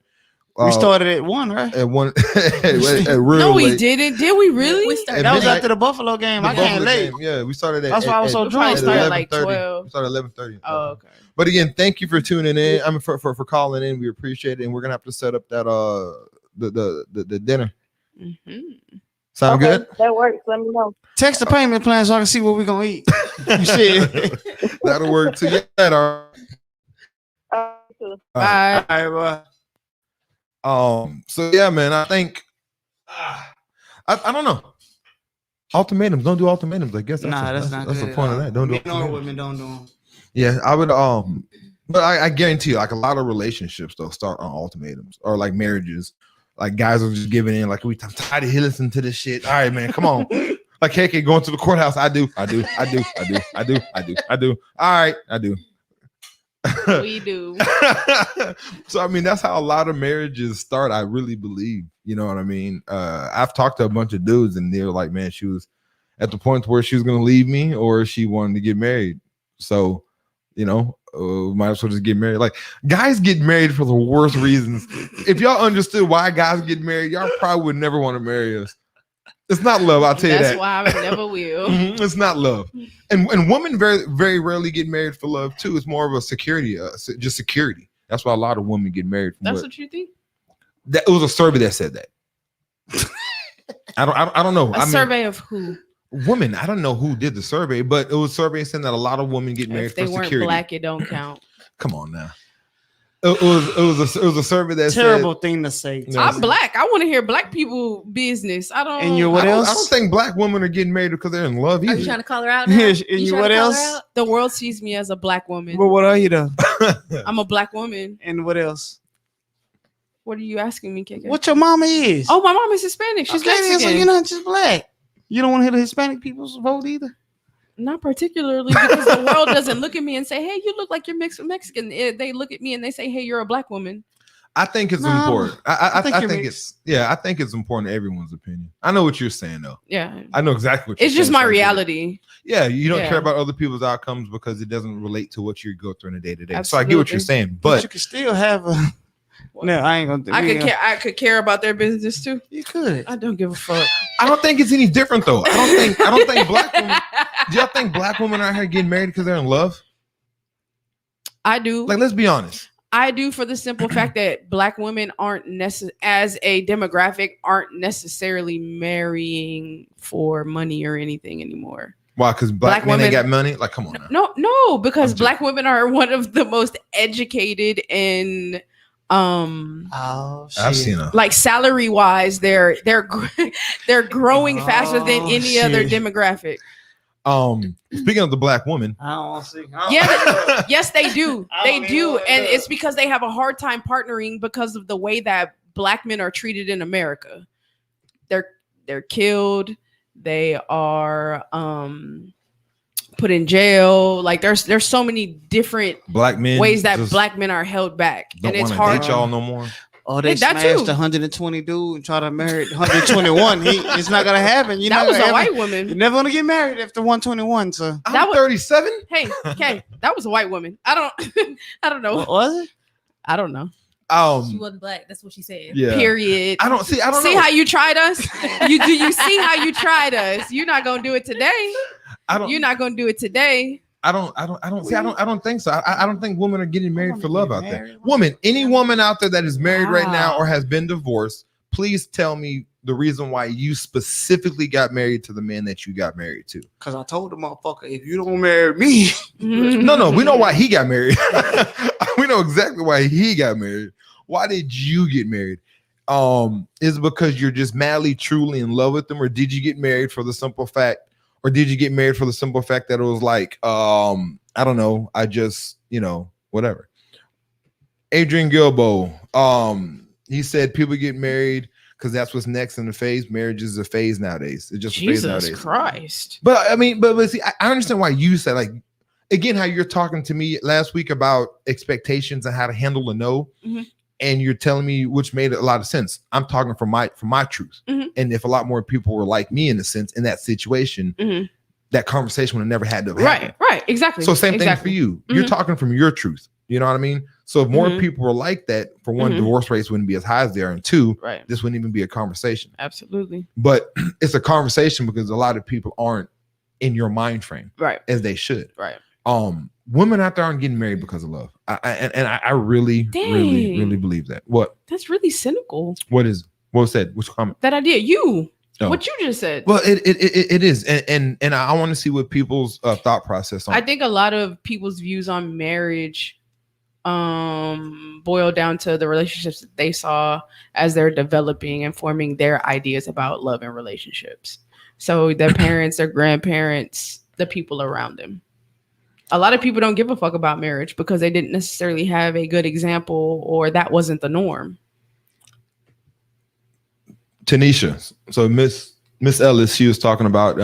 We started at 1, right? at one at real No, we late. didn't. Did we really? We At started That was midnight. after the Buffalo game. The I came Buffalo late. game. Yeah, we started at. That's why I was so at- drunk. at Started like 11:30. 12. We started 11:30. Oh, okay. But again, thank you for tuning in. I mean, for calling in. We appreciate it, and we're gonna have to set up that the dinner. Mm-hmm. Sound good? That works. Let me know. Text the payment plan so I can see what we're gonna eat. Shit. That'll work too. Yeah, all right. Bye. All right, well. So yeah, man, I think I don't know. Ultimatums. Don't do ultimatums. I guess That's not that's good the at point all. of that. Don't do Men or ultimatums. women don't do them. Yeah, I would but I guarantee you, like a lot of relationships though start on ultimatums, or like marriages. Like guys are just giving in, like I'm tired of listening to this shit. All right, man, come on. Like KK going to the courthouse. I do. All right, I do. We do. So I mean, that's how a lot of marriages start. I really believe. You know what I mean? I've talked to a bunch of dudes, and they're like, man, she was at the point where she was gonna leave me, or she wanted to get married. So, you know, might as well just get married. Like guys get married for the worst reasons. If y'all understood why guys get married, y'all probably would never want to marry us. It's not love, I'll tell you That's that. why I never will. Mhm, it's not love. And women very, very rarely get married for love too. It's more of a security, just security. That's why a lot of women get married. That's what you think? It was a survey that said that. I don't know. A survey of who? Women. I don't know who did the survey, but it was a survey saying that a lot of women get married If they for weren't security. black, it don't count. Come on now. It was a survey that Terrible thing to say. No, I'm black. I want to hear black people business. I don't. And you're said. what I else? don't think black women are getting married because they're in love Are you either. trying to call her out now? Yes, and You you trying what to call her else? out? The world sees me as a black woman. But what are you though? I'm a black woman. And what else? What are you asking me, KK? What your mama is? Oh, my mom is Hispanic. She's okay, then, Mexican. so you're not just black. You don't want to hear the Hispanic people's vote either. Not particularly, because the world doesn't look at me and say, "Hey, you look like you're mixed with Mexican." They look at me and they say, "Hey, you're a black woman." I think it's No, important. I think you're think mixed. I think it's important to everyone's opinion. I know what you're saying though. Yeah, I know exactly what you're it's just saying, my so I get it. reality. Yeah, you don't Yeah. care about other people's outcomes because it doesn't relate to what you go through in a day to day. So I get what you're Absolutely. saying, But you but could still have a. No, I ain't gonna. I could care about their business too. You could. I don't give a fuck. I don't think it's any different though. I don't think black women. Do y'all think black women are out here getting married because they're in love? I do. Like, let's be honest. I do, for the simple fact that black women aren't as a demographic aren't necessarily marrying for money or anything anymore. Why? Because black men ain't women- got money. Like, come on now. No, because I'm black women are one of the most educated and Oh shit. I've seen her. like salary wise, they're growing faster than Oh, any other shit. demographic. Speaking of the black woman, I don't want to see. Yeah, yes, they do. I They don't even do, know what and it it's is. because they have a hard time partnering because of the way that black men are treated in America. They're killed. They are put in jail. Like there's so many different Black men ways that just black men are held back, don't and it's wanna hard. date y'all no more. Oh, they That smashed too. 120 dude and try to marry 121. It's not gonna happen. That was a white woman. You're never gonna get married after 121. So I'm That was- 37. Hey, okay, that was a white woman. I don't know. what was it? I don't know. She wasn't black. That's what she said. Yeah. Period. I don't see see know. how you tried us. You see how you tried us. You're not gonna do it today. You're not gonna do it today. I don't think so. I don't think women are getting married for love out there. married. Woman, any woman out there that is married right now Wow. or has been divorced, please tell me the reason why you specifically got married to the man that you got married to. Because I told the motherfucker, if you don't marry me, No, we know why he got married. We know exactly why he got married. Why did you get married? Is it because you're just madly, truly in love with them, or did you get married for the simple fact? Or did you get married for the simple fact that it was like, I don't know, I just, whatever. Adrian Gilbo, he said people get married because that's what's next in the phase. Marriage is a phase nowadays. It's just a phase Jesus nowadays. Christ. But I mean, but see, I understand why you said, like, again, how you're talking to me last week about expectations and how to handle a no. Mm-hmm. And you're telling me, which made a lot of sense. I'm talking from my truth. Mm-hmm. And if a lot more people were like me in a sense in that situation, Mm-hmm. that conversation would have never had to happen. Right, exactly. So same thing for Exactly. you. You're Mhm. talking from your truth. You know what I mean? So if more Mhm. people were like that, for one, Mhm. divorce rates wouldn't be as high as they are, and two, Right. this wouldn't even be a conversation. Absolutely. But it's a conversation because a lot of people aren't in your mind frame Right. as they should. Right. Women out there aren't getting married because of love. I really Dang. believe that. What That's really cynical. was said? Which comment? That idea. Oh. What you just said. Well, it is, and I want to see what people's thought process on. I think a lot of people's views on marriage boil down to the relationships that they saw as they're developing and forming their ideas about love and relationships. So their parents, their grandparents, the people around them. A lot of people don't give a fuck about marriage because they didn't necessarily have a good example, or that wasn't the norm. Tanisha. So Miss Ellis, she was talking about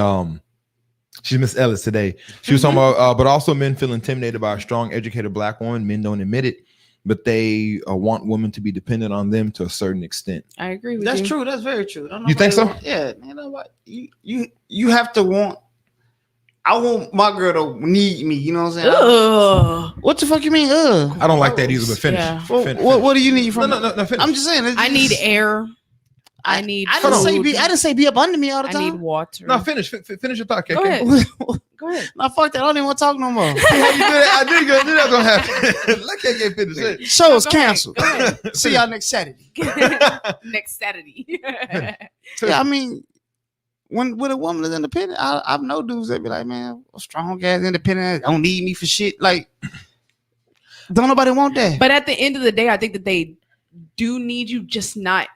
she's Miss Ellis today. She was talking about but also men feel intimidated by a strong, educated black woman. Men don't admit it, but they want women to be dependent on them to a certain extent. I agree with that's you. true. That's very true. Don't You think nobody so? Yeah, you know what? You have to want. I want my girl to need me. You know what I'm saying? Ugh. What the fuck you mean? I don't like that either, but finish. Yeah. Finish. What do you need from? No, finish. I'm just saying. I need air. I need I didn't say food. be. I didn't say be up under me all the I time. need water. No, finish your thought, KK. Go ahead. Go ahead. No, fuck that. I don't even want to talk no more. See how you do that? I knew that's gonna happen. Let KK finish it. Show is Go ahead. canceled. Go ahead. See y'all next Saturday. Next Saturday. Yeah, I mean, when a woman is independent, I've known dudes that be like, man, a strong ass independent, don't need me for shit. Like, don't nobody want that. But at the end of the day, I think that they do need you, just not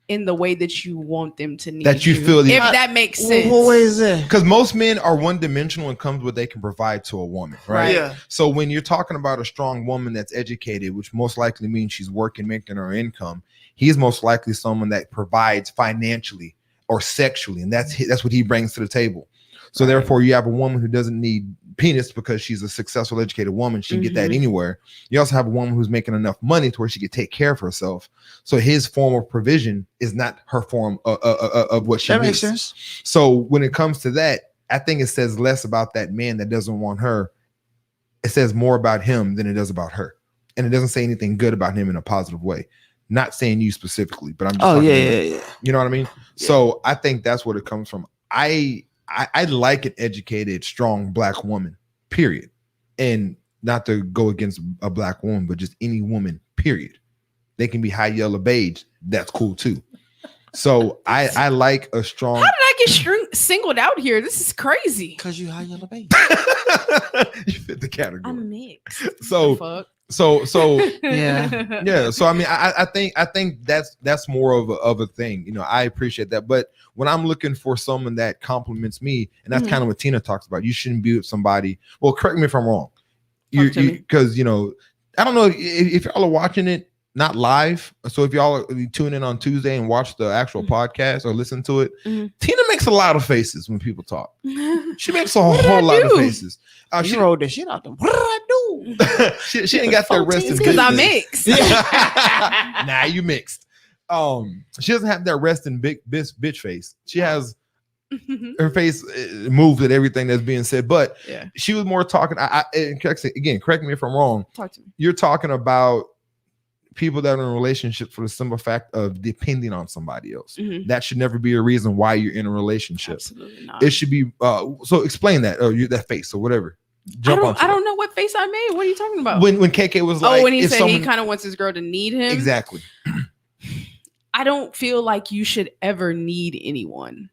in the way that you want them to need That you feel the- if that makes sense. What way is that? Because most men are one-dimensional and comes what they can provide to a woman, right? Yeah. So when you're talking about a strong woman that's educated, which most likely means she's working, making her income, he's most likely someone that provides financially or sexually, and that's what he brings to the table. So therefore, you have a woman who doesn't need penis because she's a successful, educated woman. She can get that anywhere. You also have a woman who's making enough money to where she can take care of herself. So his form of provision is not her form of what she That needs. makes sense. So when it comes to that, I think it says less about that man that doesn't want her. It says more about him than it does about her. And it doesn't say anything good about him in a positive way. Not saying you specifically, but I'm just talking about, you know what I mean? Yeah. So I think that's what it comes from. I like an educated, strong black woman, period. And not to go against a black woman, but just any woman, period. They can be high yellow beige. That's cool too. So I like a strong. How did I get singled out here? This is crazy. Because you high yellow beige. You fit the category. I'm mixed. So yeah. So I mean, I think that's more of a thing. You know, I appreciate that. But when I'm looking for someone that compliments me, and that's kind of what Tina talks about, you shouldn't be with somebody. Well, correct me if I'm wrong. Because you know, I don't know if y'all are watching it. not live. So if y'all tune in on Tuesday and watch the actual podcast or listen to it, Tina makes a lot of faces when people talk. She makes a whole lot of faces. She rolled the shit out them. What did I do? she ain't got that resting because I bitch. mixed. Nah, you mixed. She doesn't have that resting big bitch face. She has her face moved at everything that's being said, but she was more talking. Again, correct me if I'm wrong. Talk to me. You're talking about people that are in relationships for the simple fact of depending on somebody else. That should never be a reason why you're in a relationship. Absolutely not. It should be so explain that that face or whatever. I don't know what face I made. What are you talking about? When KK was like, when he said he kind of wants his girl to need him. Exactly. I don't feel like you should ever need anyone.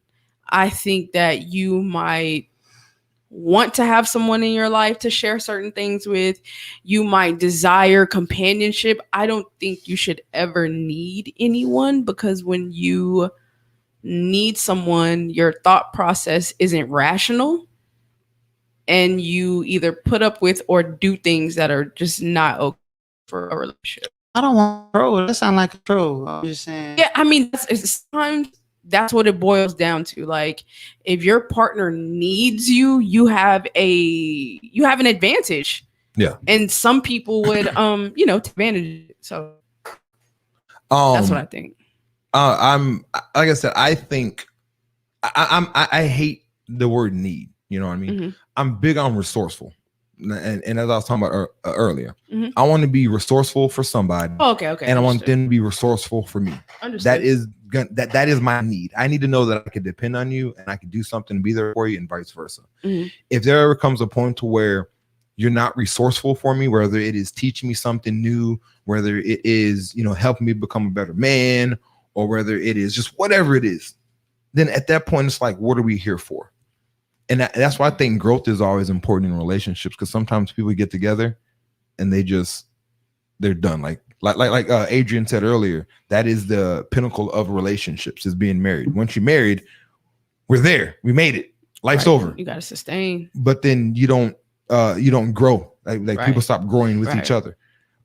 I think that you might want to have someone in your life to share certain things with. You might desire companionship. I don't think you should ever need anyone, because when you need someone, your thought process isn't rational, and you either put up with or do things that are just not okay for a relationship. I don't want troll. That sound like a troll. I'm just saying. Yeah, I mean, sometimes that's what it boils down to. Like, if your partner needs you, you have an advantage. Yeah. And some people would take advantage of it. So that's what I think. I'm like I said, I think I hate the word need. You know what I mean? I'm big on resourceful. And as I was talking about earlier, I want to be resourceful for somebody. Okay. And I want them to be resourceful for me. Understood. That is my need. I need to know that I can depend on you and I can do something to be there for you, and vice versa. If there ever comes a point to where you're not resourceful for me, whether it is teaching me something new, whether it is, helping me become a better man, or whether it is just whatever it is, then at that point, it's like, what are we here for? And that's why I think growth is always important in relationships, because sometimes people get together and they're done. Like Adrian said earlier, that is the pinnacle of relationships, is being married. Once you're married, we're there. We made it. Life's over. You got to sustain. But then you don't grow. Like people stop growing with each other.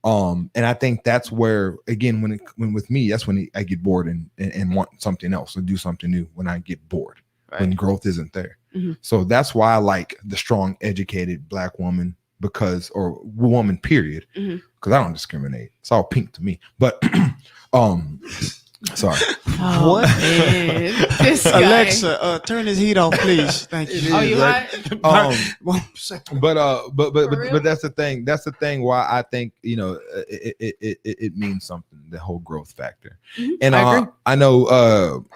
And I think that's where, again, when with me, that's when I get bored and want something else or do something new. When I get bored, when growth isn't there. So that's why I like the strong, educated Black woman, or woman, period. Because I don't discriminate. It's all pink to me. But sorry. What? Man. This guy. Alexa, turn his heat off, please. Thank you. Oh, you hot? But that's the thing. That's the thing why I think it means something. The whole growth factor. And I agree. I know.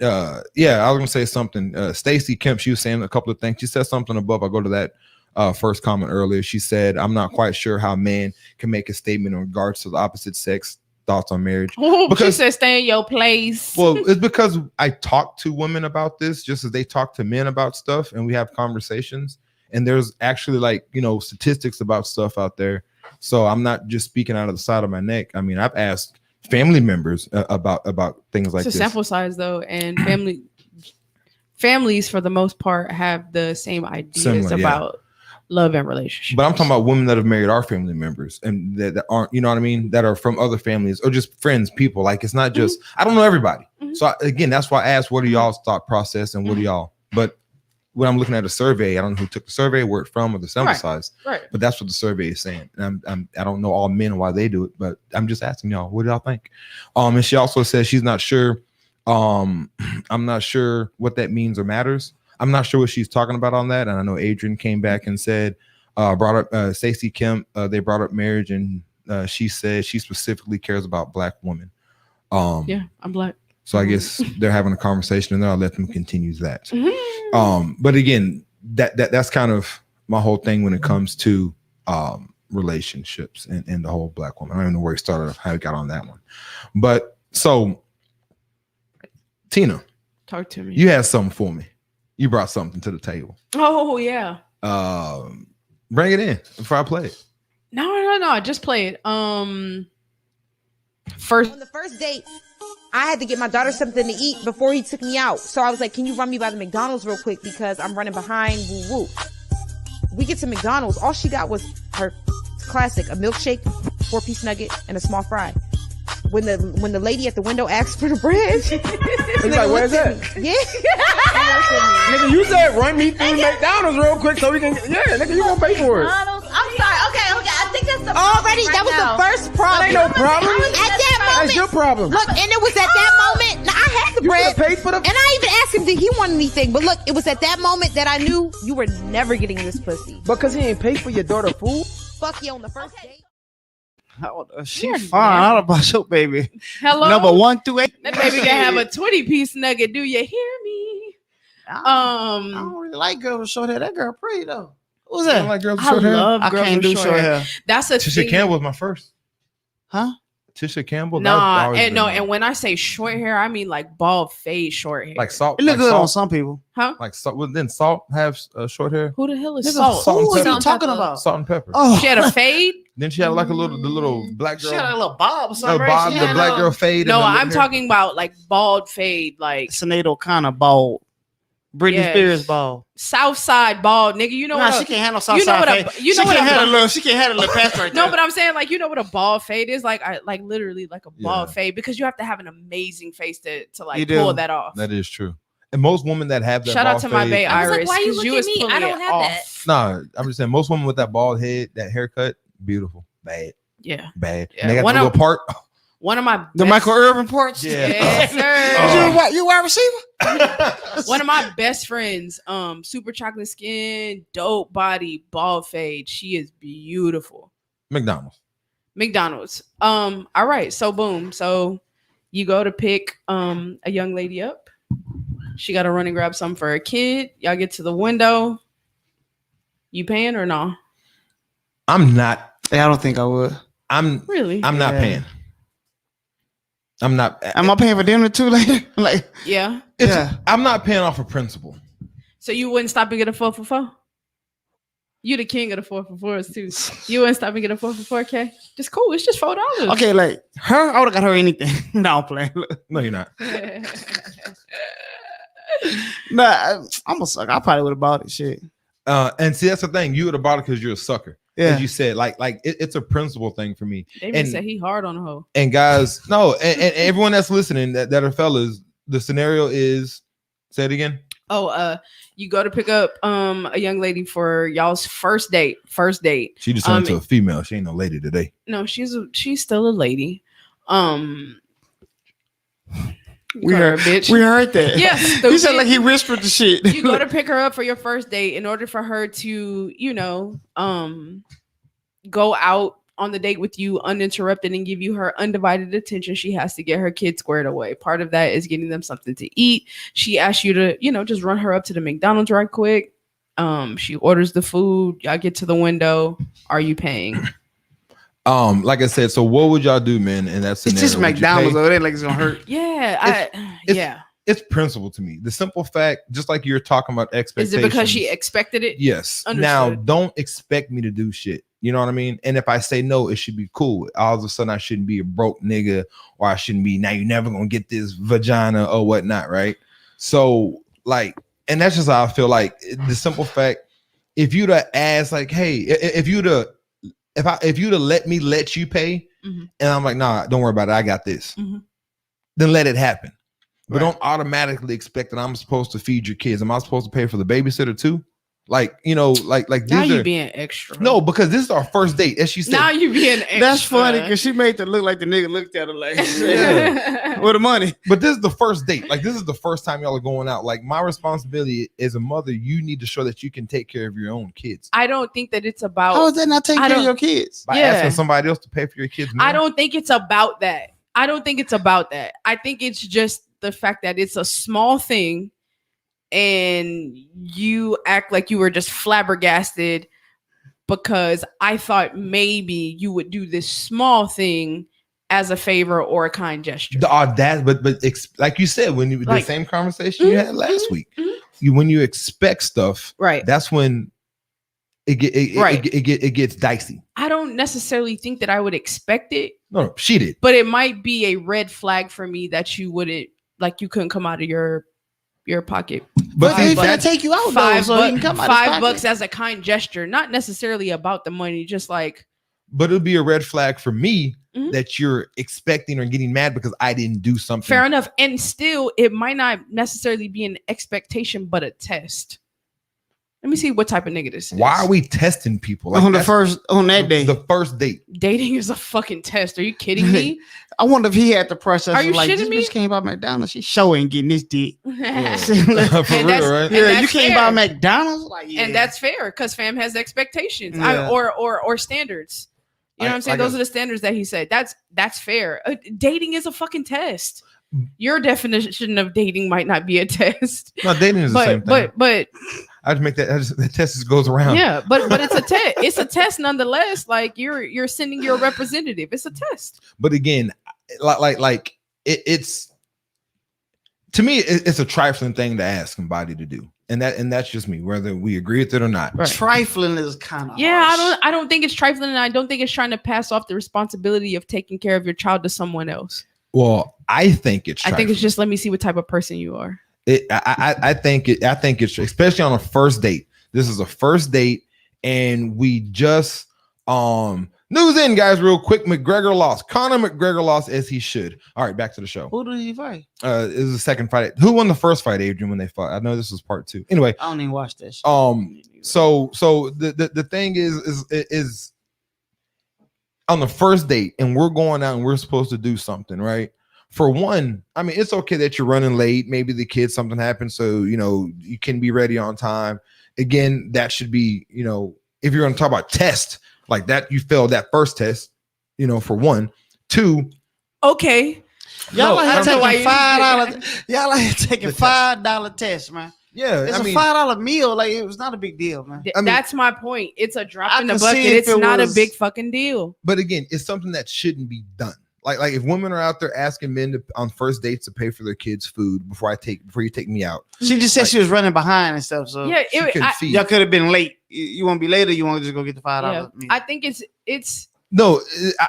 I was gonna say something. Stacy Kemp, she was saying a couple of things. She said something above. I'll go to that first comment earlier. She said, "I'm not quite sure how a man can make a statement in regards to the opposite sex thoughts on marriage." Because she said, "Stay in your place." Well, it's because I talk to women about this, just as they talk to men about stuff, and we have conversations. And there's actually statistics about stuff out there. So I'm not just speaking out of the side of my neck. I mean, I've asked family members about things like this. It's a sample size though, and families for the most part have the same ideas about love and relationships. But I'm talking about women that have married our family members and that aren't, you know what I mean, that are from other families or just friends, people. Like, it's not just, I don't know everybody. So again, that's why I asked, what are y'all's thought process and what are y'all? But when I'm looking at a survey, I don't know who took the survey, where it's from, or the sample size. Right. But that's what the survey is saying. And I don't know all men and why they do it, but I'm just asking y'all, what do y'all think? And she also says she's not sure. I'm not sure what that means or matters. I'm not sure what she's talking about on that. And I know Adrian came back and said, brought up Stacey Kemp. They brought up marriage, and she said she specifically cares about Black women. I'm Black. So I guess they're having a conversation, and then I'll let them continue that. But again, that's kind of my whole thing when it comes to relationships and the whole Black woman. I don't even know where he started, how he got on that one. But so, Tina, talk to me. You had something for me. You brought something to the table. Oh yeah. Bring it in before I play it. No. Just play it. First, on the first date, I had to get my daughter something to eat before he took me out. So I was like, can you run me by the McDonald's real quick because I'm running behind, woo woo. We get to McDonald's. All she got was her classic, a milkshake, 4-piece nugget, and a small fry. when the lady at the window asked for the bread. He's like, where's that? Yeah. Nigga, you said run me through McDonald's real quick so we can. Yeah, nigga, you gonna pay for it. McDonald's. I'm sorry. Okay. I think that's the Already, that was the first problem. That ain't no problem. At that moment, That's your problem. look, and it was at that moment. Now, I had the You bread, could've paid for the. and I even asked him did he want anything. But look, it was at that moment that I knew you were never getting this pussy. Because he ain't paid for your daughter food. Fuck you on the first date. She You're fine. I don't know about your baby. Hello. Number 1 through 8. That baby can have a 20-piece nugget. Do you hear me? I don't really like girls with short hair. That girl pretty though. Who's I that? don't like girls with I short hair. love I girls can't with do short hair. That's a Tisha thing. Campbell was my first. Huh? Tisha Campbell. Nah, and when I say short hair, I mean like bald fade short hair. like Salt. It look like good on Salt, some people. huh? like Salt. Well, didn't Salt have short hair? Who the hell is Nigga, Salt? Salt and What are pepper. you talking about? Salt and pepper. Oh, She had a fade. Then she had like the little black she girl. had a little bob or No, something. Bob, She the had black a girl fade. No, and the I'm hair. talking about like bald fade, like Sinead kind of bald. Britney Yes. Spears bald. South Side bald, nigga. You know Nah, what? she can't handle South you know Side what fade. you know she what can't a handle bald- little. She can't handle the patch right there. No, but I'm saying like you know what a bald fade is like. I like literally like a bald Yeah. fade because you have to have an amazing face to You like do. pull that off. That is true. And most women that have that Shout out bald to my fade- bae I was like, Iris. why you 'cause look at was me? I pulling don't it have off. that. Nah, I'm just saying most women with that bald head, that haircut, beautiful, bad, Yeah, bad. Yeah. And they got One the of- little part. one of my The best- Michael Irvin parts. Yeah. Yes, Oh. sir. You wide receiver? One of my best friends, super chocolate skin, dope body, bald fade. She is beautiful. McDonald's. All right. So boom. So you go to pick a young lady up. She got to run and grab something for her kid. Y'all get to the window. You paying or no? I'm not. Yeah, I don't think I would. I'm Really? not Yeah. paying. I'm not. Am I paying for dinner too later? Like, Yeah. yeah. I'm not paying off of principle. So you wouldn't stop and get a 4 for 4? You the king of the 4 for 4s too. You wouldn't stop and get a 4 for 4K? Just cool. It's just $4. Okay, like her, I would have got her anything. No, I'm playing. No, you're not. Nah, I'm a sucker. I probably would have bought it. Shit. And see, that's the thing. You would have bought it because you're a sucker. Yeah. As you said, it's a principle thing for me. David And- said he hard on the hoe. And guys, no, and everyone that's listening that are fellas, the scenario is, say it again. Oh, you go to pick up a young lady for y'all's first date. First date. She just turned into a female. She ain't no lady today. No, she's still a lady. We call her heard, a bitch. we heard that. Yeah, He said stupid. like he whispered the shit. You go to pick her up for your first date in order for her to, go out on the date with you uninterrupted and give you her undivided attention. She has to get her kids squared away. Part of that is getting them something to eat. She asks you to, just run her up to the McDonald's right quick. She orders the food. Y'all get to the window. Are you paying? Like I said, so what would y'all do, man? In that It's scenario, just Would you McDonald's pay? though. They like it's gonna hurt. Yeah, it's- It's principle to me. The simple fact, just like you're talking about Is expectations. it because she expected it? Yes. Understood. Now, don't expect me to do shit. You know what I mean? And if I say no, it should be cool. All of a sudden, I shouldn't be a broke nigga, or I shouldn't be, now you're never gonna get this vagina or whatnot, right? So, and that's just how I feel. Like the simple fact, if you'd have asked, like, hey, if you'd have let me let you pay, Mhm. and I'm like, nah, don't worry about it, I got this. Mhm. Then let it happen. But Right. don't automatically expect that I'm supposed to feed your kids. Am I supposed to pay for the babysitter too? Like Now these you are being extra. no, because this is our first date. As she said, Now you being extra. That's funny because she made it look like the nigga looked at her like, Yeah. with the money. but this is the first date. Like this is the first time y'all are going out. Like my responsibility as a mother, you need to show that you can take care of your own kids I don't think that it's about. How is that not taking I care of don't- your kids? by Yeah. asking somebody else to pay for your kids. I meal. don't think it's about that. I think it's just the fact that it's a small thing and you act like you were just flabbergasted because I thought maybe you would do this small thing as a favor or a kind gesture. the audacity, but like you said, when you the Like- same conversation you had last week, when you expect stuff, Right. that's when it gets dicey. I don't necessarily think that I would expect it, No, she did. but it might be a red flag for me that you wouldn't, like, you couldn't come out of your pocket. But Five they bucks. finna take you out though, $5 so you can come out his $5 pocket. as a kind gesture, not necessarily about the money, just like but it'll be a red flag for me Mhm. that you're expecting or getting mad because I didn't do something. Fair enough. And still, it might not necessarily be an expectation, but a test. Let me see what type of nigga this is. Why are we testing people on that's that day? The first date. Dating is a fucking test. Are you kidding me? I wonder if he had the process. Are you like, shitting this me? bitch came by McDonald's. She sure ain't getting this dick. For And real, that's- right? and Yeah, that's you came fair. by McDonald's. Like, yeah. And that's fair because fam has expectations Yeah. or standards. You know what I'm saying? Those are the standards that he said. That's fair. Dating is a fucking test. Your definition of dating might not be a test. No, dating is the same thing. But I just make that. The test just goes around. yeah, but it's a test. It's a test nonetheless. Like you're sending your representative. It's a test. But again, it's to me, it's a trifling thing to ask somebody to do, and that's just me, whether we agree with it or not. Right. Trifling is kind of Yeah, I don't think it's trifling, and I don't think it's trying to pass off the responsibility of taking care of your child to someone else. Well, I think it's. I think it's just let me see what type of person you are. I think it's especially on a first date. This is a first date, and we just news in, guys, real quick. McGregor lost. Conor McGregor lost as he should. All right, back to the show. Who did he fight? It was the second fight. Who won the first fight, Adrian, when they fought? I know this was part 2. Anyway, I don't even watch this. So the thing is on the first date, and we're going out and we're supposed to do something, right? For one, I mean, it's okay that you're running late. Maybe the kid, something happened, so you can be ready on time. Again, that should be, if you're going to talk about test like that, you failed that first test, for one. 2, okay. Y'all I like don't know why taking $5. Y'all like taking $5 test, man. Yeah, It's a $5 meal. Like, it was not a big deal, man. That's my point. It's a drop I in the can see bucket. if It's it not a was- big fucking deal. But again, it's something that shouldn't be done. Like if women are out there asking men on first dates to pay for their kids' food before you take me out. She just said she was running behind and stuff. So Yeah, y'all could have been late. You want to be late, or you want to just go get the $5 yeah. meal? I think it's No,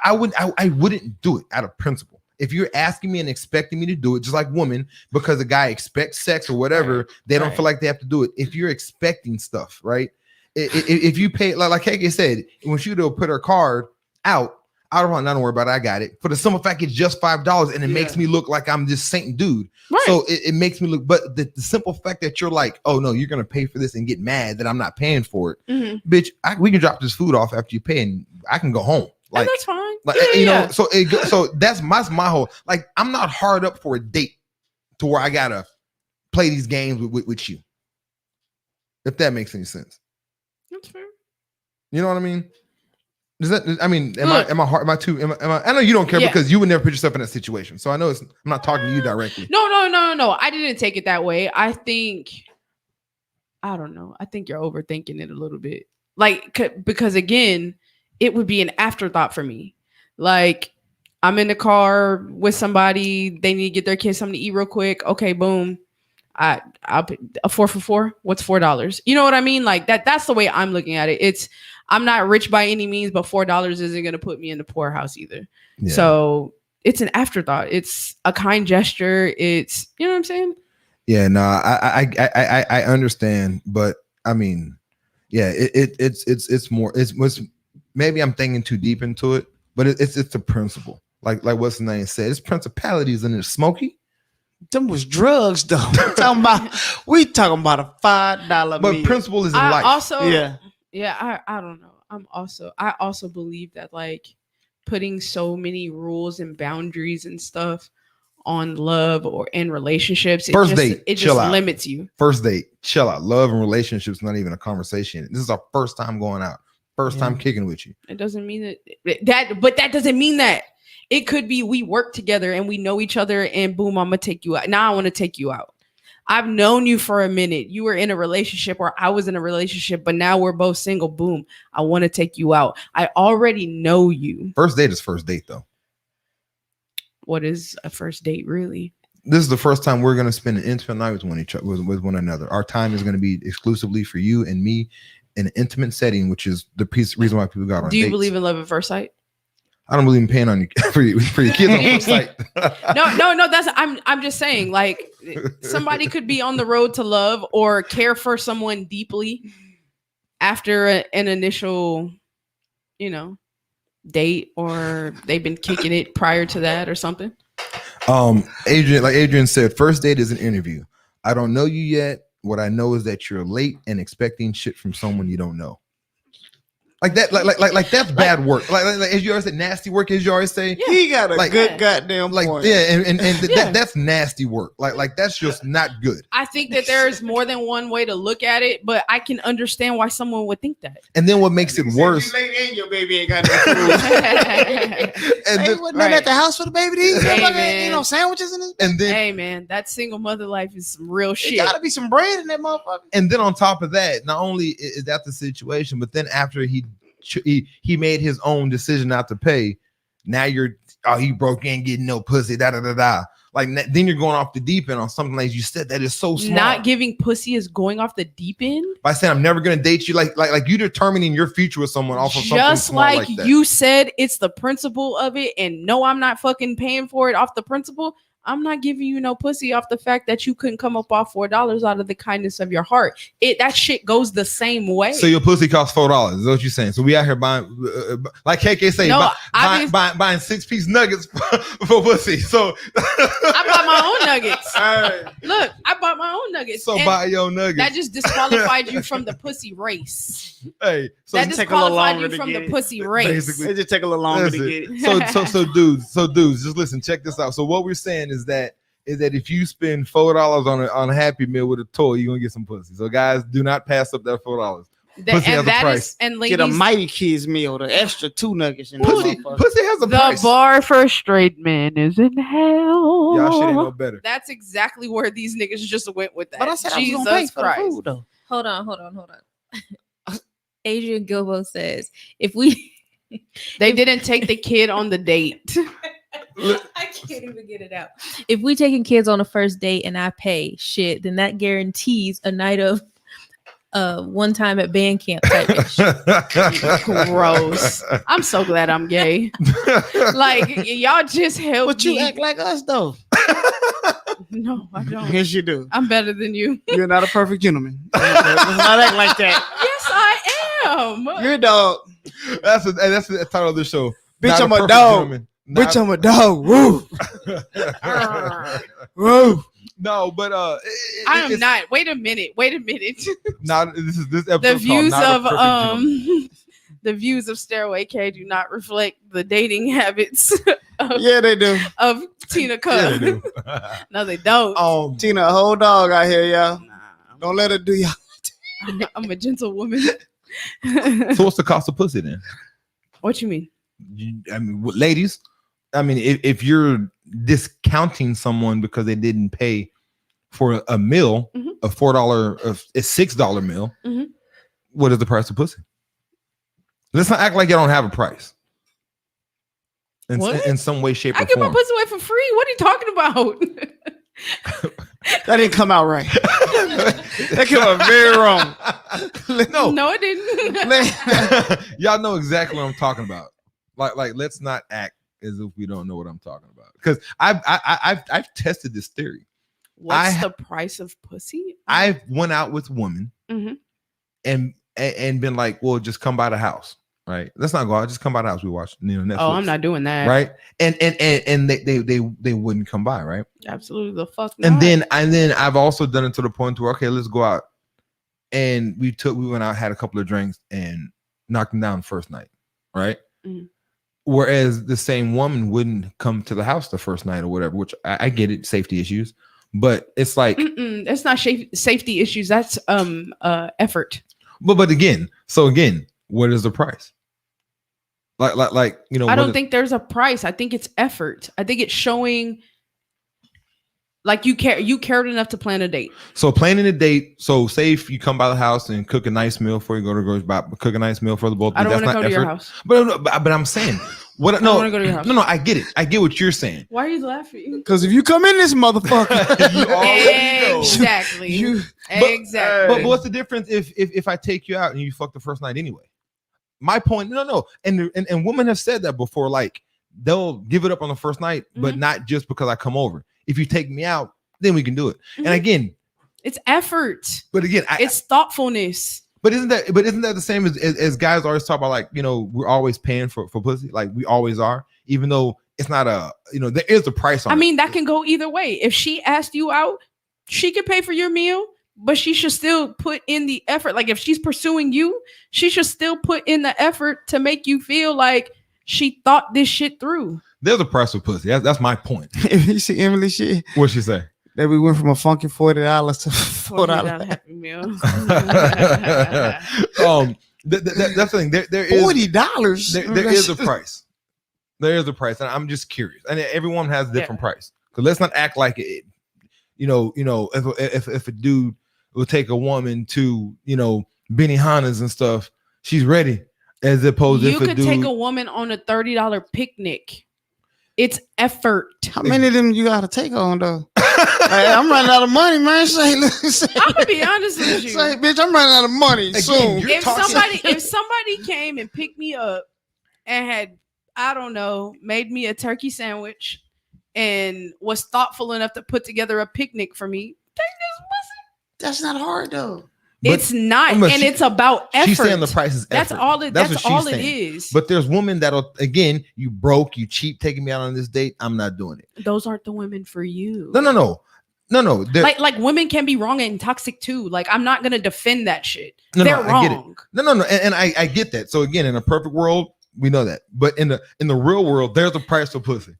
I wouldn't do it out of principle. If you're asking me and expecting me to do it, just like women, because a guy expects sex or whatever, they don't feel like they have to do it. If you're expecting stuff, right? If you pay, like KK said, when she would put her card out, I don't worry about it. I got it. For the simple fact it's just $5 and it makes me look like I'm this saint dude. Right. So it makes me look, but the simple fact that you're like, oh no, you're gonna pay for this and get mad that I'm not paying for it, bitch. We can drop this food off after you pay and I can go home. Like and that's fine. Like Yeah. so that's my whole, like, I'm not hard up for a date to where I gotta play these games with you. If that makes any sense. That's fair. You know what I mean? Does that? I mean, Look. am I hard? Am I too? I know you don't care Yeah. because you would never put yourself in that situation. So I know I'm not talking to you directly. No. I didn't take it that way. I don't know. I think you're overthinking it a little bit. Like, because again, it would be an afterthought for me. Like, I'm in the car with somebody. They need to get their kids something to eat real quick. Okay, boom. I'll pay a 4 for $4. What's $4? You know what I mean? Like that's the way I'm looking at it. I'm not rich by any means, but $4 isn't going to put me in the poorhouse either. Yeah. So it's an afterthought. It's a kind gesture. It's, you know what I'm saying? Yeah, no, I understand, but I mean, yeah, it's more. It's maybe I'm thinking too deep into it, but it's the principle. Like what's the name said? It's principalities in it. Smokey. Them was drugs, though. we talking about a $5 But meal. principle is in I life. also, Yeah. I don't know. I also believe that like putting so many rules and boundaries and stuff on love or in relationships, it just limits you. First date, chill out. Love and relationships not even a conversation. This is our first time going out. First time kicking with you. It doesn't mean but that doesn't mean that. It could be we work together and we know each other and boom, I'm gonna take you out. Now I want to take you out. I've known you for a minute. You were in a relationship or I was in a relationship, but now we're both single. Boom. I want to take you out. I already know you. First date is first date, though. What is a first date, really? This is the first time we're going to spend an intimate night with one another. Our time is going to be exclusively for you and me in an intimate setting, which is the reason why people got on Do you dates. believe in love at first sight? I don't believe in paying on you for your kids on first sight. No. That's I'm just saying, like, somebody could be on the road to love or care for someone deeply after an initial, date or they've been kicking it prior to that or something? Adrian said, first date is an interview. I don't know you yet. What I know is that you're late and expecting shit from someone you don't know. Like that, like that's bad work. Like as you always say, nasty work, as you always say. Yeah. He got a Like, good goddamn Like, point. yeah, and Yeah. that's nasty work. Like that's just not good. I think that there's more than one way to look at it, but I can understand why someone would think that. And then what makes it worse? You late and your baby ain't got no food. And Hey, then, wasn't nothing at the house for the baby to eat? Hey, Ain't man. no sandwiches in it. and then Hey man, that single mother life is some real There shit. gotta be some bread in that motherfucker. and then on top of that, not only is that the situation, but then after he made his own decision not to pay, now he broke in getting no pussy, da da da da. Like then you're going off the deep end on something like you said that is so small. Not giving pussy is going off the deep end. By saying I'm never gonna date you, like you determining your future with someone off of something Just small like that. you said, it's the principle of it, and no, I'm not fucking paying for it off the principle. I'm not giving you no pussy off the fact that you couldn't come up off $4 out of the kindness of your heart. That shit goes the same way. So your pussy costs $4. Is what you're saying? So we out here buying, like KK say, No, buying 6-piece nuggets for pussy. So I bought my own nuggets. Hey. Look, I bought my own nuggets. so and buy your nuggets. that just disqualified you from the pussy race. Hey, so That take a little disqualified longer you to from get the it. pussy race. Basically. It just take a little longer That's to it. get it. So dudes, just listen. Check this out. So what we're saying is that if you spend $4 on a Happy Meal with a toy, you're gonna get some pussy. So guys, do not pass up that $4. Pussy has a price. And Get a ladies, Mighty Kids meal, the extra 2 nuggets in Pussy has a the price. bar for straight men is in hell. Y'all shit ain't no better. That's exactly where these niggas just went with that. But I said Jesus I was gonna pay for the Christ. food though. Hold on. Adrian Gilbo says, if we They didn't take the kid on the date. I can't even get it out. If we taking kids on a first date and I pay shit, then that guarantees a night of one time at band camp type of shit. Gross. I'm so glad I'm gay. Like y'all just helped But you me. act like us though. No, I don't. Yes, you do. I'm better than you. You're not a perfect gentleman. Let's not act like that. Yes, I am. You're a dog. That's the title of the show. Bitch, Not I'm a perfect dog. gentleman. Bitch, I'm a dog. Woo. Woo. No, but I am not. Wait a minute. Not this episode. The views called Not a of Perfect Gentleman. the views of Stairway K do not reflect the dating habits of, Yeah, they do. of Tina Yeah, Cub. they do. No, they don't. Tina, a whole dog out here, y'all. Don't let her do y'all. I'm a gentle woman. So what's the cost of pussy then? What you mean? I mean, ladies. I mean, if you're discounting someone because they didn't pay for a meal, Mhm. a $6 meal, Mhm. what is the price of pussy? Let's not act like you don't have a price. What? In some way, shape, I or give my form. pussy away for free. What are you talking about? That didn't come out right. That came out very wrong. No, No, it didn't. y'all know exactly what I'm talking about. Like, let's not act as if we don't know what I'm talking about. Because I've tested this theory. What's the price of pussy? I've went out with women Mhm. and been like, well, just come by the house, right? Let's not go out, just come by the house. We watch Netflix. Oh, I'm not doing that. right. And they wouldn't come by, right? Absolutely the fuck And not. then I've also done it to the point where, okay, let's go out. And we went out, had a couple of drinks, and knocked them down the first night, right? Mhm. Whereas the same woman wouldn't come to the house the first night or whatever, which I get it, safety issues, but it's like, That's not safety issues. That's effort. but again, what is the price? Like you know, I don't think there's a price. I think it's effort. I think it's showing like you cared enough to plan a date. So planning a date. So say if you come by the house and cook a nice meal before you go to the grocery store, cook a nice meal for the both of I you. don't That's want to not go to effort. your house. But I'm saying, what? I No, wanna go to your house. no, I get it. I get what you're saying. Why are you laughing? Because if you come in this motherfucker, You already know. Exactly. you Exactly. But what's the difference if I take you out and you fuck the first night anyway? My point, no, and women have said that before. Like they'll give it up on the first night, but not just because I come over. If you take me out, then we can do it. And again, it's effort. but again, It's thoughtfulness. But isn't that the same as guys always talk about, like, you know, we're always paying for pussy, like we always are, even though it's not a, you know, there is a price on I it. mean, that can go either way. If she asked you out, she could pay for your meal, but she should still put in the effort. Like if she's pursuing you, she should still put in the effort to make you feel like she thought this shit through. There's a price for pussy. That's my point. You see Emily shit? What'd she say? That we went from a funky $40 to $4. Happy Meal. That's the thing. There is $40. There is a price. There is a price, and I'm just curious. And everyone has a different price. Because let's not act like it. You know, if a dude will take a woman to, you know, Benihana's and stuff, she's ready. As opposed to you could take a woman on a $30 picnic. It's effort. How many of them you gotta take on though? Hey, I'm running out of money, man. I'm gonna be honest with you. Say, bitch, I'm running out of money soon. If somebody came and picked me up and had, I don't know, made me a turkey sandwich and was thoughtful enough to put together a picnic for me, take this pussy. That's not hard though. It's not, and it's about effort. She's saying the price is effort. That's all it. That's all it is. But there's women that'll, again, you broke, you cheap, taking me out on this date. I'm not doing it. Those aren't the women for you. No. Like women can be wrong and toxic too. Like I'm not gonna defend that shit. They're wrong. I get it. No, and I get that. So again, in a perfect world, we know that. But in the real world, there's a price for pussy.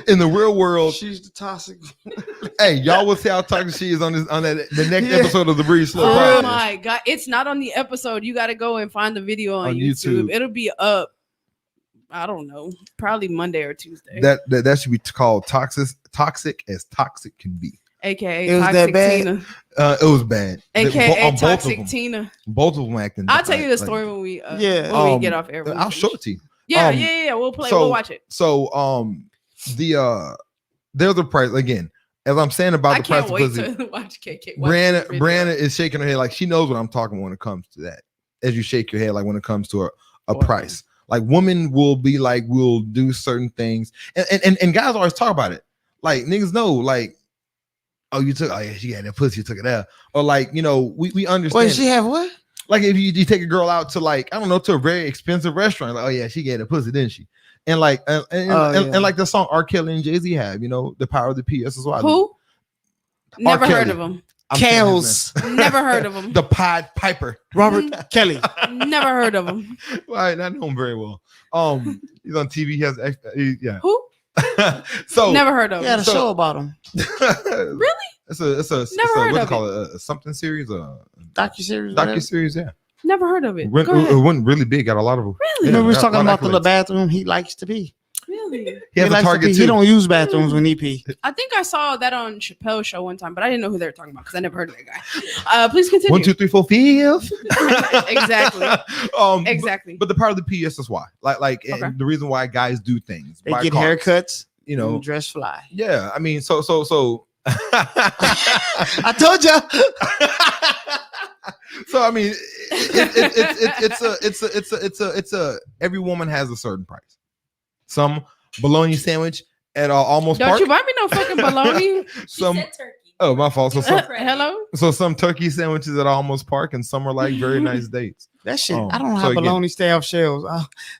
In the real world, she's the toxic. Hey, y'all will see how toxic she is on the next episode of the Breeze Slow. Oh my god, it's not on the episode. You got to go and find the video on YouTube. It'll be up. I don't know, probably Monday or Tuesday. That should be called toxic as toxic can be. AKA it was Toxic that bad? Tina. It was bad. AKA Toxic Tina. Both of them acting. I'll tell you the story when we when we get off air. I'll show it to you. Yeah. We'll play. We'll watch it. So there's a price again. As I'm saying about the price of pussy. To watch KK. Brianna is shaking her head like she knows what I'm talking about when it comes to that. As you shake your head, like when it comes to a price, like women will be like, we'll do certain things, and guys always talk about it. Like niggas know, like, oh, she had that pussy, you took it out, or like, you know, we understand. Wait, she have what? Like if you take a girl out to, like, I don't know, to a very expensive restaurant, like, oh yeah, she gave a pussy, didn't she? And like and like the song R. Kelly and Jay-Z have, you know, The Power of the PS as well. Who? Never heard of him. Kales. Never heard of him. The Pied Piper. Robert Kelly. Never heard of him. Well, I know him very well. He's on TV. He has yeah. Who? So never heard of him. You had a show about him. Really? It's a what do you call it? A something series? Docuseries, yeah. Never heard of it. It went really big. Got a lot of them. Really? Remember we was talking about the bathroom he likes to be. Really? He has a Target too. He don't use bathrooms when he pee. I think I saw that on Chappelle's show one time, but I didn't know who they were talking about because I never heard of that guy. Please continue. 1, 2, 3, 4, 5. Exactly. Exactly. But the Power of the PS is why. Like okay. And the reason why guys do things. They get haircuts. You know, dress fly. Yeah, I mean, so. I told you. So I mean, it's a every woman has a certain price. Some bologna sandwich at almost. Don't park. you buy me no fucking bologna? Some turkey. Oh, my fault. So hello. So some turkey sandwiches at almost park, and some are like very nice dates. That shit, I don't know how bologna stay off shelves.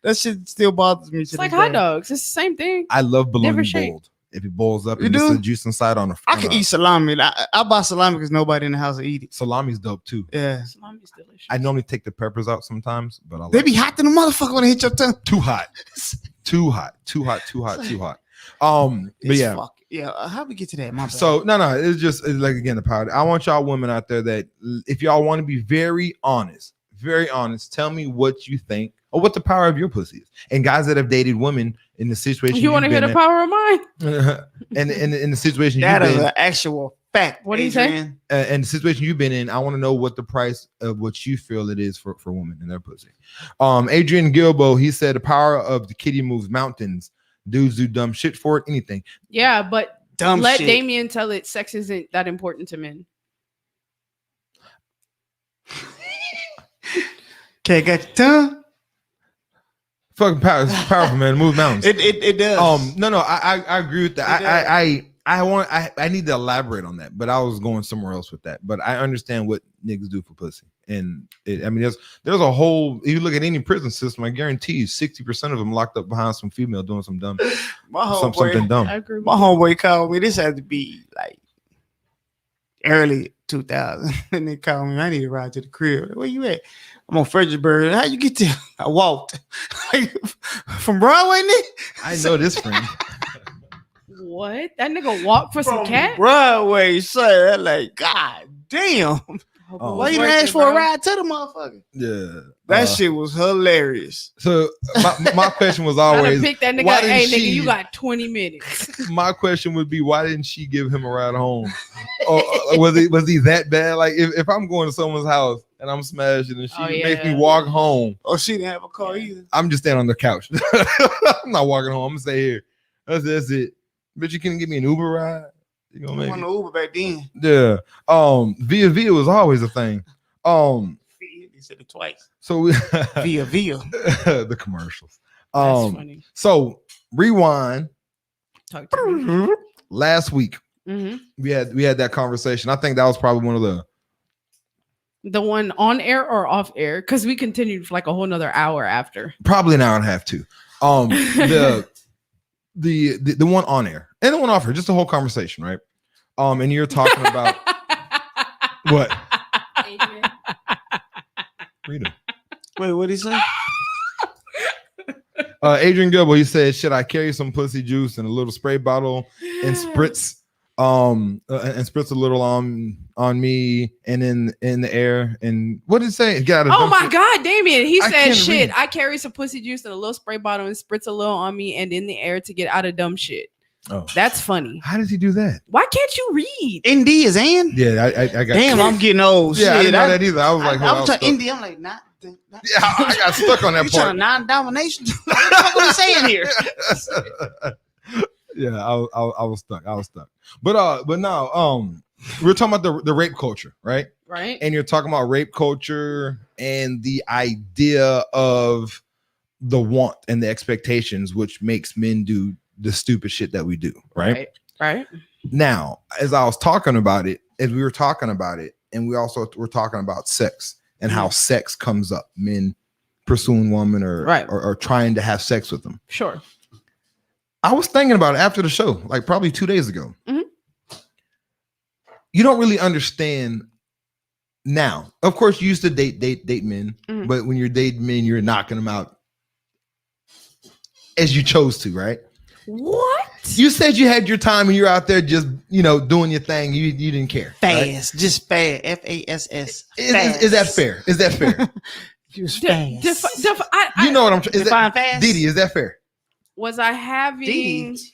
That shit still bothers me. It's like hot dogs. It's the same thing. I love bologna boiled. If it boils up, and there's juice inside on the I can eat salami. I buy salami because nobody in the house will eat it. Salami's dope too. Yeah, salami's delicious. I normally take the peppers out sometimes, but they be hot than the motherfucker when they hit your tongue. Too hot. But yeah. How we get to that? My bad. So no, it's like, again, the power. I want y'all women out there that if y'all want to be very honest, tell me what you think or what the power of your pussy is. And guys that have dated women in the situation, you want to hear the power of mine? And in the situation that is an actual fact. What do you say? And the situation you've been in, I want to know what the price of what you feel it is for women and their pussy. Adrian Gilbo, he said the power of the kitty moves mountains. Dudes do dumb shit for it. Anything. Yeah, but dumb let shit. Damien tell it. Sex isn't that important to men. Okay, got your tongue. Fucking powerful, man. Move mountains. It does. No, I agree with that. I I need to elaborate on that, but I was going somewhere else with that. But I understand what niggas do for pussy, and there's a whole. If you look at any prison system, I guarantee you, 60% of them locked up behind some female doing some dumb, something dumb. I agree with My you. homeboy called me. This had to be like early 2000, and they called me. I need to ride to the crib. Where you at? I'm on Fredericksburg. How you get there? I walked from Broadway. I know this friend. What? That nigga walked for some cat? Broadway, sir. Like, God damn. Oh. Why you didn't ask for a ride to the motherfucker? Yeah, that shit was hilarious. So my question was I always, pick that nigga why up. Hey, didn't nigga, she- you got 20 minutes. my question would be, why didn't she give him a ride home? Or was he that bad? Like if I'm going to someone's house and I'm smashing and she makes me walk home, or she didn't have a car either, I'm just standing on the couch. I'm not walking home. I'm gonna stay here. That's it. But you couldn't give me an Uber ride. You gonna I make want an Uber back then. Yeah. Via was always a thing. He said it twice. So we Via the commercials. That's funny. So rewind. Talk to me. Last week Mhm. we had that conversation. I think that was probably one of The one on air or off air? Because we continued for like a whole nother hour after. probably an hour and a half too. The one on air and the one off air, just the whole conversation, right? And you're talking about what? Rita. Wait, what did he say? Adrian Gilbo, he said, should I carry some pussy juice in a little spray bottle and spritz and spritz a little on me and in the air? And what did it say? Get out of Oh my God, Damien. He I said, can't shit, read. I carry some pussy juice in a little spray bottle and spritz a little on me and in the air to get out of dumb shit. Oh, That's funny. how does he do that? Why can't you read? ND is in? Yeah, I got Damn, I'm getting old. Yeah, I Shit, didn't know that either. I was like, hold on, I'm stuck. trying ND. I'm like, not. Yeah, I got stuck on that You part. trying to non-domination? What the fuck are we saying here? Yeah, I was stuck. But now, we're talking about the rape culture, right? Right. And you're talking about rape culture and the idea of the want and the expectations, which makes men do the stupid shit that we do, right? Right. Now, as I was talking about it, as we were talking about it, and we also were talking about sex and how sex comes up, men pursuing women or trying to have sex with them. Sure. I was thinking about it after the show, like probably 2 days ago. Mhm. You don't really understand now. Of course, you used to date men, Mhm. but when you're dating men, you're knocking them out as you chose to, right? What? You said you had your time and you're out there just, doing your thing. You didn't care. right? Fast, just fast. FASS. Is that fair? Is that fair? Just De- fast. You know what I'm trying. Define fast. Didi, is that fair? Was I having? Didi.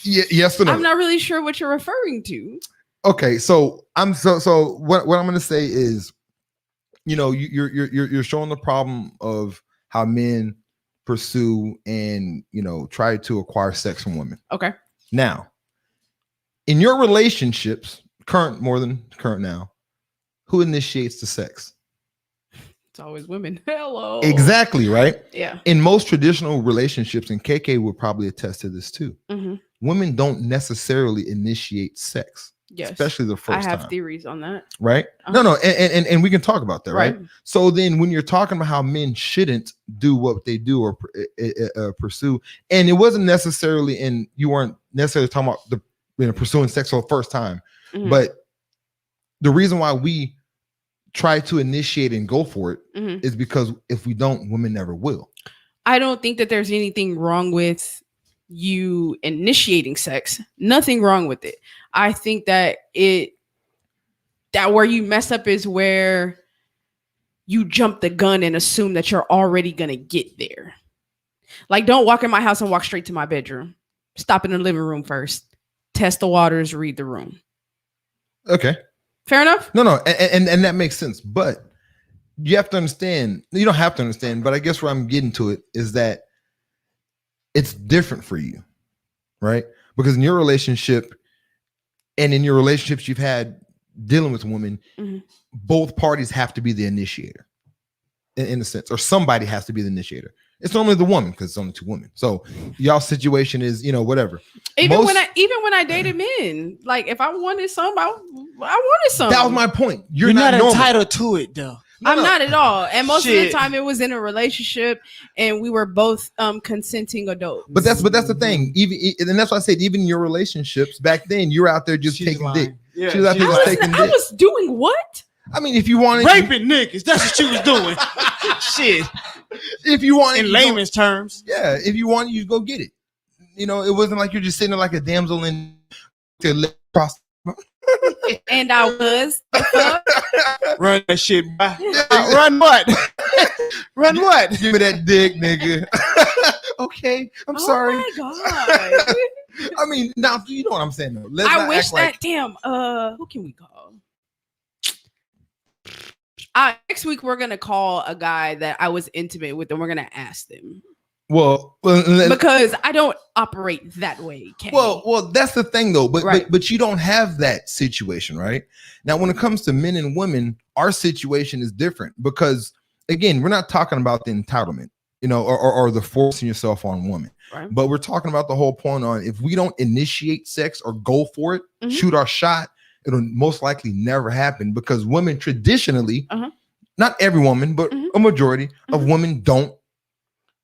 Yes or no? I'm not really sure what you're referring to. Okay, so what I'm gonna say is, you're showing the problem of how men pursue and try to acquire sex from women. Okay. Now, in your relationships, more than current now, who initiates the sex? It's always women. Hello. Exactly, right? Yeah. In most traditional relationships, and KK would probably attest to this too, Mm-hmm. women don't necessarily initiate sex. Yes. Especially the first I have time. theories on that. Right? Uh-huh. No, and we can talk about that, right? Right. So then when you're talking about how men shouldn't do what they do or pursue, and it wasn't necessarily you weren't necessarily talking about pursuing sex for the first time, Mhm. but the reason why we try to initiate and go for it Mhm. is because if we don't, women never will. I don't think that there's anything wrong with you initiating sex. Nothing wrong with it. I think that where you mess up is where you jump the gun and assume that you're already gonna get there. Like, don't walk in my house and walk straight to my bedroom. Stop in the living room first. Test the waters, read the room. Okay. Fair enough? No, and that makes sense. But you have to understand, you don't have to understand, but I guess where I'm getting to it is that it's different for you, right? Because in your relationship and in your relationships you've had dealing with women, Mhm. both parties have to be the initiator in a sense, or somebody has to be the initiator. It's normally the woman because it's only two women. So y'all situation is, whatever. Even when I dated men, like if I wanted some, I wanted some. That was my point. You're not normal. entitled to it though. I'm not at all. And most of the Shit. time it was in a relationship and we were both consenting adults. But that's the thing. And that's why I said even in your relationships back then, you're out there just taking dick. Yeah, she was out there just taking dick. I was doing what? I mean, if you wanted raping niggas, that's what she was doing. Shit. If you wanted in layman's terms. Yeah, if you wanted, you go get it. It wasn't like you're just sitting there like a damsel in to cross. And I was. Run that shit by. Run what? Run what? Give me that dick, nigga. Okay, I'm sorry. Oh my god. I mean, now you know what I'm saying though. I wish that who can we call? Next week we're gonna call a guy that I was intimate with and we're gonna ask them. Well, because I don't operate that way. Kay. Well, that's the thing though. But you don't have that situation, right? Now, when it comes to men and women, our situation is different because again, we're not talking about the entitlement, or the forcing yourself on women. Right. But we're talking about the whole point on if we don't initiate sex or go for it, shoot our shot, it'll most likely never happen because women traditionally, not every woman, but a majority of women don't.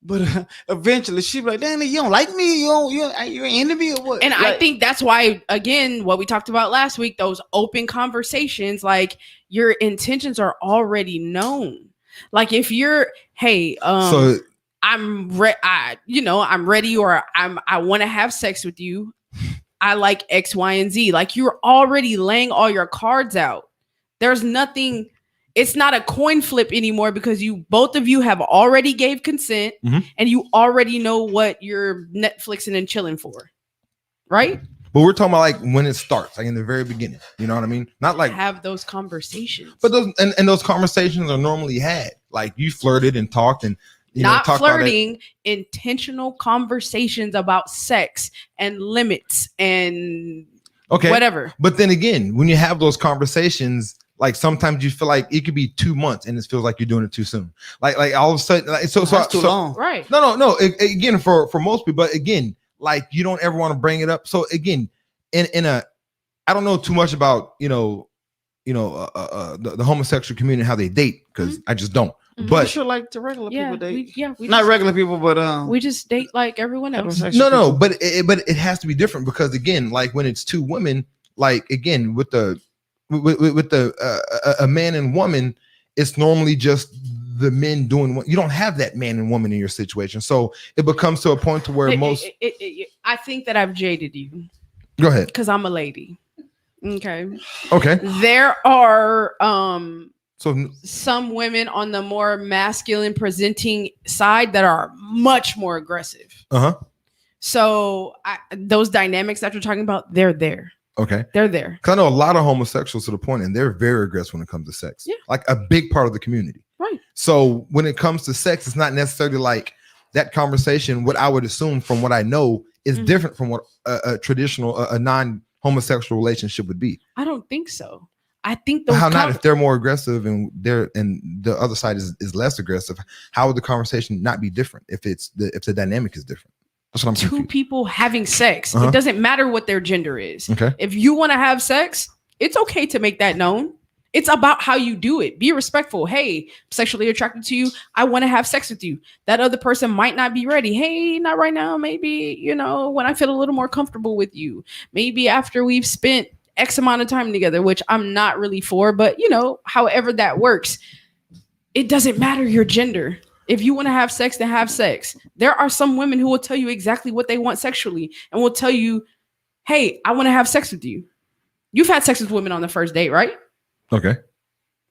But eventually she'll be like, "Damn, you don't like me? You're into me or what?" And I think that's why, again, what we talked about last week, those open conversations, like your intentions are already known. Like if you're, hey, so I'm ready, or I want to have sex with you. I like X, Y, and Z. Like you're already laying all your cards out. There's nothing. It's not a coin flip anymore because both of you have already gave consent and you already know what you're Netflixing and chilling for, right? But we're talking about like when it starts, like in the very beginning. You know what I mean? Not like have those conversations. But those conversations are normally had. Like you flirted and talked and not flirting, intentional conversations about sex and limits and whatever. But then again, when you have those conversations, like sometimes you feel like it could be 2 months and it feels like you're doing it too soon. Like all of a sudden, like, so too long. Right. No. Again, for most people, but again, like you don't ever want to bring it up. So again, I don't know too much about the homosexual community and how they date because I just don't. But sure, like the regular people date. We not regular people, but we just date like everyone else. No, but it has to be different because again, like when it's two women, like again with a man and woman, it's normally just the men doing what you don't have that man and woman in your situation. So it becomes to a point to where I think that I've jaded you. Go ahead. Because I'm a lady. Okay. There are some women on the more masculine presenting side that are much more aggressive. So those dynamics that you're talking about, they're there. Okay. They're there. Because I know a lot of homosexuals to the point, and they're very aggressive when it comes to sex. Yeah. Like a big part of the community. Right. So when it comes to sex, it's not necessarily like that conversation, what I would assume from what I know is different from what a traditional, a non-homosexual relationship would be. I don't think so. I think those how not if they're more aggressive and the other side is less aggressive, how would the conversation not be different if the dynamic is different? That's what I'm Two confused. people having sex. It doesn't matter what their gender is. Okay. If you want to have sex, it's okay to make that known. It's about how you do it. Be respectful. Hey, I'm sexually attracted to you. I want to have sex with you. That other person might not be ready. Hey, not right now. Maybe, when I feel a little more comfortable with you. Maybe after we've spent X amount of time together, which I'm not really for, but however that works, it doesn't matter your gender. If you want to have sex, then have sex. There are some women who will tell you exactly what they want sexually and will tell you, hey, I want to have sex with you. You've had sex with women on the first date, right? Okay.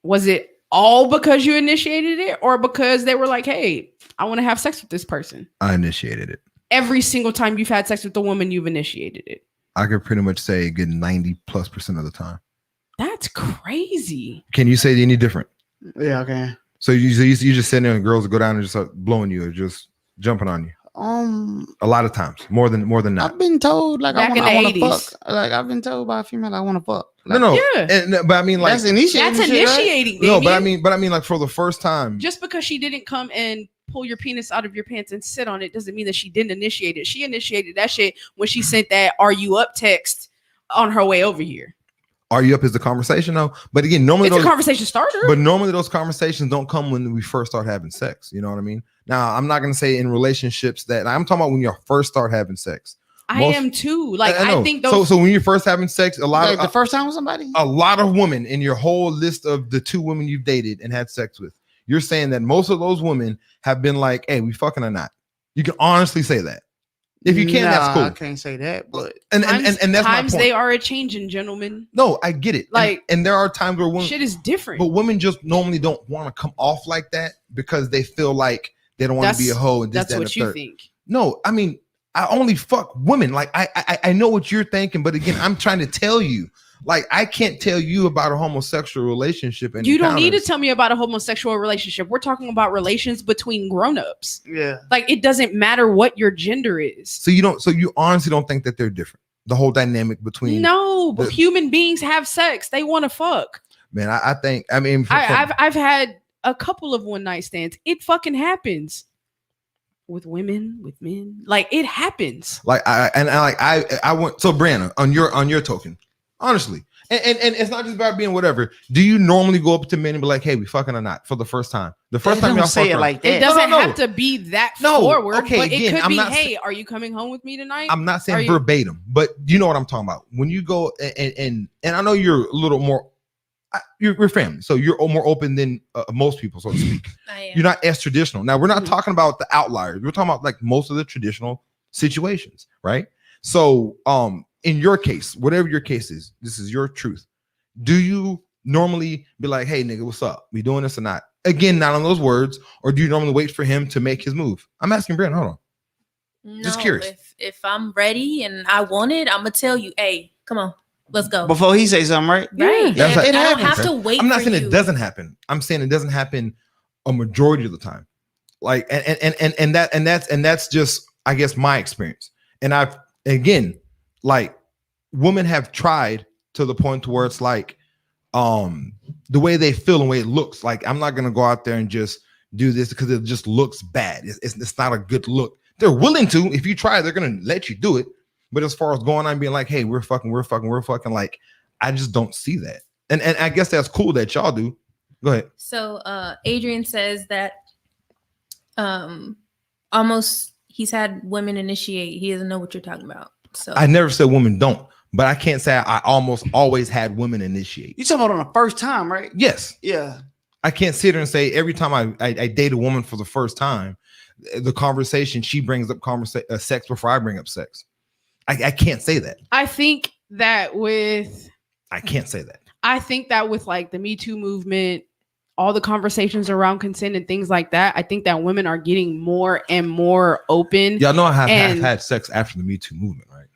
Was it all because you initiated it or because they were like, hey, I want to have sex with this person? I initiated it. Every single time you've had sex with a woman, you've initiated it. I could pretty much say a good 90+% of the time. That's crazy. Can you say any different? Yeah, okay. So you just sitting there and girls will go down and just start blowing you or just jumping on you. A lot of times, more than not. I've been told like I want to 80s. fuck. Like I've been told by a female I want to fuck. Like, Like, no. But I mean, like that's initiating. That's initiating. Right? No, but I mean, like for the first time. Just because she didn't come and pull your penis out of your pants and sit on it doesn't mean that she didn't initiate it. She initiated that shit when she sent that "Are you up?" text on her way over here. Are you up is the conversation though? But again, normally It's a conversation starter. But normally those conversations don't come when we first start having sex. You know what I mean? Now, I'm not going to say in relationships that I'm talking about when you first start having sex. I am too. Like I think those. So when you're first having sex, a lot Like of the first time with somebody, a lot of women in your whole list of the 2 women you've dated and had sex with, you're saying that most of those women have been like, "Hey, we fucking or not?" You can honestly say that. If you can, that's cool. I can't say that, but and that's my times point. they are a changing, gentlemen. No, I get it. Like, and there are times where women shit is different. But women just normally don't want to come off like that because they feel like they don't want to be a hoe. And this, that's that, what and you third. think. No, I mean, I only fuck women. Like I know what you're thinking, but again, I'm trying to tell you. Like, I can't tell you about a homosexual relationship. And you don't need to tell me about a homosexual relationship. We're talking about relations between grown-ups. Yeah. Like, it doesn't matter what your gender is. So you honestly don't think that they're different? The whole dynamic between but human beings have sex. They want to fuck. Man, I think, I mean, I've had a couple of one-night stands. It fucking happens. With women, with men. Like, it happens. Like, I went, so Brianna, on your token, honestly, and it's not just about being whatever. Do you normally go up to men and be like, "Hey, we fucking or not?" For the first time, the first time y'all say it like that. It doesn't have to be that forward. Okay, but again, it could I'm be, not "Hey, are you coming home with me tonight?" I'm not saying verbatim, but you know what I'm talking about. When you go and I know you're a little more, you're family, so you're more open than most people, so to speak. You're not as traditional. Now, we're not talking about the outliers. We're talking about like most of the traditional situations, right? So, in your case, whatever your case is, this is your truth. Do you normally be like, "Hey, nigga, what's up? We doing this or not?" Again, not on those words, or do you normally wait for him to make his move? I'm asking Brandon. Hold on. No, Just curious. If I'm ready and I want it, I'm gonna tell you, "Hey, come on, let's go." Before he say something, right? Right. That's I like- don't have to wait. I'm not for saying you. it doesn't happen. I'm saying it doesn't happen a majority of the time. Like, and that's just, I guess, my experience. And I've, again, like, women have tried to the point to where it's like, the way they feel and the way it looks. Like, I'm not gonna go out there and just do this because it just looks bad. It's not a good look. They're willing to. If you try, they're gonna let you do it. But as far as going on and being like, "Hey, we're fucking," like, I just don't see that. And I guess that's cool that y'all do. Go ahead. So Adrian says that almost he's had women initiate. He doesn't know what you're talking about. So I never said women don't, but I can't say I almost always had women initiate. You talking about on the first time, right? Yes. Yeah. I can't sit there and say every time I date a woman for the first time, the conversation, she brings up sex before I bring up sex. I can't say that. I think that I can't say that. I think that with like the Me Too movement, all the conversations around consent and things like that, I think that women are getting more and more open. Y'all know I have had sex after the Me Too movement, right?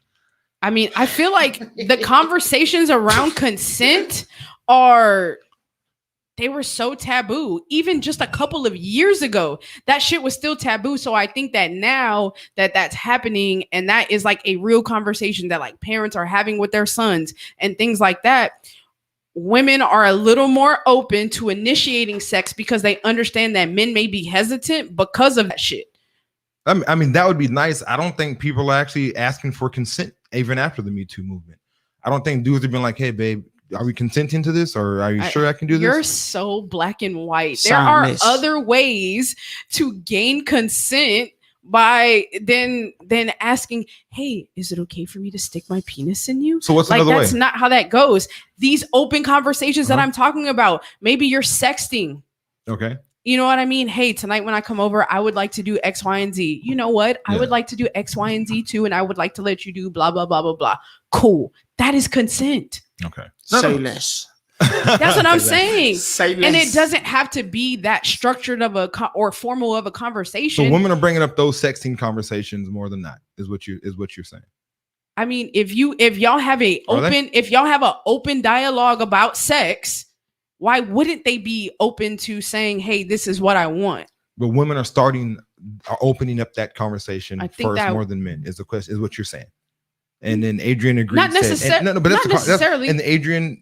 I mean, I feel like the conversations around consent they were so taboo. Even just a couple of years ago, that shit was still taboo. So I think that now that that's happening and that is like a real conversation that like parents are having with their sons and things like that, women are a little more open to initiating sex because they understand that men may be hesitant because of that shit. I mean, that would be nice. I don't think people are actually asking for consent even after the Me Too movement. I don't think dudes have been like, "Hey, babe, are we consenting to this? Or are you sure I can do this?" You're so black and white. There are other ways to gain consent by then asking, "Hey, is it okay for me to stick my penis in you?" So what's like, another way? That's not how that goes. These open conversations that I'm talking about, maybe you're sexting. Okay. You know what I mean? "Hey, tonight when I come over, I would like to do X, Y, and Z. You know what? I would like to do X, Y, and Z too. And I would like to let you do blah, blah, blah, blah, blah." Cool. That is consent. Okay. Say less. That's what I'm saying. Say less. And it doesn't have to be that structured of or formal of a conversation. So women are bringing up those sexting conversations more than not, is what you're saying. I mean, if y'all have an open dialogue about sex, why wouldn't they be open to saying, "Hey, this is what I want"? But women are opening up that conversation first more than men. Is the question? Is what you're saying? And then Adrian agreed. Not necessarily. And Adrian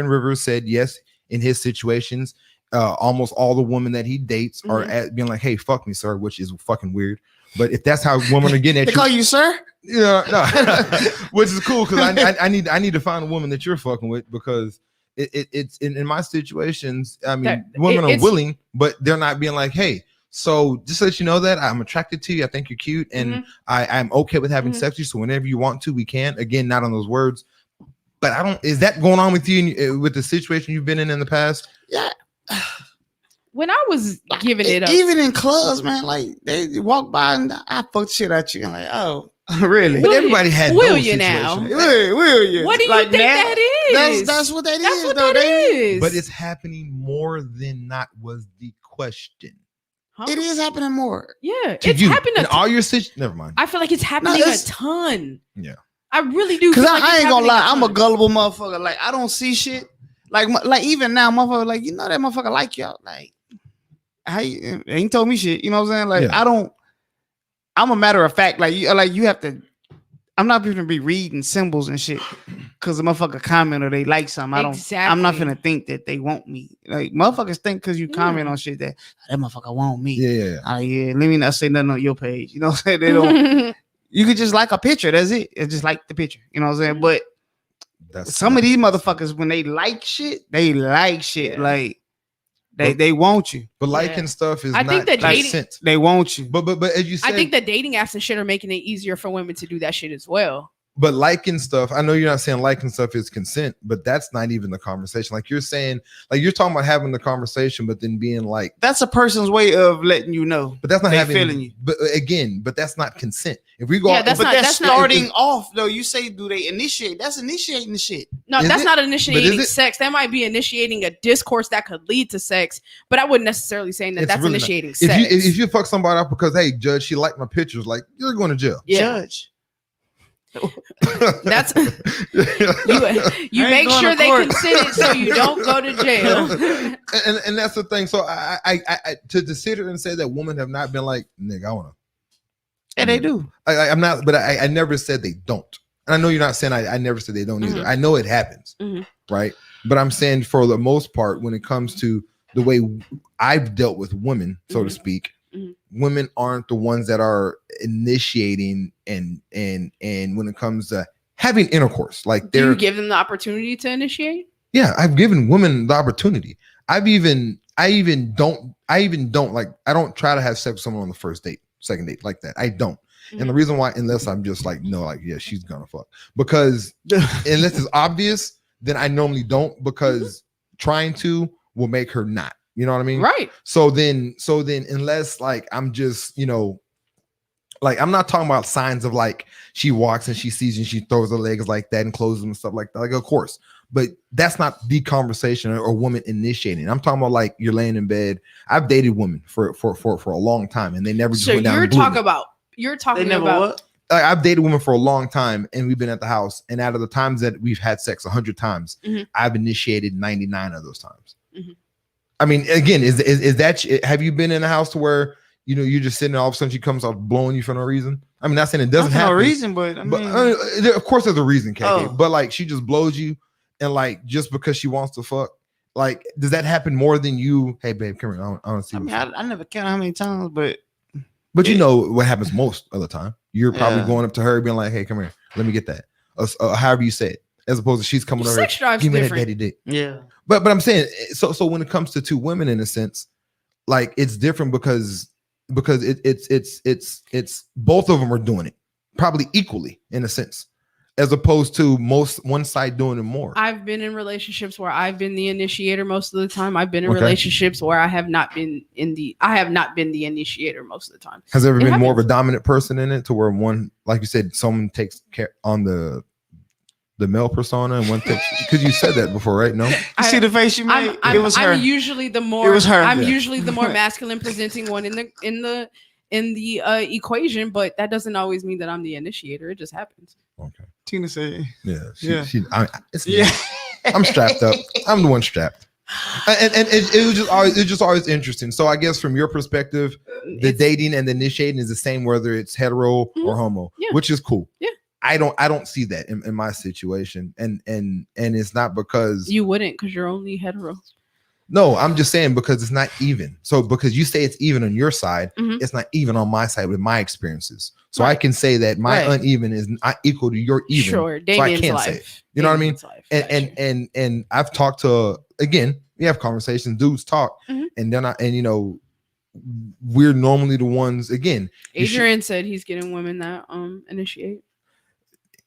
Rivers said yes in his situations, almost all the women that he dates are being like, "Hey, fuck me, sir," which is fucking weird. But if that's how women are getting at They call you sir? yeah, no, which is cool because I need to find a woman that you're fucking with because it's in my situations. I mean, women are willing, but they're not being like, "Hey." So just so that you know that I'm attracted to you, I think you're cute, and I'm okay with having sex with you. So whenever you want to, we can. Again, not on those words, but I don't. Is that going on with you with the situation you've been in the past? Yeah. When I was giving it up, even in clubs, man, like they walk by and I fuck shit at you. I'm like, oh, really? But everybody had will those you situations. now? Will you? What do you like think that is? That's what that That's is. what though. that is. But it's happening more than not was the question. Huh? It is happening more. Yeah, To it's you, happening. in all your situations. Never mind. I feel like it's happening a ton. Yeah, I really do. Cause feel like I it's ain't gonna happening lie, I'm a ton. gullible motherfucker. Like I don't see shit. Like even now, motherfucker, like you know that motherfucker like y'all. Like how you ain't told me shit. You know what I'm saying? Like Yeah. I don't. I'm a matter of fact. Like you have to. I'm not gonna be reading symbols and shit because the motherfucker comment or they like something. I don't. Exactly. I'm not gonna think that they want me. Like motherfuckers think because you comment on shit that motherfucker want me. Yeah. Yeah. Let me not say nothing on your page. You know what I'm saying? They don't. You could just like a picture. That's it. It's just like the picture. You know what I'm saying? But some of these motherfuckers, when they like shit, Yeah. like they want you. But liking stuff is I not think that dating- consent. They want you. But as you said, I think that dating apps and shit are making it easier for women to do that shit as well. but liking stuff, I know you're not saying liking stuff is consent, but that's not even the conversation. Like you're saying, like you're talking about having the conversation, but then being like, that's a person's way of letting you know. but that's not they having feeling you. But again, but that's not consent. If we go, Yeah, out, that's But not- that's that's not- starting off though. You say, do they initiate? That's initiating the shit. No, Is that's it? not But is initiating it? sex. That might be initiating a discourse that could lead to sex, but I wouldn't necessarily say that It's that's really not. initiating if sex. you fuck somebody up because, hey, judge, she liked my pictures, like you're going to jail. Yeah. Judge. That's you I ain't make going sure to they court. consented so you don't go to jail. and that's the thing. So I to sit here and say that women have not been like, nigga, I want to. Yeah, they do. I'm not, but I never said they don't. And I know you're not saying I never said they don't either. I know it happens, right? But I'm saying for the most part, when it comes to the way I've dealt with women, so to speak, women aren't the ones that are initiating and when it comes to having intercourse, like Do they're you give them the opportunity to initiate? yeah, I've given women the opportunity. I even don't like, I don't try to have sex with someone on the first date, second date like that. I don't. And the reason why, unless I'm just like, no, like, yeah, she's gonna fuck, because unless it's obvious, then I normally don't, because trying to will make her not, you know what I mean? Right. So then unless like I'm just, like I'm not talking about signs of like she walks and she sees and she throws her legs like that and closes them and stuff like that. Like, of course, but that's not the conversation or woman initiating. I'm talking about like you're laying in bed. I've dated women for a long time and they never just So went down. you're and booted talking me. about They never about what? Like, I've dated women for a long time and we've been at the house, and out of the times that we've had sex 100 times, I've initiated 99 of those times. I mean, again, is that, have you been in a house to where you're just sitting there, all of a sudden she comes off blowing you for no reason? I mean, not saying it doesn't Not for happen. no reason, but I mean, Of course there's a reason, KK. Oh. But like she just blows you, and like just because she wants to fuck, like does that happen more than you? Hey babe, come here. I want to see. I mean, I never count how many times, but you know what happens most of the time. You're probably Yeah. going up to her being like, hey, come here, let me get that. However you say it, as opposed to she's coming over. sex drive's Give me that different. daddy dick. yeah, But I'm saying, so when it comes to two women, in a sense, like it's different because it's both of them are doing it probably equally in a sense, as opposed to one side doing it more. I've been in relationships where I've been the initiator most of the time. I've been in Okay. relationships where I have not been the initiator most of the time. Has there ever It been more of a happens. dominant person in it, to where one, like you said, someone takes care on the male persona and one takes, because you said that before, right? No. you see the face you made. I'm It was her. usually the more. It was her. I'm Yeah. usually the more masculine presenting one in the equation, but that doesn't always mean that I'm the initiator. It just happens. Okay. Tina said, Yeah. Yeah. It's "Yeah, I'm strapped up. I'm the one strapped. And it was just always interesting. So I guess from your perspective, the dating and the initiating is the same whether it's hetero or homo, Yeah. which is cool. Yeah. I don't see that in my situation, and it's not because You wouldn't, because you're only hetero. No, I'm just saying because it's not even. So because you say it's even on your side, Mhm. it's not even on my side with my experiences. So I Right. can say that my Right. uneven is not equal to your even. Sure, So I Damien's can't life. say it. You know what I mean? Damien's life. And I've talked to, again, we have conversations, dudes talk, Mhm. and then we're normally the ones, again. Adrian said he's getting women that initiate.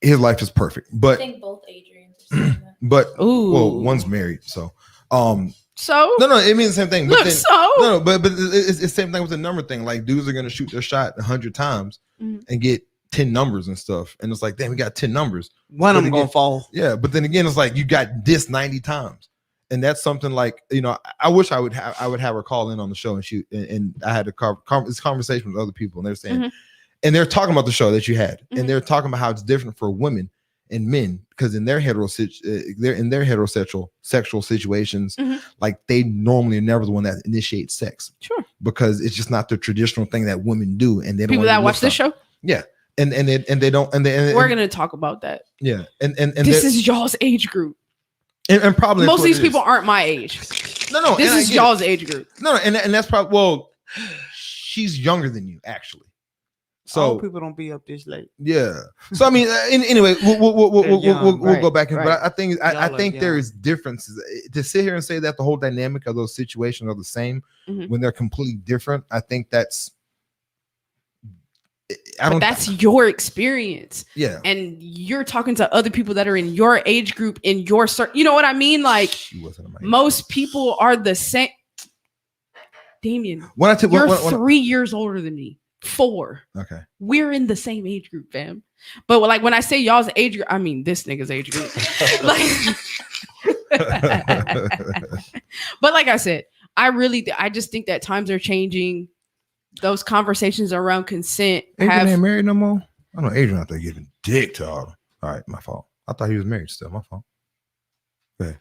His life is perfect, I but think both Adrians are saying that. Ooh. well, one's married, so So no, it means the same thing. But look, then, so no, but it's the same thing with the number thing. Like dudes are gonna shoot their shot 100 times Mhm. and get 10 numbers and stuff, and it's like, damn, we got 10 numbers. One of But them gonna again- fall. Yeah, but then again, it's like you got this 90 times, and that's something like, I wish I would have her call in on the show and shoot, and I had this conversation with other people, and they're saying, Mhm. and they're talking about the show that you had, Mhm. and they're talking about how it's different for women and men because in their heterosexual sexual situations, Mhm. like they normally are never the one that initiates sex sure. because it's just not the traditional thing that women do, and they don't People wanna that be watch looked this on. show, Yeah, and they don't, and we're gonna talk about that. yeah, and This is y'all's age group. and probably Most of that's these what it people is. aren't my age. No, This and I is get it. y'all's age group. No, and that's probably, well, she's younger than you actually. So So people don't be up this late. yeah. So I mean, anyway, we'll young, go back in. right. But I think I Y'all are think there young. is differences to sit here and say that the whole dynamic of those situations are the same Mhm. when they're completely different. I think that's. But that's your experience, yeah. and you're talking to other people that are in your age group, in your you know what I mean? Like She wasn't in my age most people are the same. Damien, When I took you're 3 years older than me. 4. okay. We're in the same age group, fam. But like when I say y'all's age group, I mean this nigga's age group. But like I said, I just think that times are changing. Those conversations around consent Adrian ain't married no more. I know Adrian out there giving dick to all. All right, my fault. I thought he was married still. My fault. Okay.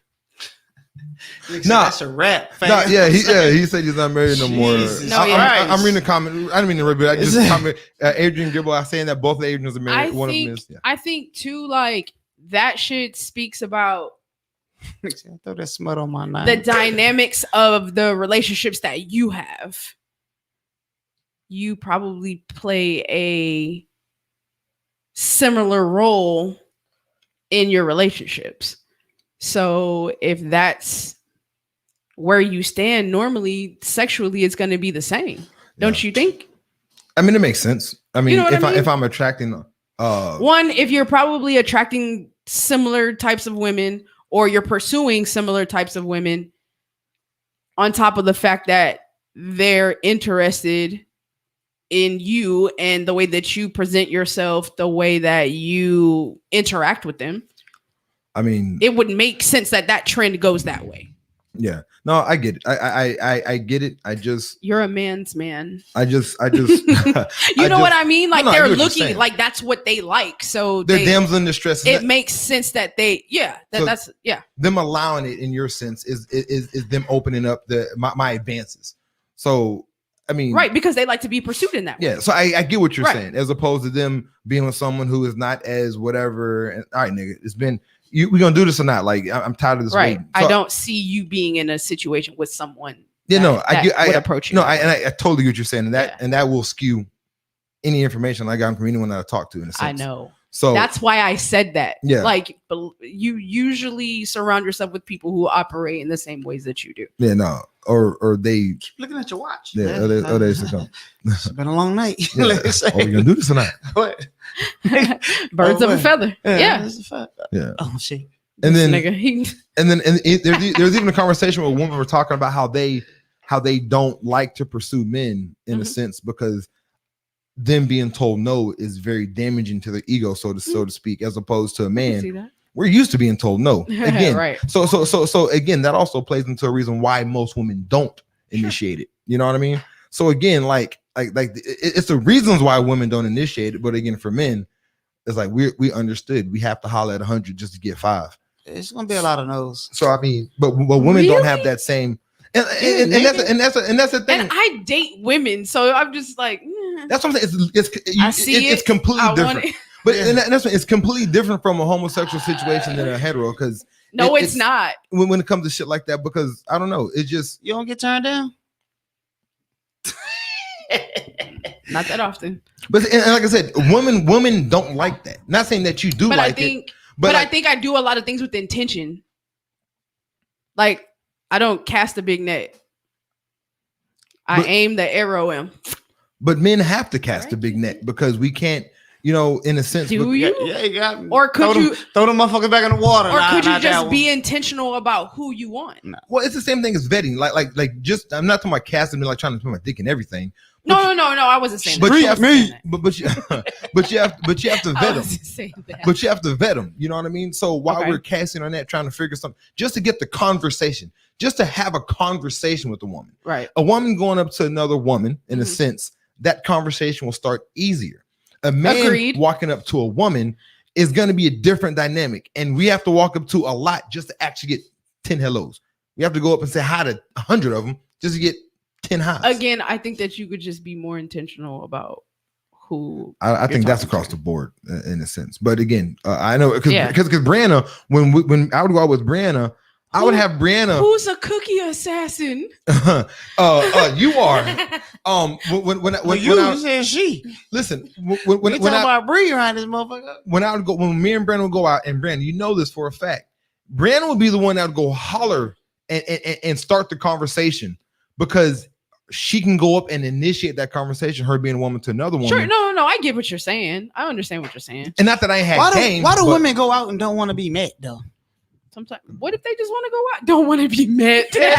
Nah. That's a wrap. Fam. No, he said he's not married no more. Jesus I'm reading the comment. I didn't mean to read, but I just comment. Adrian Gilbo saying that both the Adrians are married. One of them is. Yeah. I think too, like that shit speaks about Throw that smut on my knife. the dynamics of the relationships that you have. You probably play a similar role in your relationships. So if that's where you stand, normally sexually it's going to be the same. Don't you think? I mean, it makes sense. I mean, You know what I mean? if I'm attracting one, if you're probably attracting similar types of women or you're pursuing similar types of women, on top of the fact that they're interested in you and the way that you present yourself, the way that you interact with them, I mean, it would make sense that that trend goes that way. yeah. No, I get it. I get it. You're a man's man. I just You know what I mean? Like No, I they're get what you're looking saying. like that's what they like. So they're damsel in distress. it makes sense that they So that's them allowing it in your sense is them opening up my advances. So I mean, right, because they like to be pursued in that way. yeah. So I get what you're Right. saying, as opposed to them being with someone who is not as whatever. And all right, nigga, it's been we gonna do this or not? Like I'm tired of this. Right. waiting. I So- don't see you being in a situation with someone. Yeah, no, that would approach you. No, that way. I totally get what you're saying, and that Yeah. and that will skew any information I got from anyone that I talk to. In a sense, I know. So That's why I said that. Yeah. Like you usually surround yourself with people who operate in the same ways that you do. yeah, no, or they Keep looking at your watch. yeah, man. or they used to come. It's been a long night. Yeah. Let's say. Oh, we gonna do this or not? What? Birds Oh, of a man. feather. Yeah. That's a fact. Yeah. Oh shit. And This then nigga, there's even a conversation where women were talking about how they don't like to pursue men in a Mhm. sense because them being told no is very damaging to their ego, so to speak, as opposed to a I can man. see that. We're used to being told no. Again, Right. So again, that also plays into a reason why most women don't initiate it. You know what I mean? So again, it's the reasons why women don't initiate it. But again, for men, it's like we understood we have to holler at 100 just to get 5. It's gonna be a lot of no's. So I mean, but women don't have Really? that same, and nigga. that's the thing. And I date women, so I'm just like, That's what I'm saying. I see it's it. completely I want different. it. But and that's what, it's completely different from a homosexual situation than a hetero, because No, it's not. When it comes to shit like that, because I don't know, it just You don't get turned down. Not that often. But and like I said, women don't like that. Not saying that you do But like I think, it, but like, I think I do a lot of things with intention. Like I don't cast a big net. I aim the arrow in. But men have to cast a big net because we can't, in a sense. Do you? Yeah, you got. Or could you throw them motherfuckers back in the water? Or could you just be intentional about who you want? No. Well, it's the same thing as vetting. Like just I'm not talking about casting, like trying to put my dick in everything. No. I wasn't saying But that. you have me. But you have to I vet them. wasn't saying that. But you have to vet them. You know what I mean? So while Okay. we're casting on that, trying to figure something, just to get the conversation, just to have a conversation with a woman. Right. A woman going up to another woman, in a Mhm. sense, that conversation will start easier. A man Agreed. walking up to a woman is going to be a different dynamic. And we have to walk up to a lot just to actually get 10 hellos. We have to go up and say hi to 100 of them just to get 10 highs. Again, I think that you could just be more intentional about who. I think that's talking across to. the board in a sense. But again, I know because Yeah. Brianna, when I would go out with Brianna, I would have Brianna. Who's a cookie assassin? You are. When you I, said she. listen, We when talking I, about Bree around this motherfucker. when me and Brandon would go out, and Brandon, you know this for a fact, Brandon would be the one that would go holler and start the conversation because she can go up and initiate that conversation, her being a woman to another woman. Sure, no, I get what you're saying. I understand what you're saying. And not that I ain't had game. Why do but- women go out and don't want to be met though? Sometimes, what if they just want to go out? Don't want to be met. Hey man,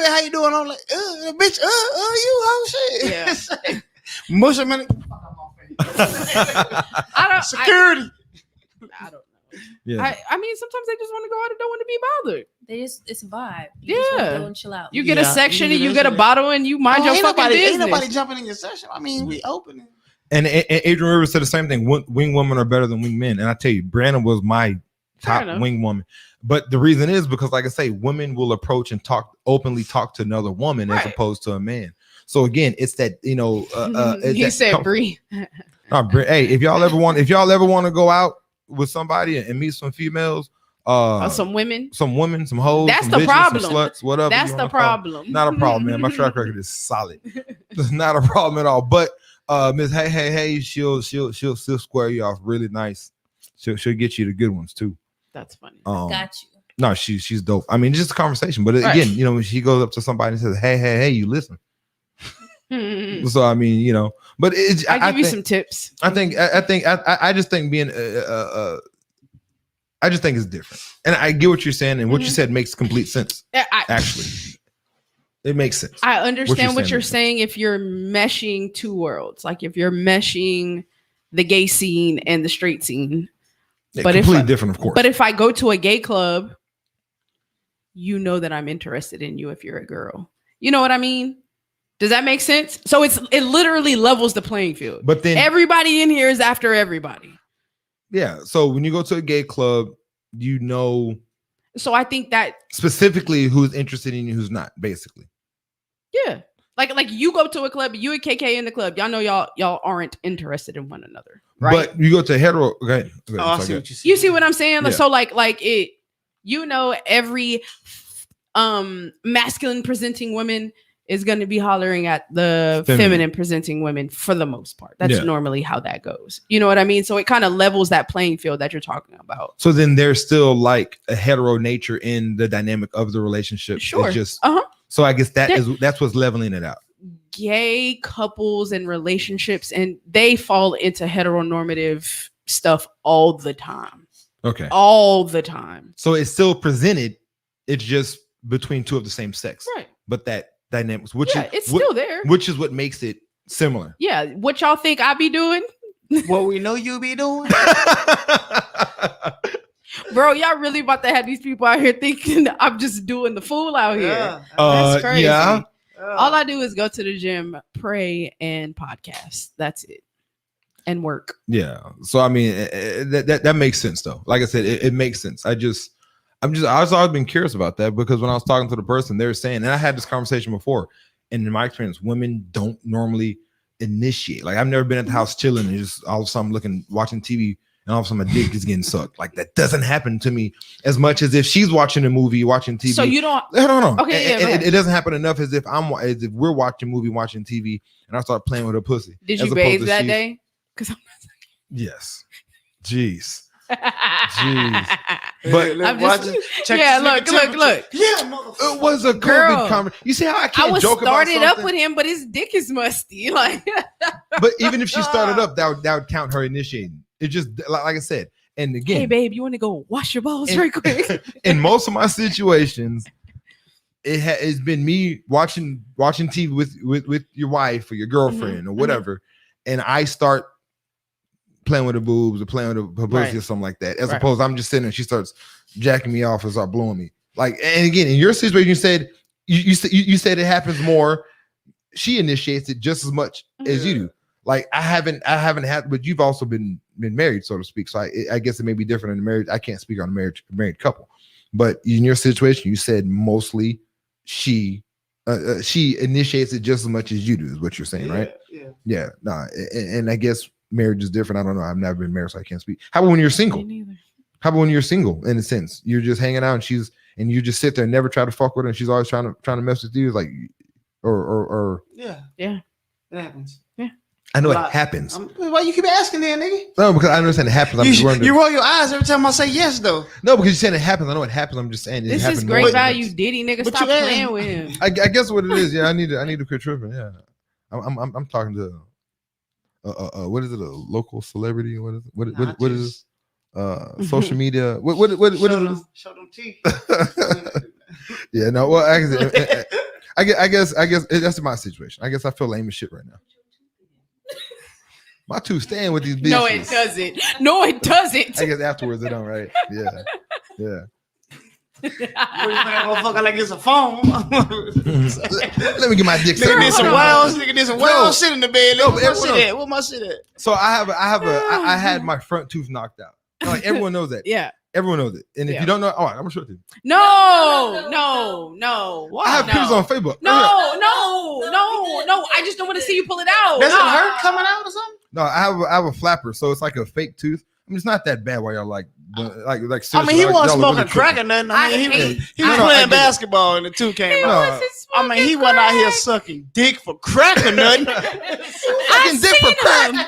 how you doing? I'm like, bitch, you oh shit. Yeah. Mush them in it. I don't. Security. I don't know. Yeah. I mean, sometimes they just want to go out and don't want to be bothered. It's a vibe. You just wanna Yeah. go and chill out. You get a Yeah, section you and you do get a that. bottle and you mind your fucking business. Ain't nobody jumping in your session. I mean, we opening. And Adrian Rivers said the same thing. Wing women are better than wing men. And I tell you, Brandon was my Fair top enough. wing woman. But the reason is because, like I say, women will approach and openly talk to another woman as Right. opposed to a man. So again, it's that it's He that said, "Bree." Hey, if y'all ever want to go out with somebody and meet some females, Some women. some women, some hoes, That's some the bitches, problem. some sluts, whatever. That's you the wanna call it. problem. Not a problem, man. My track record is solid. It's not a problem at all. But Miss Hey, she'll square you off really nice. She'll get you the good ones too. That's funny. Got you. No, she's dope. I mean, it's just a conversation. But Right. again, when she goes up to somebody and says, hey, you listen. Hmm. So I mean, but it's I give you think, some tips. I just think being I just think it's different. And I get what you're saying, and what you said makes complete sense. Actually, it makes sense. I understand what you're makes sense. saying if you're meshing two worlds, like if you're meshing the gay scene and the straight scene. Yeah, but if completely different, of course. But if I go to a gay club, you know that I'm interested in you if you're a girl. You know what I mean? Does that make sense? So it literally levels the playing field. But then everybody in here is after everybody. Yeah. So when you go to a gay club, So I think that specifically who's interested in you, who's not, basically. yeah. Like you go to a club, you and KK in the club, y'all know y'all aren't interested in one another, right? But you go to hetero. Okay. I see what you see. You see what I'm saying? Yeah. So like it, every masculine presenting woman is going to be hollering at the feminine presenting women for the most part. That's normally how that goes. You know what I mean? So it kind of levels that playing field that you're talking about. So then there's still like a hetero nature in the dynamic of the relationship. Sure. It's just so I guess that's what's leveling it out. Gay couples and relationships, and they fall into heteronormative stuff all the time. Okay. All the time. So it's still presented. It's just between two of the same sex. Right. But that dynamics, it's still there. Which is what makes it similar. Yeah. What y'all think I be doing? What we know you be doing. Bro, y'all really about to have these people out here thinking I'm just doing the fool out here. Yeah. That's crazy. Yeah. All I do is go to the gym, pray, and podcast. That's it. And work. Yeah. So I mean, that makes sense though. Like I said, it makes sense. I've always been curious about that because when I was talking to the person, they were saying, and I had this conversation before, and in my experience, women don't normally initiate. Like I've never been at the house chilling and just all of a sudden watching TV, and all of a sudden my dick is getting sucked. Like that doesn't happen to me as much as if she's watching a movie, watching TV. So you don't. No. Okay, yeah, go ahead. It doesn't happen enough as if we're watching movie, watching TV, and I start playing with her pussy. Did as you opposed bathe to that she's- day? Because Yes. Jeez. Jeez. But I'm just, yeah, look. Yeah, motherfucker. it was a Girl. COVID conversation. You see how I can't I was joke about started something? up with him, but his dick is musty. Like, But even if she started up, that would count her initiating. It just like I said. And again, hey babe, you want to go wash your balls And- right quick? in most of my situations, it's been me watching TV with your wife or your girlfriend or whatever, and I start playing with her boobs or playing with her pussy Right. or something like that. As Right. opposed, I'm just sitting and she starts jacking me off and start blowing me. Like, and again, in your situation, you said you said it happens more. She initiates it just as much as you do. Like I haven't had, but you've also been married, so to speak. So I guess it may be different in the marriage. I can't speak on a married couple, but in your situation, you said mostly she initiates it just as much as you do, is what you're saying, right? Yeah. Nah, and I guess marriage is different. I don't know. I've never been married, so I can't speak. How about when you're single? Me neither. How about when you're single? In a sense, you're just hanging out, and you just sit there and never try to fuck with her, and she's always trying to mess with you, like, or Yeah. Yeah. It happens. I know Well, it happens. Why you keep asking then, nigga? No, because I understand it happens. I'm just wondering. You roll your eyes every time I say yes, though. No, because you're saying it happens. I know it happens. I'm just saying it This happens is more great than value, once. Diddy, nigga. But Stop you playing ain't. with him. I guess what it is. Yeah, I need to quit tripping. Yeah, I'm talking to what is it? A local celebrity? What is it? What is social media? What is it? Show them teeth. Yeah, no. Well, I guess that's my situation. I guess I feel lame as shit right now. My tooth staying with these bitches. No, it doesn't. No, it doesn't. I guess afterwards they don't, right? Yeah. Motherfucker like it's a phone. Let me get my dick. Nigga did some wild shit in the bed. No, Where my shit at? Where my shit at? So I had my front tooth knocked out. Like everyone knows that. Yeah. Everyone knows it. And if you don't know, I'm gonna show it to you. No. What? I have pictures on Facebook. No. I just don't want to see you pull it out. Does it hurt coming out or something? No, I have a flapper, so it's like a fake tooth. I mean, it's not that bad. Why y'all like I seriously, mean, he like, wasn't y'all are smoking really crack or tripping. nothing. I mean, he was No, I playing get it. basketball and the tooth came out. No, I mean, he wasn't out here sucking dick for crack or nothing. fucking dick for crack.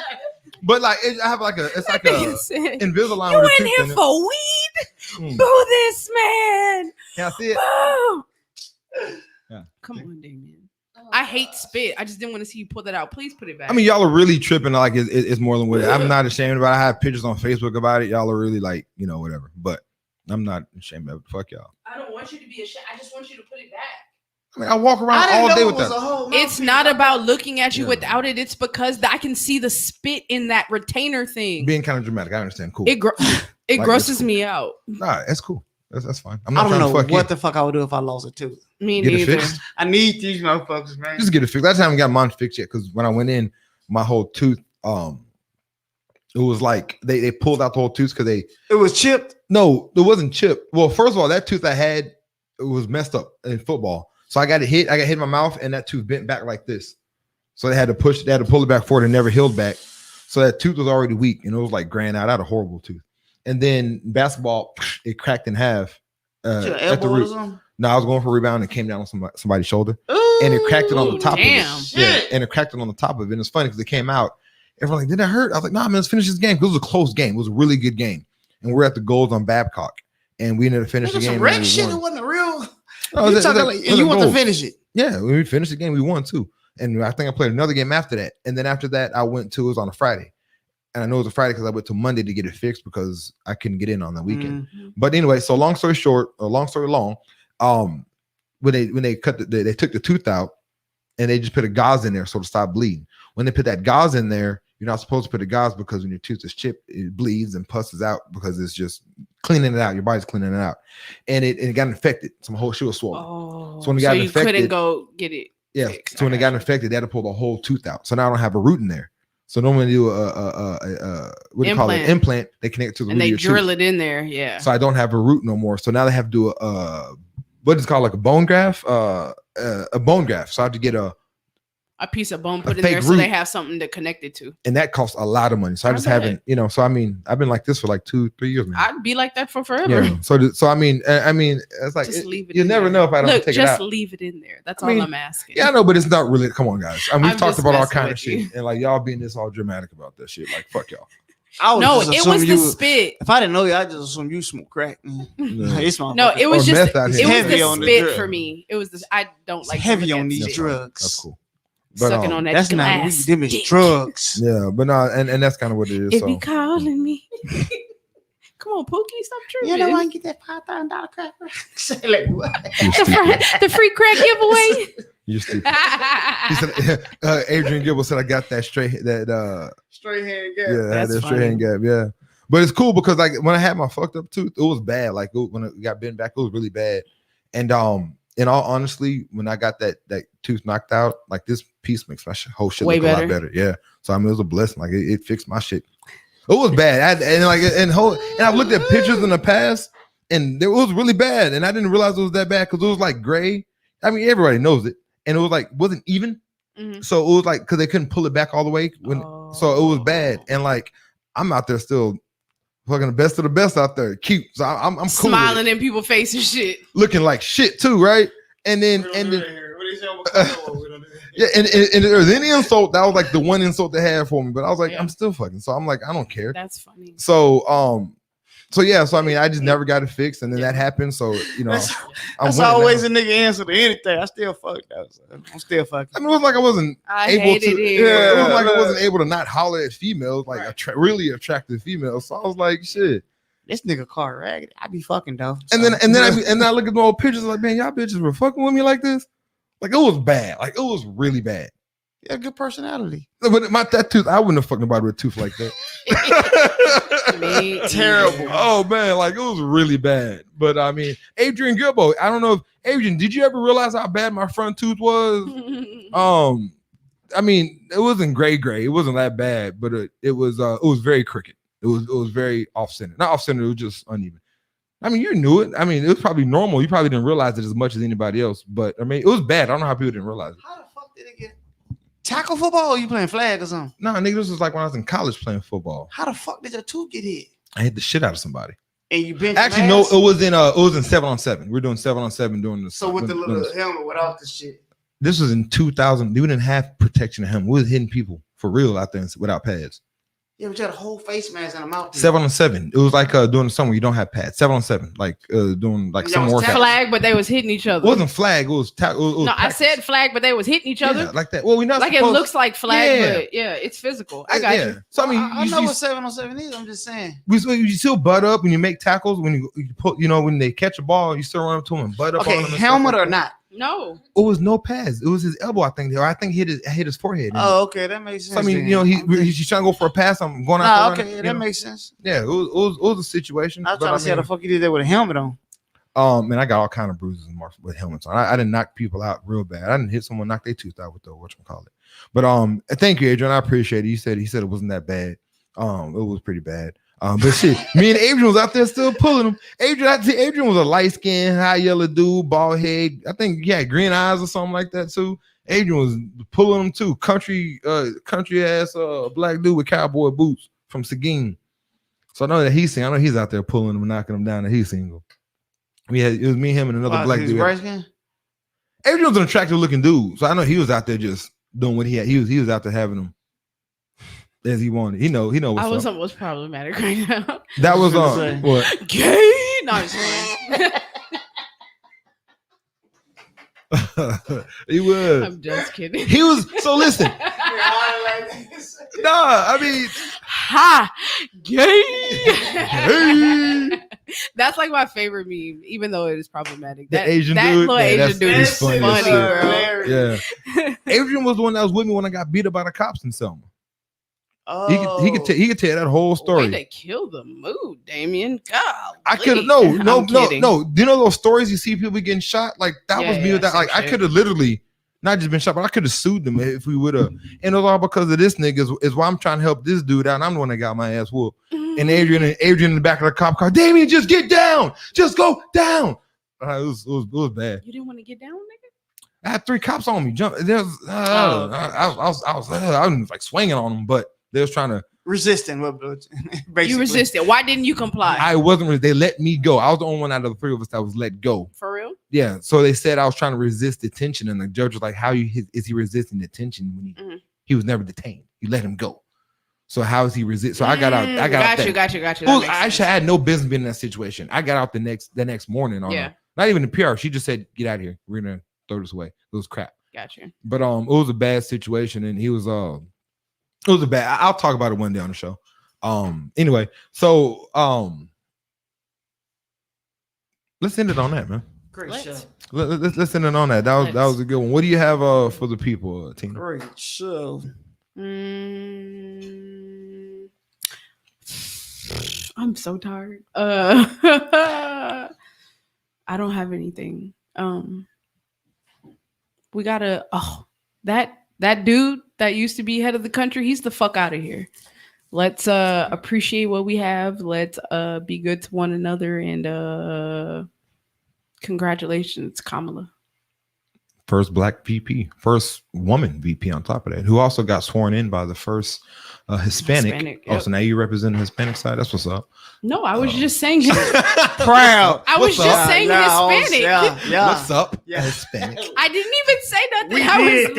But like, I have like it's like a Invisalign. You with a in tooth here in it. for weed? Boo this man. Can I see it? Boo. Yeah. Come on, Damien. I hate spit. I just didn't want to see you pull that out. Please put it back. I mean, y'all are really tripping. Like, it's more than what I'm not ashamed about. I have pictures on Facebook about it. Y'all are really like, whatever. But I'm not ashamed of it. Fuck y'all. I don't want you to be ashamed. I just want you to put it back. I mean, I walk around all day with that. It's not about looking at you without it. It's because I can see the spit in that retainer thing. Being kind of dramatic. I understand. Cool. It Like, grosses cool. me out. Nah, that's cool. That's fine. I'm I not don't trying know to fuck what you. the fuck I would do if I lost a tooth. Me Get it neither. fixed. I need these motherfuckers, man. Just get it fixed. Last time I haven't got mine fixed yet because when I went in, my whole tooth, it was like they pulled out the whole tooth because It was chipped. No, it wasn't chipped. Well, first of all, that tooth I had, it was messed up in football. So I got hit in my mouth, and that tooth bent back like this. So they had to pull it back forward and never healed back. So that tooth was already weak, and it was like graying out. I had a horrible tooth. And then basketball, it cracked in half at the root. No, I was going for a rebound and came down on somebody's shoulder, and it cracked it on the top damn. of it. Yeah, and it cracked it on the top of it. And it's funny because it came out. Everyone like, did that hurt? I was like, nah, man, let's finish this game. It was a close game. It was a really good game. And we're at the goals on Babcock, and we ended up finishing the game. Some red shit. It wasn't a real. No, You talking like, and you want to finish it? Yeah, when we finished the game, we won too. And I think I played another game after that. And then after that, it was on a Friday. And I know it was a Friday because I went to Monday to get it fixed because I couldn't get in on the weekend. But anyway, so long story short, or long story long, when they took the tooth out and they just put a gauze in there so to stop bleeding. When they put that gauze in there, you're not supposed to put a gauze because when your tooth is chipped, it bleeds and pusses out because it's just cleaning it out. Your body's cleaning it out, and it got infected. Some whole shit was swollen. Oh, so when it got infected, couldn't go get it. Yeah. fixed. So when it got infected, they had to pull the whole tooth out. So now I don't have a root in there. So normally they do what do you call it? Implant. They connect it to the and root they of your drill tooth. it in there. Yeah. So I don't have a root no more. So now they have to do what is called like a bone graft, a bone graft. So I have to get a a piece of bone A put in fake there so they root. have something to connect it to. And that costs a lot of money. So I just haven't, so I mean, I've been like this for like 2-3 years now. I'd be like that for forever. Yeah. So I mean, it's like Just leave it you in never there. know if I don't Look, take it just out. leave it in there. That's I mean, all I'm asking. Yeah, I know, but it's not really. Come on, guys. I mean, we've I'm talked just about all messing kind of with shit, you. and like y'all being this all dramatic about that shit. Like, fuck y'all. No, it was the spit. If I didn't know you, I just assume you smoke crack. It's my No, it was Or just meth out it here. was Heavy the on the spit drug. for me. It was the I don't like heavy to look on at these spit. drugs. That's cool. But, Sucking on that That's not glass weed. Them is dick. drugs. Yeah, but no, and that's kind of what it is. It So be calling me. Come on, Pookie, stop tripping. You know I can get that $5,000 crack. Say like what? you're stupid. the free crack giveaway. You're stupid. He said, Adrian Gibble said, "I got that straight straight hand gap. Yeah, I had That's that straight hand gap. Yeah, but it's cool because like when I had my fucked up tooth, it was bad. Like when it got bent back, it was really bad. And in all honesty, when I got that tooth knocked out, like this piece makes my whole shit Way look a lot better. Yeah. So I mean, it was a blessing. Like it fixed my shit. It was bad. And I've looked at pictures in the past, and it was really bad. And I didn't realize it was that bad because it was like gray. I mean, everybody knows it, and it was like wasn't even. Mhm. So it was like because they couldn't pull it back all the way. So it was bad. And like I'm out there still fucking the best of the best out there, cute. So I'm cool Smiling in people's faces, shit. looking like shit too, right? And then yeah, and there was any insult that was like the one insult they had for me, but I was like, I'm still fucking. So I'm like, I don't care. That's funny. So yeah, so I mean, I just never got it fixed, and then that happened. So That's I'm always a nigga answer to anything. I still fuck that. I'm still fucking. I mean, it was like I wasn't I able hated to. it. Yeah, it was like I wasn't able to not holler at females, like really attractive females. So I was like, shit. This nigga car ragged. I be fucking though. And then I look at my old pictures like, man, y'all bitches were fucking with me like this. Like it was bad. Like it was really bad. Yeah, good personality. But that tooth, I wouldn't have fucking about with a tooth like that. Terrible. Oh man, like it was really bad. But I mean, Adrian Gilbo, I don't know if Adrian, did you ever realize how bad my front tooth was? I mean, it wasn't gray. It wasn't that bad, but it was very crooked. It was very off-center. Not off-center, it was just uneven. I mean, you knew it. I mean, it was probably normal. You probably didn't realize it as much as anybody else. But I mean, it was bad. I don't know how people didn't realize it. How the fuck did it get tackle football? Or you playing flag or something? No, nigga, this was like when I was in college playing football. How the fuck did your tooth get hit? I hit the shit out of somebody. And you bent Actually, no, it was in 7-on-7. We're doing 7-on-7 during the. So with the little helmet without the shit. This was in 2000. We didn't have protection of him. We was hitting people for real out there without pads. Yeah, but you had a whole face mask and a mouth. 7-on-7. It was like doing somewhere you don't have pads. 7-on-7, like doing like some workout. Flag, but they was hitting each other. It wasn't flag. It was. No, I said flag, but they was hitting each other. Yeah, like that. Well, we not like it looks like flag, but yeah, it's physical. I got you. So I mean, I know what 7-on-7 is. I'm just saying. You still butt up when you make tackles. When you put, when they catch a ball, you still run up to them and butt up. Okay, on them helmet or not? No. It was no pads. It was his elbow, I think. Or I think hit his forehead. Oh, okay, that makes sense. So, I mean, he's trying to go for a pass. I'm going out. Nah, okay, that makes sense. Yeah, it was a situation. I was trying to see how the fuck you did that with a helmet on. And I got all kind of bruises and marks with helmets on. I didn't knock people out real bad. I didn't hit someone, knock their tooth out with the whatchamacallit. But thank you, Adrian. I appreciate it. He said it wasn't that bad. It was pretty bad. But shit, me and Adrian was out there still pulling him. Adrian was a light-skinned, high yellow dude, bald head. I think he had green eyes or something like that too. Adrian was pulling him too. Country ass black dude with cowboy boots from Seguin. So I know that he's single. I know he's out there pulling him and knocking him down, and he's single. It was me, him, and another black dude. Adrian was an attractive looking dude, so I know he was out there just doing what he had. He was out there having them as he wanted. He know what's I was up. almost problematic right now. That was what? Gay? No, I'm just He was. I'm just kidding. He was. So listen. I mean, ha, gay. That's like my favorite meme, even though it is problematic. The Asian dude, little Asian dude is funny, bro. Yeah. Adrian was the one that was with me when I got beat up by the cops in Selma. Oh, he could tell that whole story. Way to kill the mood, Damien. God, I could no. Do you know those stories you see people getting shot? Like that was me with that. Like I could have literally not just been shot, but I could have sued them if we would have. And it was all because of this nigga is why I'm trying to help this dude out. And I'm the one that got my ass whooped. And Adrian in the back of the cop car, Damien, just get down, just go down. It was bad. You didn't want to get down, nigga? I had 3 cops on me. There was, I was like swinging on them, but they was trying to resisting. You resisted. Why didn't you comply? I wasn't. They let me go. I was the only one out of the 3 of us that was let go. For real? Yeah. So they said I was trying to resist detention, and the judge was like, "How is he resisting detention when he was never detained? You let him go. So how is he resist?" So I got out. Got you. I had no business being in that situation. I got out the next morning. Not even the PR. She just said, "Get out of here. We're gonna throw this away." It was crap. Got you. But it was a bad situation, and he was it was a bad. I'll talk about it one day on the show. Anyway, so let's end it on that, man. Great show. Let's end it on that. That was a good one. What do you have for the people, Tina? Great show. I'm so tired. I don't have anything. We gotta that dude that used to be head of the country, he's the fuck out of here. Let's appreciate what we have. Let's be good to one another, and congratulations, Kamala. First black VP, first woman VP on top of that, who also got sworn in by the first Hispanic. Yep. So now you represent the Hispanic side. That's what's up. No, I was just saying proud. I was just saying Hispanic. Yeah. What's up? Yeah. Hispanic. I didn't even say nothing. We I did was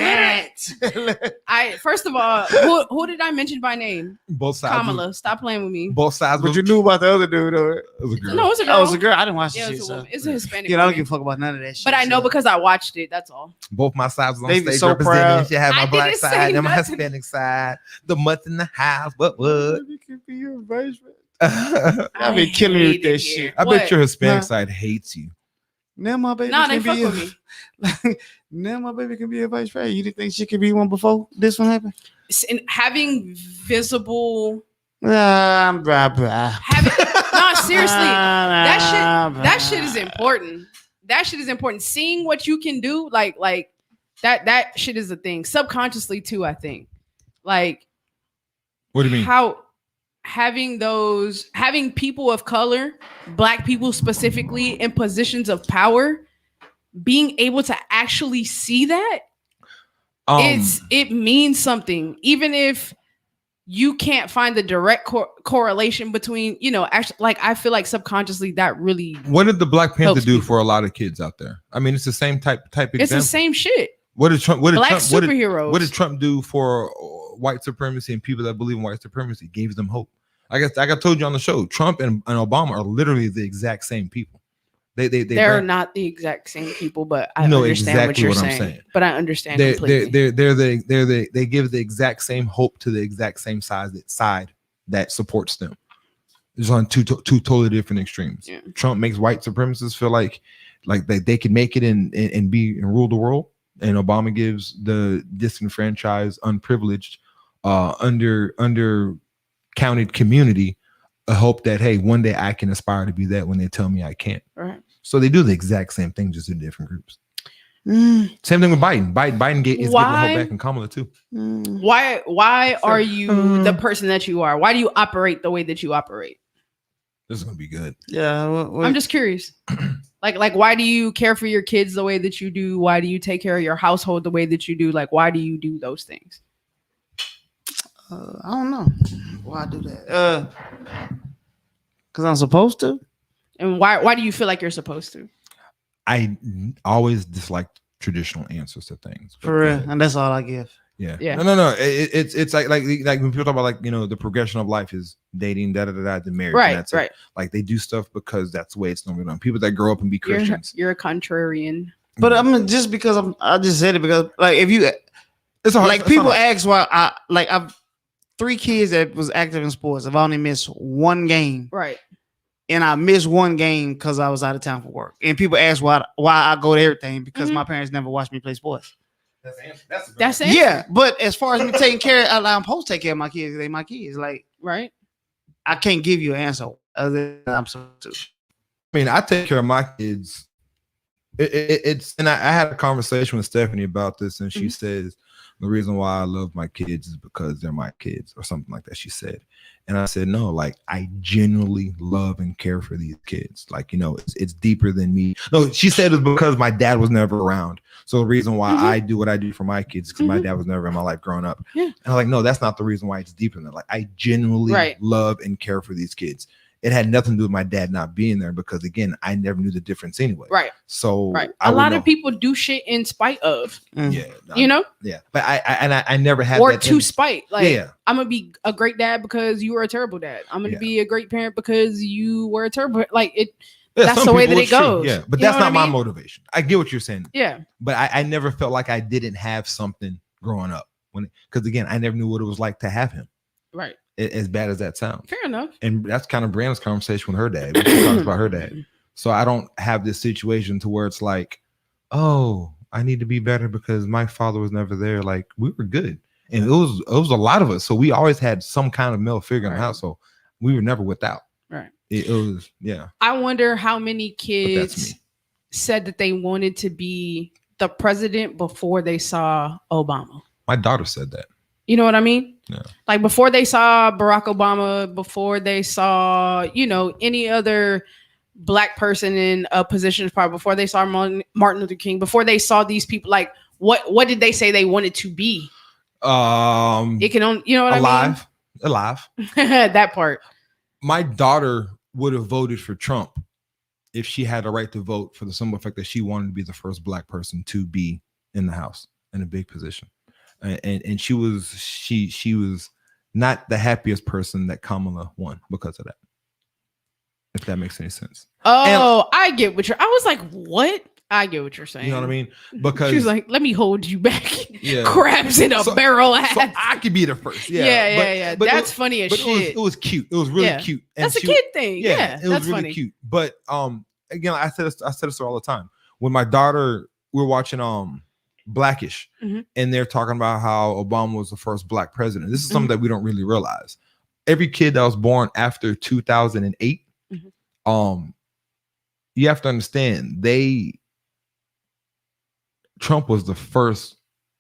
that. First of all, who did I mention by name? Both sides. Kamala. Stop playing with me. Both sides. But you knew about the other dude, though. It was a girl. No, it was a girl. Oh, it was a girl. I didn't watch the Yeah, shit. it's a So. woman. It's a Hispanic. Yeah, I don't woman. give a fuck about none of that shit. But I know because I watched it. That's all. Both my sides was on They be stage so representing. proud. She had my I black didn't say side and my nothing. Hispanic side. The month in the house. What? You can be your vice president. I I've been killing you with hate that it shit. here. bet your Hispanic Nah. side hates you. Now my baby Nah, can they fuck be with now my baby can be a vice president. You didn't think she could be one before this one happened? And having visible. Brah. No, seriously. That shit is important. That shit is important. Seeing what you can do, like that shit is a thing. Subconsciously too, I think. Like, What do you mean? how having people of color, black people specifically, in positions of power, being able to actually see that, it means something. Even if you can't find the direct correlation between, actually, like, I feel like subconsciously that really. What did the Black Panther helps do people. for a lot of kids out there? I mean, it's the same type example. It's the same shit. What did Trump? Black superheroes. What did Trump do for white supremacy and people that believe in white supremacy? It gave them hope. I guess, like I told you on the show, Trump and Obama are literally the exact same people. They're not the exact same people, but I know understand exactly what you're I'm saying. But I understand they completely. they give the exact same hope to the exact same side that supports them. It's on two totally different extremes. Yeah. Trump makes white supremacists feel like they can make it and rule the world, and Obama gives the disenfranchised, unprivileged, under counted community a hope that, hey, one day I can aspire to be that when they tell me I can't. Right. So they do the exact same thing, just in different groups. Same thing with Biden. Biden is getting hope back in Kamala too. Why are you the person that you are? Why do you operate the way that you operate? This is gonna be good. Yeah, I'm just curious. like why do you care for your kids the way that you do? Why do you take care of your household the way that you do? Like, why do you do those things? I don't know why I do that. Because I'm supposed to. And why do you feel like you're supposed to? I always dislike traditional answers to things. For real, and that's all I give. Yeah. Yeah. No. It's like when people talk about, like, the progression of life is dating, the marriage. Right. And that's Right. it. Like, they do stuff because that's the way it's normally done. People that grow up and be Christians. You're a contrarian. But I mean, just because I just said it because, like, if you, It's hard, like, people ask why I've 3 kids that was active in sports. I've only missed 1 game. Right. And I missed 1 game because I was out of town for work. And people ask why I go to everything because my parents never watched me play sports. That's it. Yeah, but as far as me taking care, I'm supposed to take care of my kids. They my kids. Like, Right. I can't give you an answer other than I'm supposed to. I mean, I take care of my kids. It's and I had a conversation with Stephanie about this, and she says, The reason why I love my kids is because they're my kids, or something like that, she said. And I said, no, like, I genuinely love and care for these kids. Like, you know, it's deeper than me. No, she said it's because my dad was never around. So the reason why I do what I do for my kids is because my dad was never in my life growing up. Yeah. And I'm like, no, that's not the reason why. It's deeper than that. Like, I genuinely love and care for these kids. It had nothing to do with my dad not being there, because again, I never knew the difference anyway. Right. So a lot of people do shit in spite of. Yeah. You know? Yeah. But I never had or that to spite. Like, yeah. I'm gonna be a great dad because you were a terrible dad. I'm gonna be a great parent because you were a terrible. Like it. Yeah, that's the way that it goes. Yeah. But You that's know not what I my mean? motivation. I get what you're saying. Yeah. But I never felt like I didn't have something growing up, because again, I never knew what it was like to have him. Right. As bad as that sounds. Fair enough. And that's kind of Brianna's conversation with her dad. When she talks about her dad. So I don't have this situation to where it's like, oh, I need to be better because my father was never there. Like, we were good. And it was a lot of us. So we always had some kind of male figure in the house. So we were never without. Right. It was, yeah. I wonder how many kids said that they wanted to be the president before they saw Obama. My daughter said that. You know what I mean? Yeah. Like before they saw Barack Obama, before they saw, you know, any other black person in a position of power, before they saw Martin Luther King, before they saw these people, like what did they say they wanted to be? It can only, you know what I mean? Alive. That part. My daughter would have voted for Trump if she had a right to vote, for the simple fact that she wanted to be the first black person to be in the House in a big position. And she was not the happiest person that Kamala won because of that. If that makes any sense. Oh, I get what I was like, what? I get what you're saying. You know what I mean? Because she was like, let me hold you back. Yeah. Crabs in a barrel ass. So I could be the first. Yeah. But that's funny as shit. It was cute. It was really cute. And that's a kid thing. Yeah, it was really funny. cute. But again, I said this all the time. When my daughter, we were watching Blackish, and they're talking about how Obama was the first black president. This is something that we don't really realize. Every kid that was born after 2008, you have to understand, Trump was the first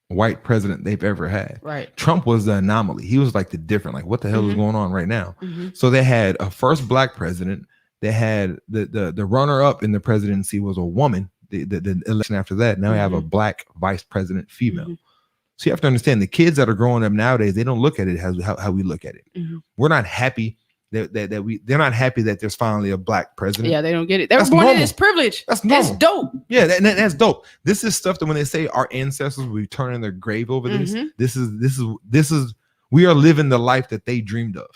white president they've ever had. Right. Trump was the anomaly. He was like the different, like, what the hell is going on right now? So they had a first black president. They had the runner-up in the presidency was a woman. The election after that, now we have a black vice president, female. So you have to understand, the kids that are growing up nowadays, they don't look at it how we look at it. We're not happy they're not happy that there's finally a black president. Yeah, they don't get it. They were born in this privilege. That's normal. That's dope. Yeah, that's dope. This is stuff that when they say our ancestors will return in their grave over this is we are living the life that they dreamed of.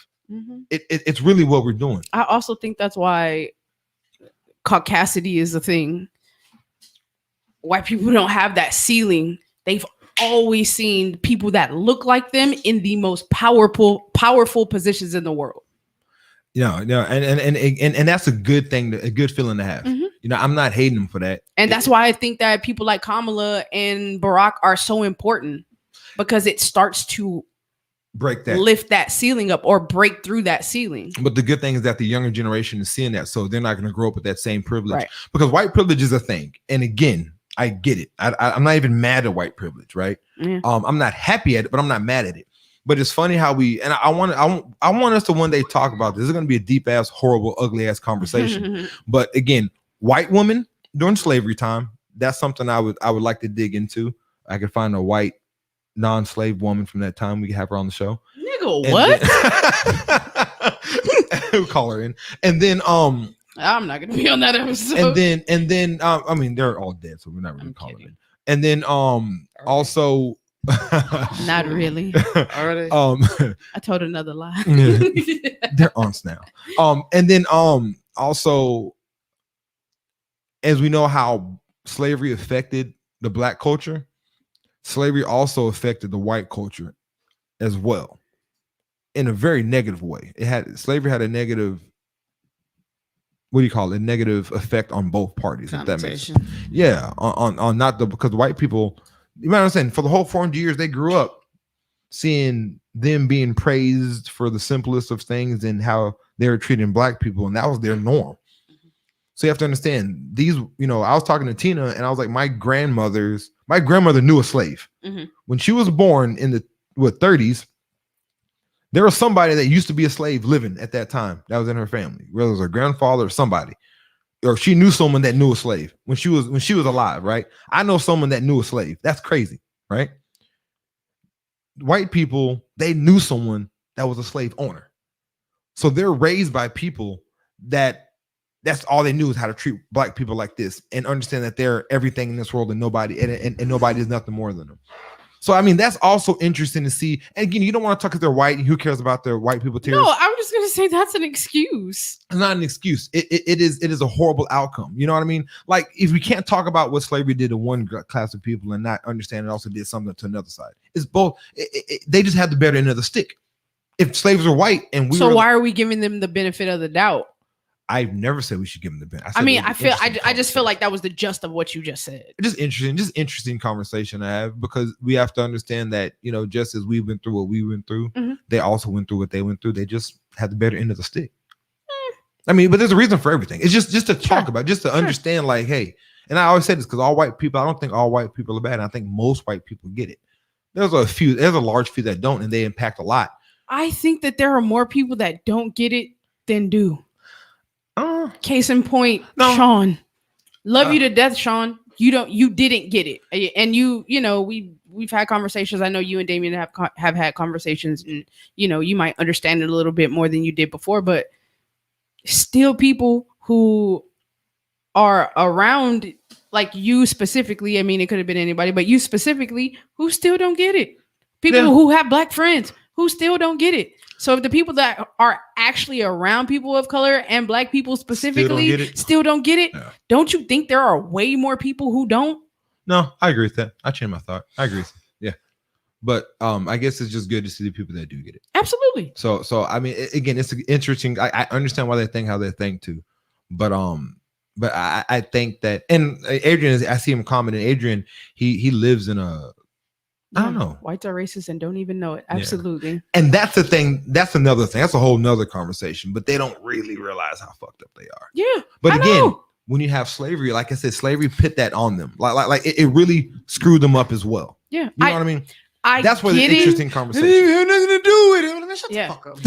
It's really what we're doing. I also think that's why caucasity is a thing. White people don't have that ceiling. They've always seen people that look like them in the most powerful positions in the world. Yeah, and that's a good thing, a good feeling to have. You know, I'm not hating them for that. And that's why I think that people like Kamala and Barack are so important, because it starts to lift that ceiling up or break through that ceiling. But the good thing is that the younger generation is seeing that, so they're not going to grow up with that same privilege, because white privilege is a thing. And again, I get it. I'm not even mad at white privilege, right? I'm not happy at it, but I'm not mad at it. But it's funny how I want us to one day talk about this. It's going to be a deep ass, horrible, ugly ass conversation. But again, white women during slavery time, that's something I would like to dig into. I could find a white non-slave woman from that time. We can have her on the show. Nigga, what? We'll call her in. And then I'm not gonna be on that episode. And then I mean, they're all dead, so we're not really calling in. And then also not really. I told another lie. They're aunts now. And then also, as we know how slavery affected the black culture, slavery also affected the white culture as well, in a very negative way. Slavery had a negative, what do you call it? A negative effect on both parties. If that makes sense. Yeah, on not because white people, you might understand, for the whole 400 years they grew up seeing them being praised for the simplest of things and how they were treating black people, and that was their norm. So you have to understand these, you know, I was talking to Tina and I was like, my My grandmother knew a slave. Mhm. When she was born in the 30s, there was somebody that used to be a slave living at that time that was in her family, whether it was her grandfather or somebody, or she knew someone that knew a slave when she was alive, right? I know someone that knew a slave. That's crazy, right? White people, they knew someone that was a slave owner. So they're raised by people that's all they knew is how to treat black people like this and understand that they're everything in this world and nobody is nothing more than them. So I mean, that's also interesting to see. And again, you don't want to talk because they're white. Who cares about their white people tears? No, I'm just gonna say that's an excuse. It's not an excuse. It is a horrible outcome. You know what I mean? Like, if we can't talk about what slavery did to one class of people and not understand it also did something to another side, it's both. They just had the better end of the stick. If slaves are white and why are we giving them the benefit of the doubt? I've never said we should give them the benefit. I just feel like that was the gist of what you just said. Just interesting conversation to have, because we have to understand that, you know, just as we went through what we went through, they also went through what they went through. They just had the better end of the stick. I mean, but there's a reason for everything. It's just to talk about, just to understand, like, hey, and I always say this because all white people, I don't think all white people are bad. I think most white people get it. There's a large few that don't, and they impact a lot. I think that there are more people that don't get it than do. Case in point, Sean. Love you to death, Sean. You didn't get it, and you know we've had conversations. I know you and Damien have had conversations, and you know you might understand it a little bit more than you did before, but still, people who are around, like you specifically. I mean, it could have been anybody, but you specifically, who still don't get it. People who have black friends who still don't get it. So if the people that are actually around people of color and black people specifically still don't get it, don't you think there are way more people who don't? No, I agree with that. I changed my thought. I agree with you. Yeah. But I guess it's just good to see the people that do get it. Absolutely. So I mean, again, it's interesting. I understand why they think how they think too. But I think that, and Adrian, I see him commenting. Adrian, he lives in a, I don't know. Whites are racist and don't even know it. Absolutely. Yeah. And that's the thing. That's another thing. That's a whole nother conversation. But they don't really realize how fucked up they are. Yeah. But again, when you have slavery, like I said, slavery put that on them. Like it really screwed them up as well. Yeah. You know what I mean? That's where the interesting conversation. It had nothing to do with it. Man, shut the fuck up.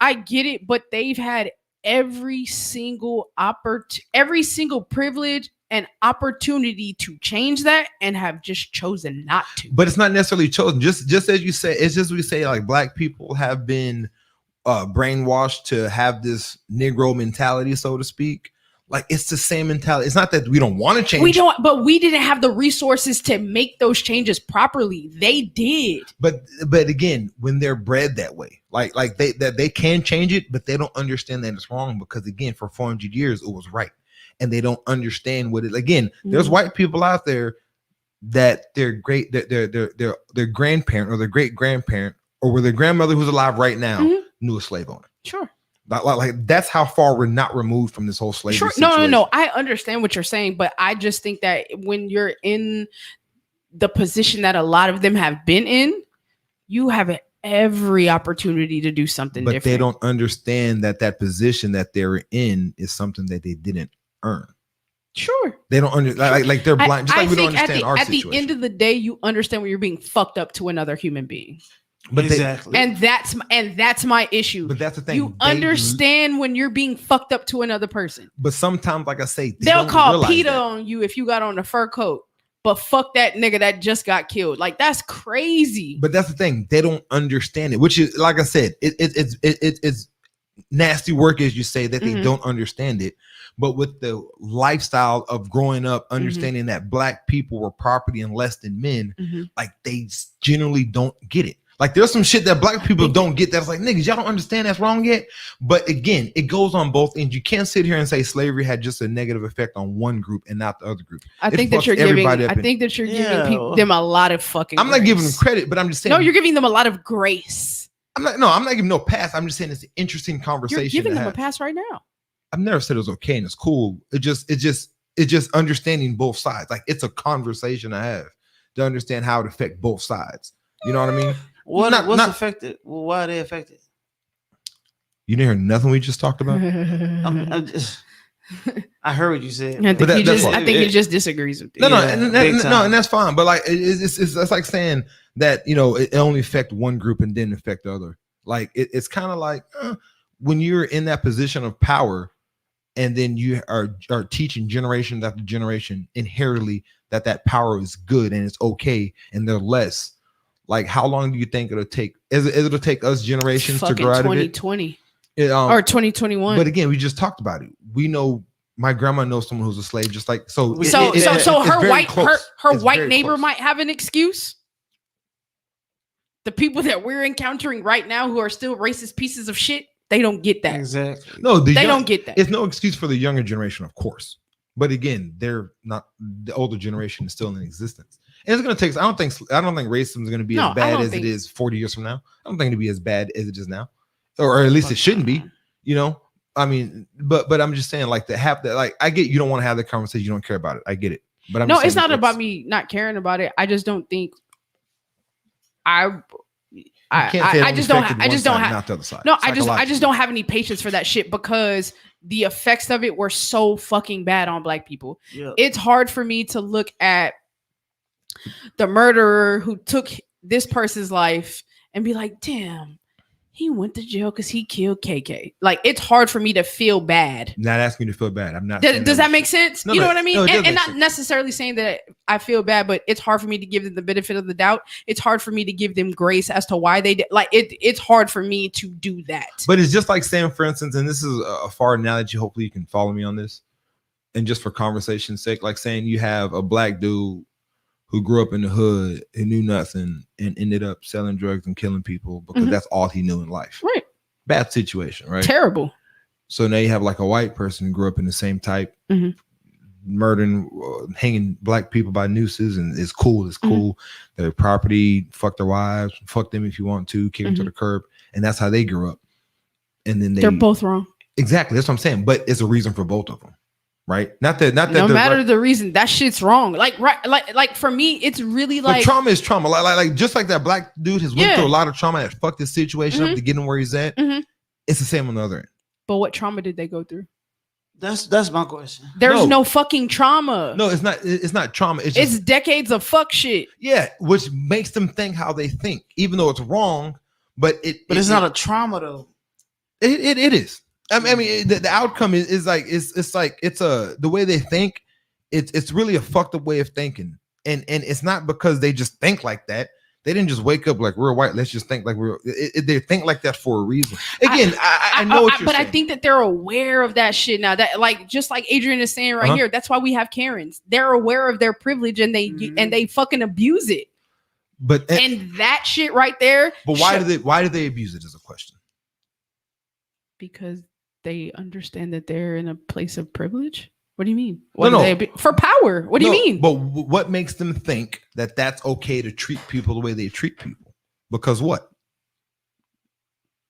I get it, but they've had every single privilege and opportunity to change that and have just chosen not to. But it's not necessarily chosen. Just as you say, it's just we say, like, black people have been brainwashed to have this Negro mentality, so to speak. Like, it's the same mentality. It's not that we don't want to change. We don't, but we didn't have the resources to make those changes properly. They did. But again, when they're bred that way, like they can change it, but they don't understand that it's wrong, because again, for 400 years it was right. And they don't understand what it. Again, there's white people out there that their grandparent or their great grandparent or their grandmother who's alive right now knew a slave owner. Sure. Like that's how far we're not removed from this whole slavery situation. No. I understand what you're saying, but I just think that when you're in the position that a lot of them have been in, you have every opportunity to do something different. But they don't understand that position that they're in is something that they didn't earn. Sure. They don't understand, like they're blind. Just like we don't understand our situation. At the end of the day, you understand when you're being fucked up to another human being. But exactly. And that's my issue. But that's the thing. You understand when you're being fucked up to another person. But sometimes, like I say, they'll call PETA on you if you got on a fur coat. But fuck that nigga that just got killed. Like, that's crazy. But that's the thing. They don't understand it, which is, like I said, it's nasty work, as you say, that they don't understand it. But with the lifestyle of growing up, understanding that black people were property and less than men, like they generally don't get it. Like, there's some shit that black people don't get that's like, niggas, y'all don't understand that's wrong yet. But again, it goes on both ends. You can't sit here and say slavery had just a negative effect on one group and not the other group. I think that you're giving them a lot of fucking I'm not giving them credit, but I'm just saying. No, you're giving them a lot of grace. I'm not giving no pass. I'm just saying it's an interesting conversation. You're giving them a pass right now. I've never said it was okay and it's cool. It's just understanding both sides. Like, it's a conversation I have to understand how it affects both sides. You know what I mean? What's affected? Well, why are they affected? You didn't hear nothing we just talked about? I'm just I heard what you said. I but think that's why. I think he just disagrees with you. No, Yeah, big time. and that's fine. But like, it's like saying that it only affect one group and didn't affect the other. Like it's kind of like when you're in that position of power, and then you are teaching generation after generation inherently that power is good and it's okay, and they're less. Like, how long do you think it'll take? It'll take us generations to grow out of it? 2020 or 2021. But again, we just talked about it. We know. My grandma knows someone who's a slave, just like so. So her very white close. her It's white very neighbor close. might have an excuse. The people that we're encountering right now who are still racist pieces of shit, they don't get that. Exactly. No, They don't get that. It's no excuse for the younger generation, of course. But again, they're not. The older generation is still in existence, and it's going to take. I don't think racism is going to be as bad as it is 40 years from now. I don't think it'll be as bad as it is now, or at least it shouldn't be. I mean, but I'm just saying, like, to have that, like, I get you don't want to have the conversation, you don't care about it. I get it. But I'm it's not about me not caring about it. I just don't think I just don't have any patience for that shit, because the effects of it were so fucking bad on Black people. Yeah. It's hard for me to look at the murderer who took this person's life and be like, damn, he went to jail because he killed KK. Like, it's hard for me to feel bad. Not asking you to feel bad. I'm not. Does that make sense? No, you know what I mean? no, and not necessarily saying that I feel bad, but it's hard for me to give them the benefit of the doubt. It's hard for me to give them grace as to why they did. Like, it's hard for me to do that. But it's just like saying, for instance, and this is a far analogy. Hopefully you can follow me on this. And just for conversation's sake, like saying you have a Black dude who grew up in the hood and knew nothing and ended up selling drugs and killing people because that's all he knew in life. Right. Bad situation, right? Terrible. So now you have like a white person who grew up in the same type, murdering, hanging Black people by nooses, and it's cool. It's cool. Their property, fuck their wives, fuck them if you want to, kick them to the curb, and that's how they grew up. And then they're both wrong. Exactly, that's what I'm saying. But it's a reason for both of them, right? Not that. No matter the reason, that shit's wrong. Like for me, it's really like, but trauma is trauma. Like just like that Black dude has went through a lot of trauma that fucked his situation up to get him where he's at. It's the same on the other end. But what trauma did they go through? That's my question. There's no fucking trauma. No, it's not. It's not trauma. It's decades of fuck shit. Yeah, which makes them think how they think, even though it's wrong. But it's not a trauma though. It is. I mean, the outcome is like it's the way they think. It's really a fucked up way of thinking, and it's not because they just think like that. They didn't just wake up like we're white. Let's just think like they think like that for a reason. Again, I know what you're saying. I think that they're aware of that shit now. That, like, just like Adrian is saying right here, that's why we have Karens. They're aware of their privilege and they fucking abuse it. And that shit right there. But why do they abuse it is a question. Because they understand that they're in a place of privilege. What do you mean? For power. What do you mean? But what makes them think that that's okay to treat people the way they treat people? Because what?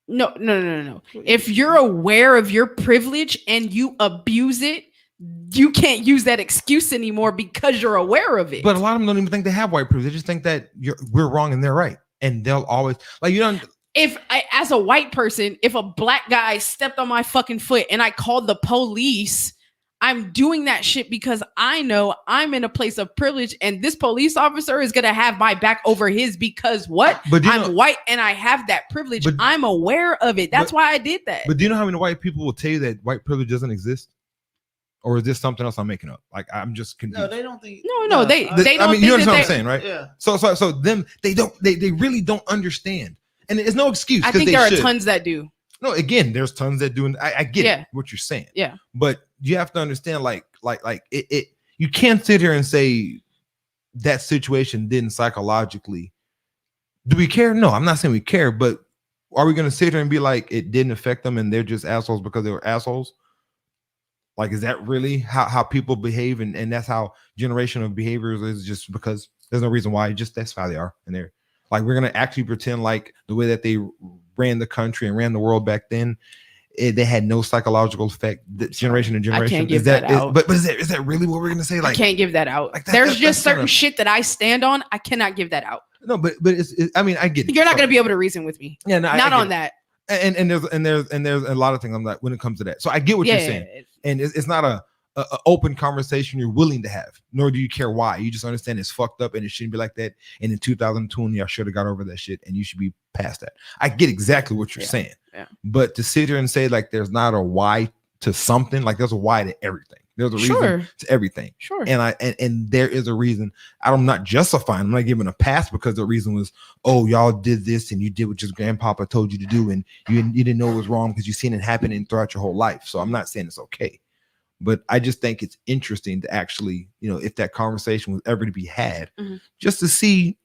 No. If you're aware of your privilege and you abuse it, you can't use that excuse anymore because you're aware of it. But a lot of them don't even think they have white privilege. They just think that we're wrong and they're right. And they'll always, like, you don't. If I, as a white person, if a Black guy stepped on my fucking foot and I called the police, I'm doing that shit because I know I'm in a place of privilege and this police officer is going to have my back over his because what? I'm white and I have that privilege. I'm aware of it. That's why I did that. But do you know how many white people will tell you that white privilege doesn't exist? Or is this something else I'm making up? Like, I'm just confused. No, they don't think. No, they don't. I mean, you understand what I'm saying, right? Yeah. So them, they really don't understand. And it's no excuse. I think there are tons that do. No, again, there's tons that do, and I get what you're saying. Yeah. But you have to understand, like it you can't sit here and say that situation didn't psychologically. Do we care? No, I'm not saying we care, but are we gonna sit here and be like it didn't affect them and they're just assholes because they were assholes? Like, is that really how people behave? And that's how generational behaviors is, just because there's no reason why, just that's how they are. And they're like, we're gonna actually pretend like the way that they ran the country and ran the world back then, they had no psychological effect. Generation to generation. I can't give that out. But is that really what we're gonna say? Like, I can't give that out. Like there's just certain shit that I stand on. I cannot give that out. No, but it's I mean, I get it. You're not gonna be able to reason with me. Yeah, no, not on that. And there's a lot of things I'm like when it comes to that. So I get what you're saying, and it's not a open conversation you're willing to have, nor do you care why. You just understand it's fucked up and it shouldn't be like that. And in 2020, y'all should have got over that shit and you should be past that. I get exactly what you're saying. Yeah. But to sit here and say like there's not a why to something, like there's a why to everything. There's a reason to everything. Sure. And there is a reason. I'm not justifying. I'm not giving a pass because the reason was, oh, y'all did this and you did what your grandpapa told you to do, and you didn't know it was wrong because you've seen it happen throughout your whole life. So I'm not saying it's okay. But I just think it's interesting to actually, if that conversation was ever to be had, just to see,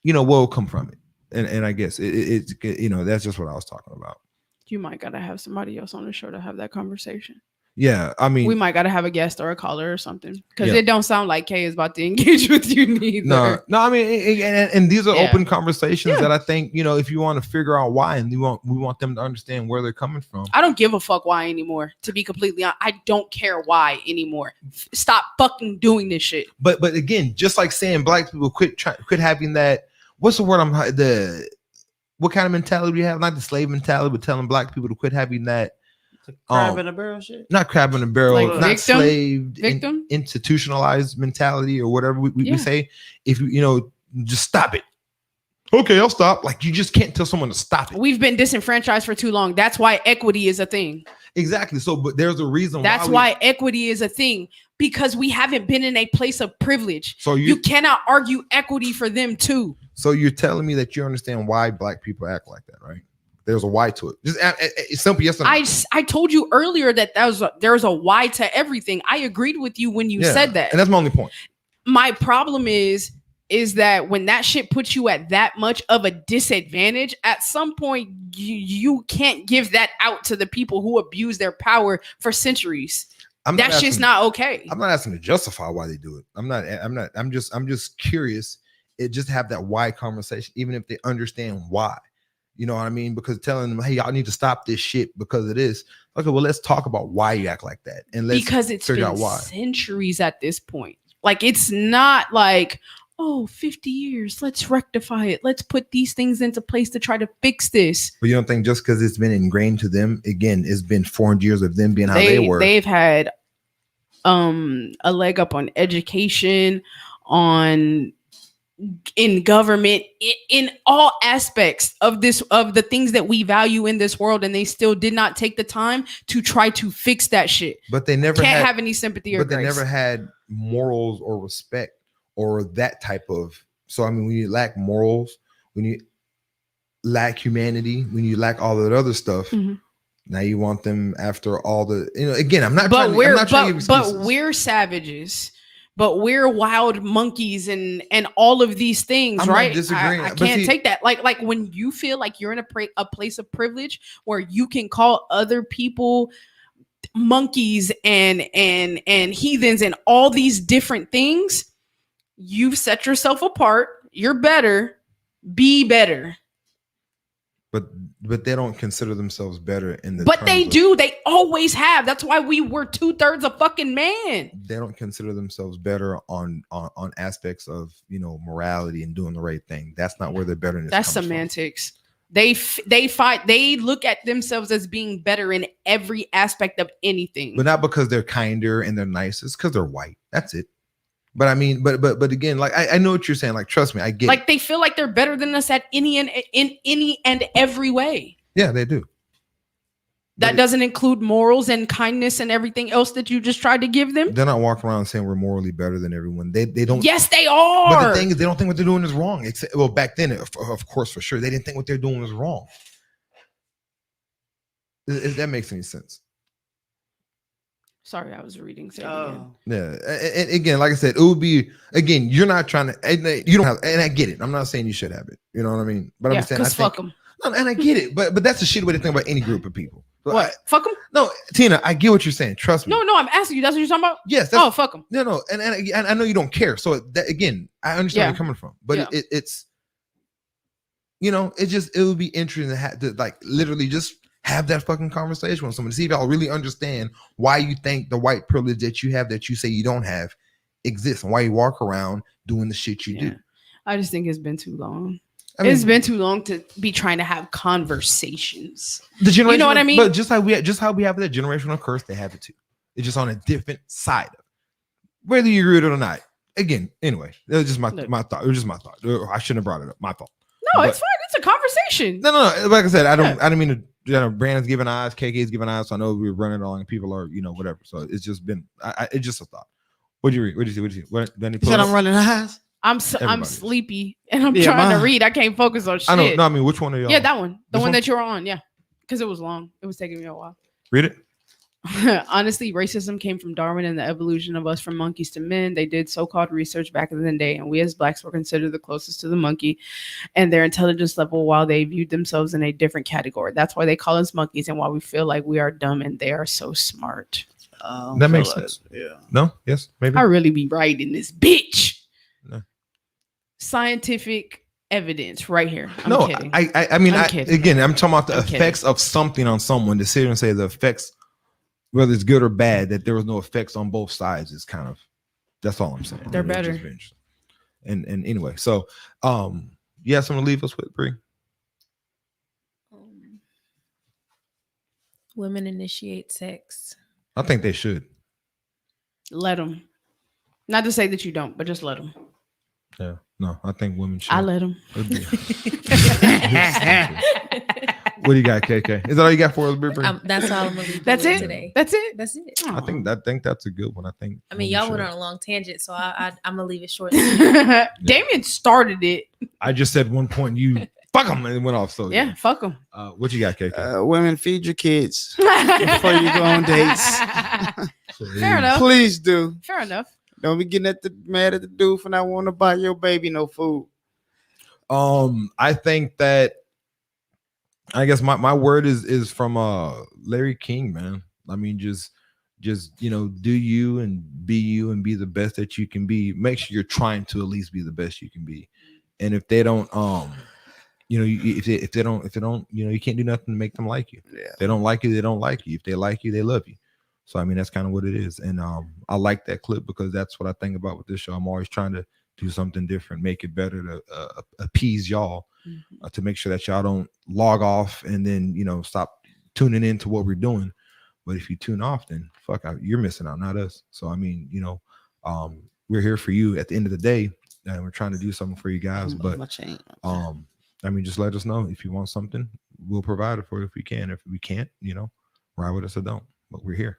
what will come from it. And I guess it's that's just what I was talking about. You might gotta have somebody else on the show to have that conversation. Yeah, I mean, we might gotta have a guest or a caller or something, because it don't sound like Kay is about to engage with you neither. No, I mean, and these are open conversations that I think, if you want to figure out why, and we want them to understand where they're coming from. I don't give a fuck why anymore. To be completely honest, I don't care why anymore. Stop fucking doing this shit. But again, just like saying black people quit having that. What's the word? What kind of mentality do you have? Not the slave mentality, but telling black people to quit having that. Crab in a barrel shit? Not crab in a barrel, like not victim? institutionalized mentality or whatever we say. If you just stop it. Okay, I'll stop. Like, you just can't tell someone to stop it. We've been disenfranchised for too long. That's why equity is a thing. Exactly. So, but there's a reason. That's why equity is a thing, because we haven't been in a place of privilege. So you cannot argue equity for them too. So you're telling me that you understand why black people act like that, right? There's a why to it. Just it's simple. Yes or no. I told you earlier that there's a why to everything. I agreed with you when you said that, and that's my only point. My problem is that when that shit puts you at that much of a disadvantage, at some point you can't give that out to the people who abuse their power for centuries. That's just not okay. I'm not asking to justify why they do it. I'm just curious. It just have that why conversation, even if they understand why. You know what I mean? Because telling them, hey, y'all need to stop this shit because of this. Okay, well, let's talk about why you act like that. And let's figure out why. Centuries at this point. Like, it's not like, 50 years, let's rectify it. Let's put these things into place to try to fix this. But you don't think just because it's been ingrained to them, again, it's been 400 years of them being how they were. They've had a leg up on education, in government, in all aspects of the things that we value in this world, and they still did not take the time to try to fix that shit. But they never can't have any sympathy or grace. They never had morals or respect or that type of. So I mean, when you lack morals, when you lack humanity, when you lack all that other stuff, now you want them after all the. Again, I'm not. But we're savages. But we're wild monkeys and all of these things, right? Not disagreeing. I can't take that. Like when you feel like you're in a place of privilege where you can call other people monkeys and heathens and all these different things, you've set yourself apart. You're better. Be better. But they don't consider themselves better in the. But they do. They always have. That's why we were 2/3 a fucking man. They don't consider themselves better on aspects of morality and doing the right thing. That's not where they're better. In That's semantics. They fight. They look at themselves as being better in every aspect of anything. But not because they're kinder and they're nice. It's because they're white. That's it. But I mean, but again, like I know what you're saying. Like, trust me, I get. Like, they feel like they're better than us at in any and every way. Yeah, they do. That doesn't include morals and kindness and everything else that you just tried to give them. They're not walking around saying we're morally better than everyone. They don't. Yes, they are. But the thing is, they don't think what they're doing is wrong. Well, back then, of course, for sure, they didn't think what they're doing was wrong. If that makes any sense. Sorry, I was reading. Yeah, and again, like I said, it would be again. You're not trying to. You don't have, and I get it. I'm not saying you should have it. You know what I mean? But I'm saying, fuck them. No, and I get it. But that's a shitty way to think about any group of people. But what? Fuck them? No, Tina, I get what you're saying. Trust me. No, I'm asking you. That's what you're talking about. Yes. Fuck them. No, and I know you don't care. So that again, I understand where you're coming from. But it's, it would be interesting to have to like literally just have that fucking conversation with someone to see if y'all really understand why you think the white privilege that you have that you say you don't have exists and why you walk around doing the shit you do. I just think it's been too long. It's been too long to be trying to have conversations. The generation, you know what I mean? But just how we have that generational curse, they have it too. It's just on a different side of it. Whether you agree with it or not. Again, anyway, that was just my thought. It was just my thought. I shouldn't have brought it up. My fault. No, it's fine. It's a conversation. No. Like I said, I don't mean to. Brandon's giving eyes, KK's giving eyes. So I know we're running along, and people are, whatever. So it's just been. It's just a thought. What'd you read? What'd you see? What? Then you said I'm running eyes. I'm sleepy and I'm trying to read. I can't focus on shit. I know. No, I mean, which one are y'all? Yeah, that one. The one that you're on. Yeah, because it was long. It was taking me a while. Read it. Honestly, racism came from Darwin and the evolution of us from monkeys to men. They did so-called research back in the day, and we as blacks were considered the closest to the monkey and their intelligence level, while they viewed themselves in a different category. That's why they call us monkeys, and why we feel like we are dumb and they are so smart. That makes sense. Yeah. No? Yes? Maybe? I really be right in this bitch. No. Scientific evidence right here. I'm kidding. I mean, kidding. Again, I'm talking about the effects of something on someone. To sit here and say the effects, whether it's good or bad, that there was no effects on both sides is kind of, that's all I'm saying. They're better. And anyway, so you have something to leave us with, Bree? Women initiate sex. I think they should. Let them. Not to say that you don't, but just let them. Yeah. No, I think women should. I let them. What do you got, KK? Is that all you got for us, Bree? That's all I'm gonna leave That's it today. That's it. That's it. I think that's a good one. I mean, y'all went on a long tangent, so I'm gonna leave it short. Damien started it. I just said one point. You fuck them, and it went off. So yeah, fuck them. What you got, KK? Women, feed your kids before you go on dates. Fair enough. Please do. Fair enough. Don't be getting mad at the dude for not wanting to buy your baby no food. I think that. I guess my word is from Larry King, man. I mean, just do you and be the best that you can be. Make sure you're trying to at least be the best you can be. And if they don't if they don't you can't do nothing to make them like you. Yeah. If they don't like you, they don't like you. If they like you, they love you. So I mean, that's kind of what it is. And I like that clip because that's what I think about with this show. I'm always trying to do something different, make it better to appease y'all. To make sure that y'all don't log off and then stop tuning into what we're doing. But if you tune off, then fuck out, you're missing out, not us. So I mean, we're here for you at the end of the day, and we're trying to do something for you guys. But I mean, just let us know if you want something. We'll provide it for you if we can. If we can't, ride with us or don't. But we're here.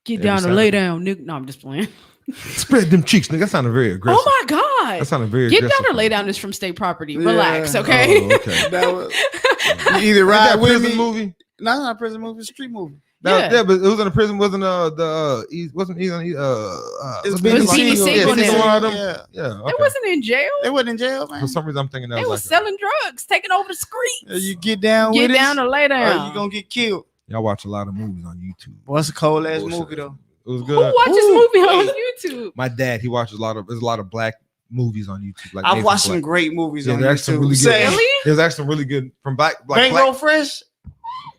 Get down and lay down, nigga. No, I'm just playing. Spread them cheeks, nigga. That sounded very aggressive. Oh my god, that sounded very Get aggressive. down or lay down is from State Property. Relax, okay? Oh, okay. You either ride with prison me. movie. No, it's not a prison movie. It's a street movie. Yeah, but it was in a prison. Wasn't wasn't he? It's Beanie Siegel in there. Yeah. It wasn't in jail. They wasn't in jail, man. For some reason, I'm thinking that They was like selling drugs, taking over the streets. You get down with Get down or lay down. or you gonna get killed. y'all watch a lot of movies on YouTube. Boy, it's a cold ass Bullshit. movie though. It was Who good. watches movie on YouTube? My dad, he watches there's a lot of black movies on YouTube. Like I've Nathan watched Black. some great movies Yeah, on they're actually YouTube. really good. Say, There's actually some really good from black. Bankroll Fresh,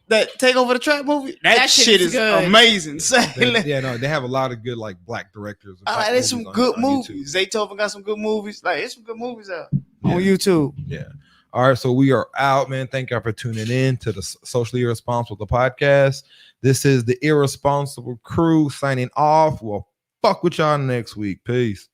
that Take Over the Trap movie. That shit is good. amazing. Say, Yeah, no, they have a lot of good like black directors. there's some good movies. Zaytoven got some good movies. Like, there's some good movies out on YouTube. Yeah. All right, so we are out, man. Thank y'all for tuning in to the Socially Irresponsible podcast. This is the Irresponsible Crew signing off. We'll fuck with y'all next week. Peace.